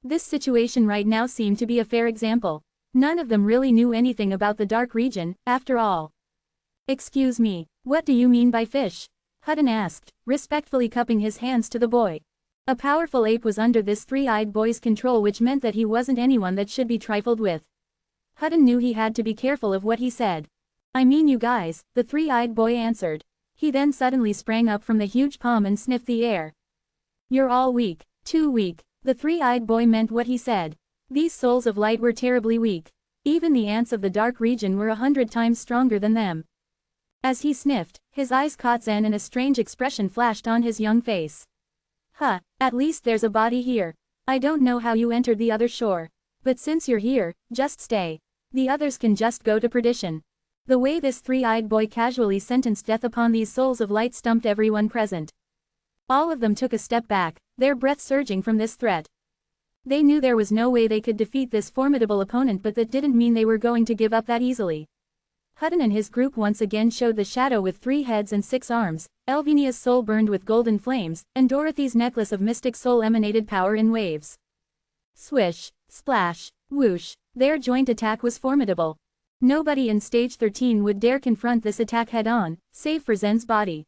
This situation right now seemed to be a fair example. None of them really knew anything about the dark region, after all. Excuse me, what do you mean by fish? Hutton asked, respectfully cupping his hands to the boy. A powerful ape was under this 3-eyed boy's control, which meant that he wasn't anyone that should be trifled with. Hutton knew he had to be careful of what he said. I mean you guys, the 3-eyed boy answered. He then suddenly sprang up from the huge palm and sniffed the air. You're all weak, too weak. The 3-eyed boy meant what he said. These souls of light were terribly weak. Even the ants of the dark region were 100 times stronger than them. As he sniffed, his eyes caught Zen and a strange expression flashed on his young face. Huh, at least there's a body here. I don't know how you entered the other shore. But since you're here, just stay. The others can just go to perdition. The way this three-eyed boy casually sentenced death upon these souls of light stumped everyone present. All of them took a step back, their breath surging from this threat. They knew there was no way they could defeat this formidable opponent, but that didn't mean they were going to give up that easily. Hutton and his group once again showed the shadow with 3 heads and 6 arms, Elvinia's soul burned with golden flames, and Dorothy's necklace of mystic soul emanated power in waves. Swish, splash, whoosh, their joint attack was formidable. Nobody in Stage 13 would dare confront this attack head-on, save for Zen's body.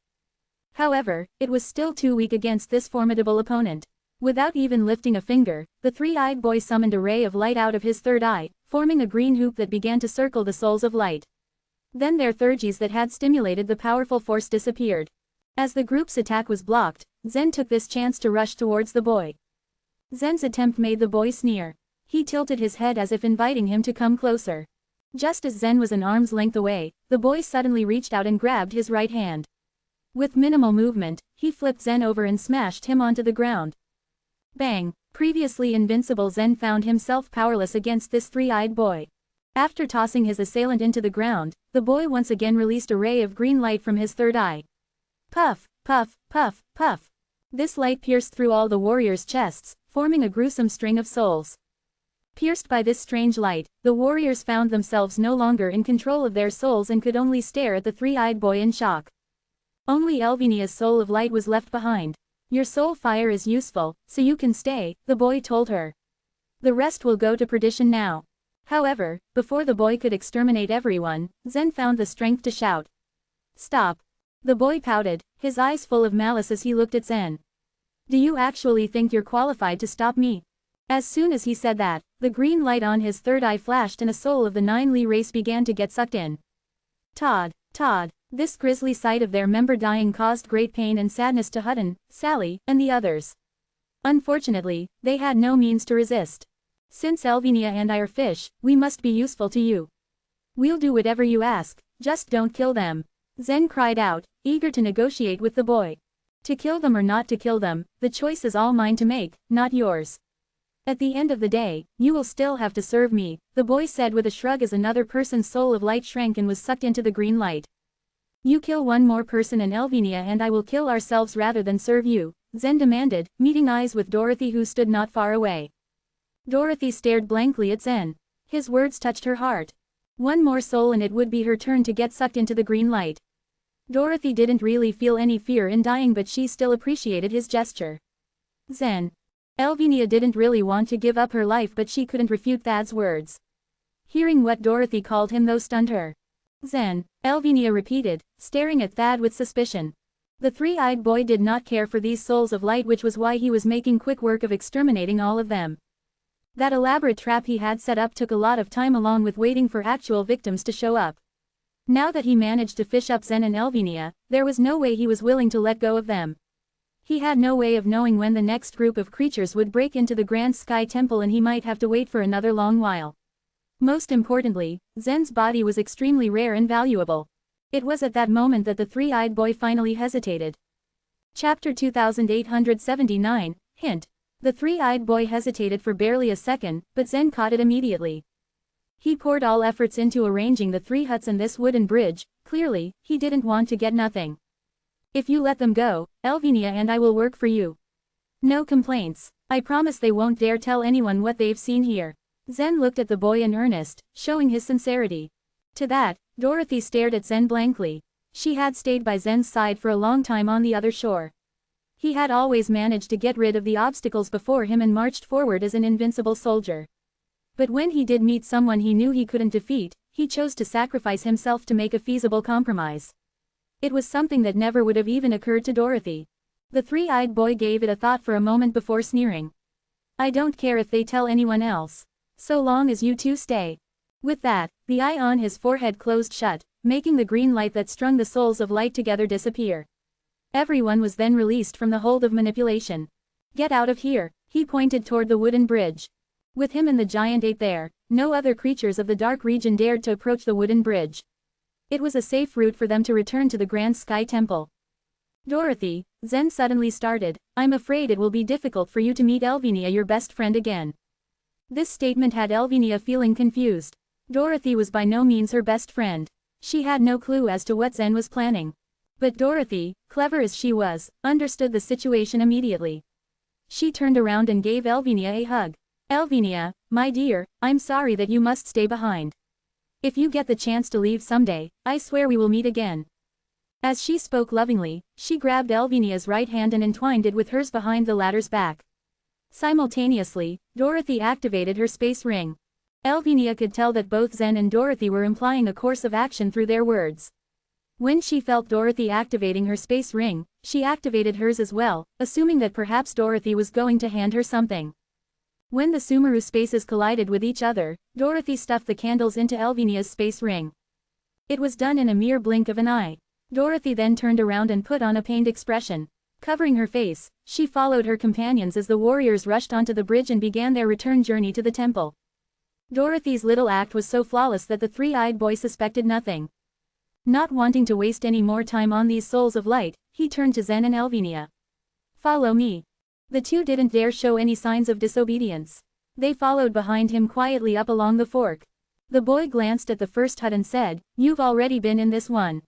However, it was still too weak against this formidable opponent. Without even lifting a finger, the three-eyed boy summoned a ray of light out of his third eye, forming a green hoop that began to circle the souls of light. Then their thirgies that had stimulated the powerful force disappeared. As the group's attack was blocked, Zen took this chance to rush towards the boy. Zen's attempt made the boy sneer. He tilted his head as if inviting him to come closer. Just as Zen was an arm's length away, the boy suddenly reached out and grabbed his right hand. With minimal movement, he flipped Zen over and smashed him onto the ground. Bang! Previously invincible Zen found himself powerless against this three-eyed boy. After tossing his assailant into the ground, the boy once again released a ray of green light from his third eye. Puff, puff, puff, puff. This light pierced through all the warriors' chests, forming a gruesome string of souls. Pierced by this strange light, the warriors found themselves no longer in control of their souls and could only stare at the three-eyed boy in shock. Only Elvinia's soul of light was left behind. Your soul fire is useful, so you can stay, the boy told her. The rest will go to perdition now. However, before the boy could exterminate everyone, Zen found the strength to shout. Stop. The boy pouted, his eyes full of malice as he looked at Zen. Do you actually think you're qualified to stop me? As soon as he said that, the green light on his third eye flashed and a soul of the 9 Li race began to get sucked in. Todd. This grisly sight of their member dying caused great pain and sadness to Hutton, Sally, and the others. Unfortunately, they had no means to resist. Since Elvinia and I are fish, we must be useful to you. We'll do whatever you ask, just don't kill them. Zen cried out, eager to negotiate with the boy. To kill them or not to kill them, the choice is all mine to make, not yours. At the end of the day, you will still have to serve me, the boy said with a shrug as another person's soul of light shrank and was sucked into the green light. You kill one more person and Elvinia and I will kill ourselves rather than serve you, Zen demanded, meeting eyes with Dorothy who stood not far away. Dorothy stared blankly at Zen. His words touched her heart. One more soul and it would be her turn to get sucked into the green light. Dorothy didn't really feel any fear in dying, but she still appreciated his gesture. Zen. Elvinia didn't really want to give up her life, but she couldn't refute Thad's words. Hearing what Dorothy called him though stunned her. Zen, Elvinia repeated, staring at Thad with suspicion. The three-eyed boy did not care for these souls of light, which was why he was making quick work of exterminating all of them. That elaborate trap he had set up took a lot of time along with waiting for actual victims to show up. Now that he managed to fish up Zen and Elvinia, there was no way he was willing to let go of them. He had no way of knowing when the next group of creatures would break into the Grand Sky Temple, and he might have to wait for another long while. Most importantly, Zen's body was extremely rare and valuable. It was at that moment that the three-eyed boy finally hesitated. Chapter 2879, Hint. The three-eyed boy hesitated for barely a second, but Zen caught it immediately. He poured all efforts into arranging the 3 huts and this wooden bridge. Clearly, he didn't want to get nothing. If you let them go, Elvinia and I will work for you. No complaints. I promise they won't dare tell anyone what they've seen here. Zen looked at the boy in earnest, showing his sincerity. To that, Dorothy stared at Zen blankly. She had stayed by Zen's side for a long time on the other shore. He had always managed to get rid of the obstacles before him and marched forward as an invincible soldier. But when he did meet someone he knew he couldn't defeat, he chose to sacrifice himself to make a feasible compromise. It was something that never would have even occurred to Dorothy. The three-eyed boy gave it a thought for a moment before sneering. I don't care if they tell anyone else. So long as you two stay. With that, the eye on his forehead closed shut, making the green light that strung the souls of light together disappear. Everyone was then released from the hold of manipulation. Get out of here, he pointed toward the wooden bridge. With him and the giant ape there, no other creatures of the dark region dared to approach the wooden bridge. It was a safe route for them to return to the Grand Sky Temple. Dorothy, Zen suddenly started, I'm afraid it will be difficult for you to meet Elvinia, your best friend, again. This statement had Elvinia feeling confused. Dorothy was by no means her best friend. She had no clue as to what Zen was planning. But Dorothy, clever as she was, understood the situation immediately. She turned around and gave Elvinia a hug. Elvinia, my dear, I'm sorry that you must stay behind. If you get the chance to leave someday, I swear we will meet again. As she spoke lovingly, she grabbed Elvinia's right hand and entwined it with hers behind the latter's back. Simultaneously, Dorothy activated her space ring. Elvinia could tell that both Zen and Dorothy were implying a course of action through their words. When she felt Dorothy activating her space ring, she activated hers as well, assuming that perhaps Dorothy was going to hand her something. When the Sumeru spaces collided with each other, Dorothy stuffed the candles into Elvinia's space ring. It was done in a mere blink of an eye. Dorothy then turned around and put on a pained expression. Covering her face, she followed her companions as the warriors rushed onto the bridge and began their return journey to the temple. Dorothy's little act was so flawless that the three-eyed boy suspected nothing. Not wanting to waste any more time on these souls of light, he turned to Zen and Elvinia. Follow me. The two didn't dare show any signs of disobedience. They followed behind him quietly up along the fork. The boy glanced at the first hut and said, You've already been in this one.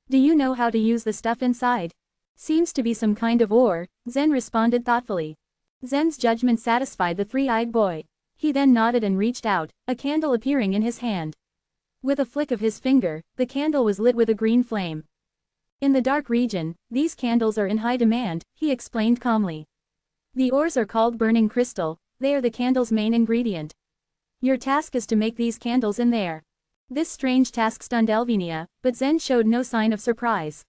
Do you know how to use the stuff inside? Seems to be some kind of ore, Zen responded thoughtfully. Zen's judgment satisfied the three-eyed boy. He then nodded and reached out, a candle appearing in his hand. With a flick of his finger, the candle was lit with a green flame. In the dark region, these candles are in high demand, he explained calmly. The ores are called burning crystal, they are the candle's main ingredient. Your task is to make these candles in there. This strange task stunned Elvinia, but Zen showed no sign of surprise.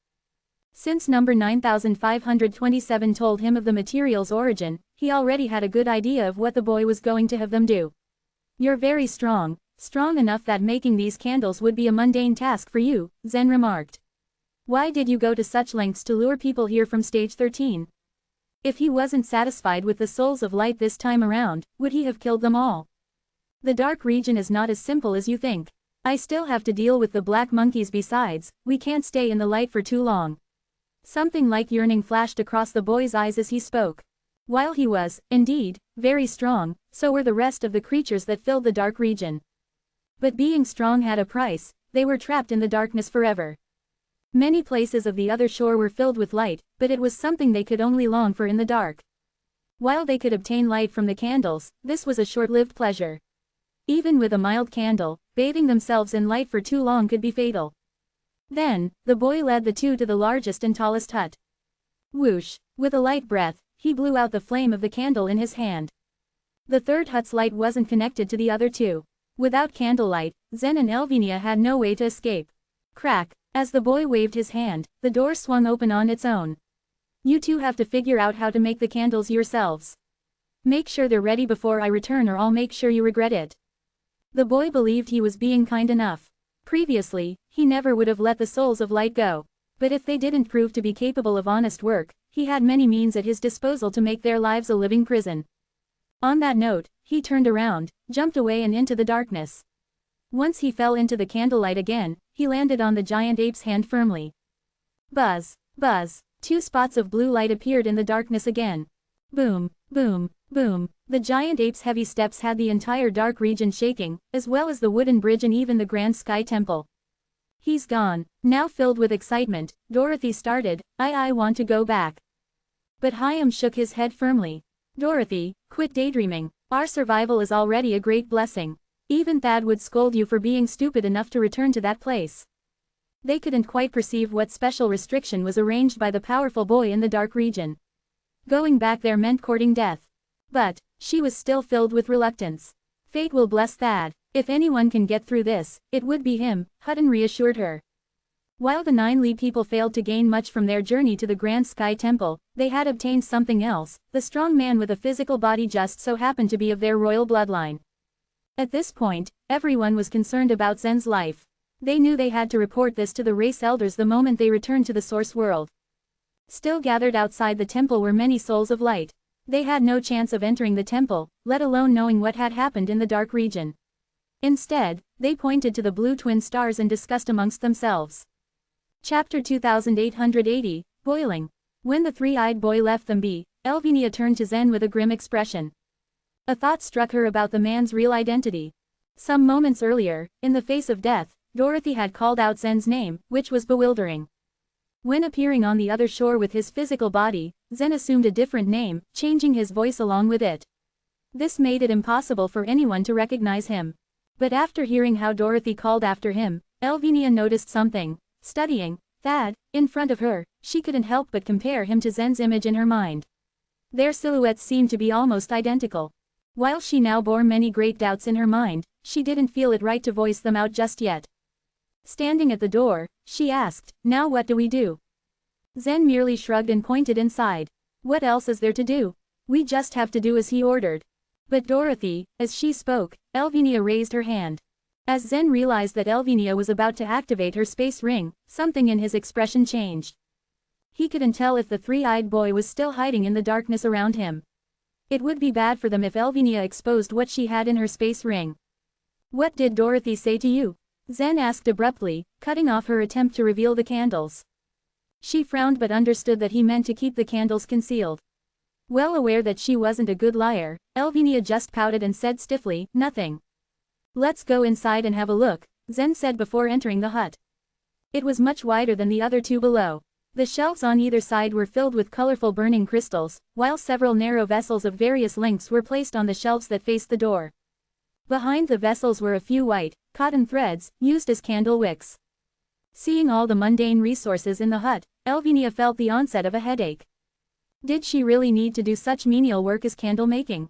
Since number 9527 told him of the material's origin, he already had a good idea of what the boy was going to have them do. You're very strong enough that making these candles would be a mundane task for you, Zen remarked. Why did you go to such lengths to lure people here from stage 13? If he wasn't satisfied with the souls of light this time around, would he have killed them all? The dark region is not as simple as you think. I still have to deal with the black monkeys besides, we can't stay in the light for too long. Something like yearning flashed across the boy's eyes as he spoke. While he was, indeed, very strong, so were the rest of the creatures that filled the dark region. But being strong had a price, they were trapped in the darkness forever. Many places of the other shore were filled with light, but it was something they could only long for in the dark. While they could obtain light from the candles, this was a short-lived pleasure. Even with a mild candle, bathing themselves in light for too long could be fatal. Then, the boy led the two to the largest and tallest hut. Whoosh! With a light breath, he blew out the flame of the candle in his hand. The third hut's light wasn't connected to the other two. Without candlelight, Zen and Elvinia had no way to escape. Crack! As the boy waved his hand, the door swung open on its own. You two have to figure out how to make the candles yourselves. Make sure they're ready before I return or I'll make sure you regret it. The boy believed he was being kind enough. Previously, he never would have let the souls of light go. But if they didn't prove to be capable of honest work, he had many means at his disposal to make their lives a living prison. On that note, he turned around, jumped away and into the darkness. Once he fell into the candlelight again, he landed on the giant ape's hand firmly. Buzz! Buzz! 2 spots of blue light appeared in the darkness again. Boom! Boom! Boom! The giant ape's heavy steps had the entire dark region shaking, as well as the wooden bridge and even the Grand Sky Temple. He's gone. Now filled with excitement, Dorothy started, I want to go back. But Hyam shook his head firmly. Dorothy, quit daydreaming. Our survival is already a great blessing. Even Thad would scold you for being stupid enough to return to that place. They couldn't quite perceive what special restriction was arranged by the powerful boy in the dark region. Going back there meant courting death. But, she was still filled with reluctance. Fate will bless Thad. If anyone can get through this, it would be him, Hutton reassured her. While the 9 Li people failed to gain much from their journey to the Grand Sky Temple, they had obtained something else. The strong man with a physical body just so happened to be of their royal bloodline. At this point, everyone was concerned about Zen's life. They knew they had to report this to the race elders the moment they returned to the source world. Still gathered outside the temple were many souls of light. They had no chance of entering the temple, let alone knowing what had happened in the dark region. Instead, They pointed to the blue twin stars and discussed amongst themselves. Chapter 2880, Boiling. When the three-eyed boy left them be, Elvenia turned to Zen with a grim expression. A thought struck her about the man's real identity. Some moments earlier, in the face of death, Dorothy had called out Zen's name, which was bewildering. When appearing on the other shore with his physical body, Zen assumed a different name, changing his voice along with it. This made it impossible for anyone to recognize him. But after hearing how Dorothy called after him, Elvenia noticed something. Studying Thad in front of her, she couldn't help but compare him to Zen's image in her mind. Their silhouettes seemed to be almost identical. While she now bore many great doubts in her mind, she didn't feel it right to voice them out just yet. Standing at the door, she asked, "Now what do we do?" Zen merely shrugged and pointed inside. "What else is there to do? We just have to do as he ordered." But Dorothy, as she spoke, Elvenia raised her hand. As Zen realized that Elvenia was about to activate her space ring, something in his expression changed. He couldn't tell if the three-eyed boy was still hiding in the darkness around him. It would be bad for them if Elvenia exposed what she had in her space ring. "What did Dorothy say to you?" Zen asked abruptly, cutting off her attempt to reveal the candles. She frowned but understood that he meant to keep the candles concealed. Well aware that she wasn't a good liar, Elvenia just pouted and said stiffly, "Nothing." "Let's go inside and have a look," Zen said before entering the hut. It was much wider than the other two below. The shelves on either side were filled with colorful burning crystals, while several narrow vessels of various lengths were placed on the shelves that faced the door. Behind the vessels were a few white, cotton threads, used as candle wicks. Seeing all the mundane resources in the hut, Elvenia felt the onset of a headache. Did she really need to do such menial work as candle making?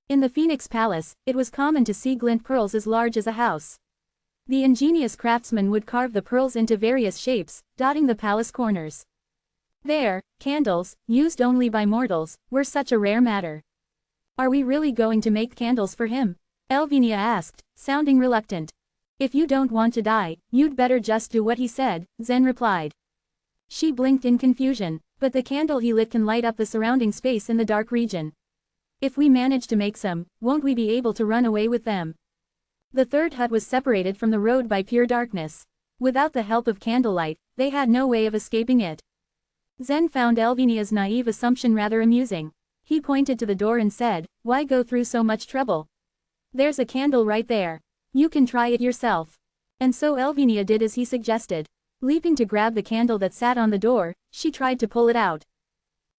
In the Phoenix Palace, it was common to see glint pearls as large as a house. The ingenious craftsman would carve the pearls into various shapes, dotting the palace corners. There, candles, used only by mortals, were such a rare matter. "Are we really going to make candles for him?" Elvenia asked, sounding reluctant. "If you don't want to die, you'd better just do what he said," Zen replied. She blinked in confusion, but the candle he lit can light up the surrounding space in the dark region. "If we manage to make some, won't we be able to run away with them?" The third hut was separated from the road by pure darkness. Without the help of candlelight, they had no way of escaping it. Zen found Elvenia's naive assumption rather amusing. He pointed to the door and said, "Why go through so much trouble? There's a candle right there. You can try it yourself." And so Elvenia did as he suggested. Leaping to grab the candle that sat on the door, she tried to pull it out.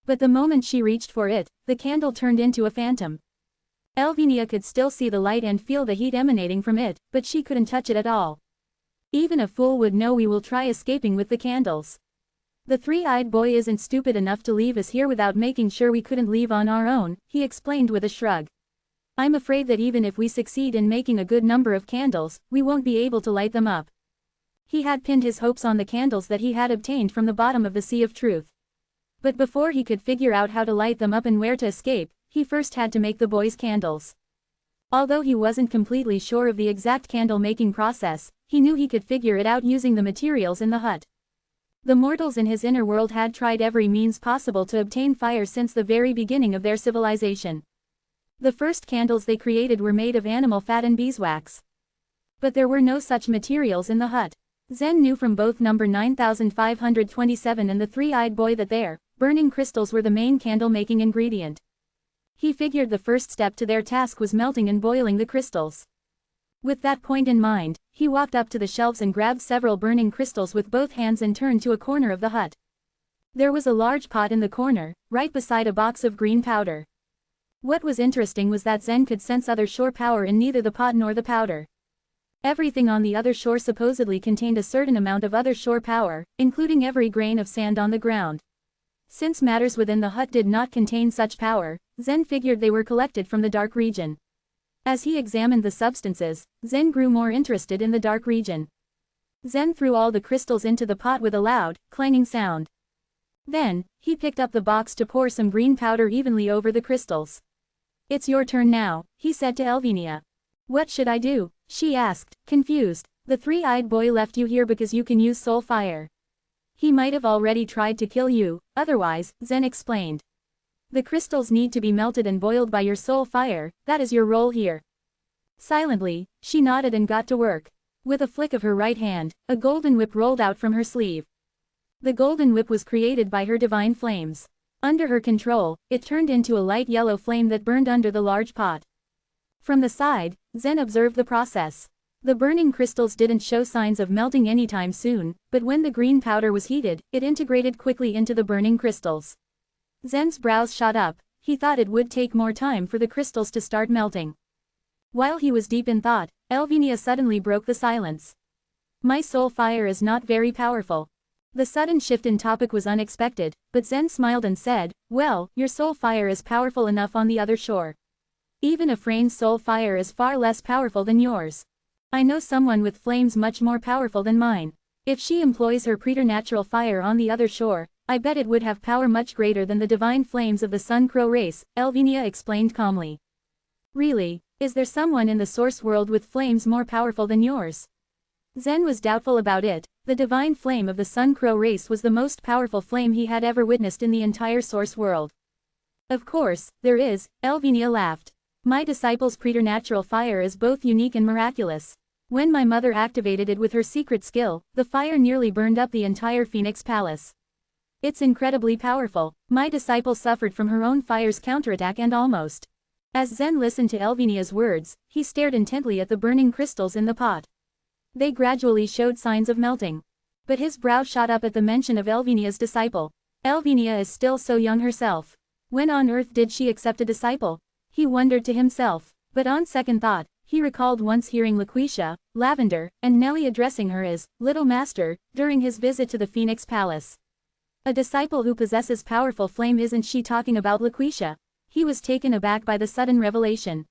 But the moment she reached for it, the candle turned into a phantom. Elvenia could still see the light and feel the heat emanating from it, but she couldn't touch it at all. "Even a fool would know we will try escaping with the candles. The three-eyed boy isn't stupid enough to leave us here without making sure we couldn't leave on our own," he explained with a shrug. "I'm afraid that even if we succeed in making a good number of candles, we won't be able to light them up." He had pinned his hopes on the candles that he had obtained from the bottom of the Sea of Truth. But before he could figure out how to light them up and where to escape, he first had to make the boy's candles. Although he wasn't completely sure of the exact candle-making process, he knew he could figure it out using the materials in the hut. The mortals in his inner world had tried every means possible to obtain fire since the very beginning of their civilization. The first candles they created were made of animal fat and beeswax. But there were no such materials in the hut. Zen knew from both number 9527 and the three-eyed boy that their burning crystals were the main candle-making ingredient. He figured the first step to their task was melting and boiling the crystals. With that point in mind, he walked up to the shelves and grabbed several burning crystals with both hands and turned to a corner of the hut. There was a large pot in the corner, right beside a box of green powder. What was interesting was that Zen could sense other shore power in neither the pot nor the powder. Everything on the other shore supposedly contained a certain amount of other shore power, including every grain of sand on the ground. Since matters within the hut did not contain such power, Zen figured they were collected from the dark region. As he examined the substances, Zen grew more interested in the dark region. Zen threw all the crystals into the pot with a loud, clanging sound. Then, he picked up the box to pour some green powder evenly over the crystals. "It's your turn now," he said to Elvenia. "What should I do?" she asked, confused. "The three-eyed boy left you here because you can use soul fire. He might have already tried to kill you, otherwise," Zen explained. "The crystals need to be melted and boiled by your soul fire, that is your role here." Silently, she nodded and got to work. With a flick of her right hand, a golden whip rolled out from her sleeve. The golden whip was created by her divine flames. Under her control, it turned into a light yellow flame that burned under the large pot. From the side, Zen observed the process. The burning crystals didn't show signs of melting anytime soon, but when the green powder was heated, it integrated quickly into the burning crystals. Zen's brows shot up. He thought it would take more time for the crystals to start melting. While he was deep in thought, Elvinia suddenly broke the silence. My soul fire is not very powerful. The sudden shift in topic was unexpected, but Zen smiled and said, well, your soul fire is powerful enough on the other shore. Even a Frain's soul fire is far less powerful than yours. I know someone with flames much more powerful than mine. If she employs her preternatural fire on the other shore, I bet it would have power much greater than the divine flames of the Sun Crow race, Elvinia explained calmly. Really, is there someone in the source world with flames more powerful than yours? Zen was doubtful about it. The divine flame of the Sun Crow race was the most powerful flame he had ever witnessed in the entire source world. Of course, there is, Elvinia laughed. My disciple's preternatural fire is both unique and miraculous. When my mother activated it with her secret skill, the fire nearly burned up the entire Phoenix Palace. It's incredibly powerful. My disciple suffered from her own fire's counterattack and almost. As Zen listened to Elvinia's words, he stared intently at the burning crystals in the pot. They gradually showed signs of melting. But his brow shot up at the mention of Elvinia's disciple. Elvinia is still so young herself. When on earth did she accept a disciple? He wondered to himself, but on second thought, he recalled once hearing Laquisha, Lavender, and Nellie addressing her as Little Master during his visit to the Phoenix Palace. A disciple who possesses powerful flame, isn't she talking about Laquisha? He was taken aback by the sudden revelation.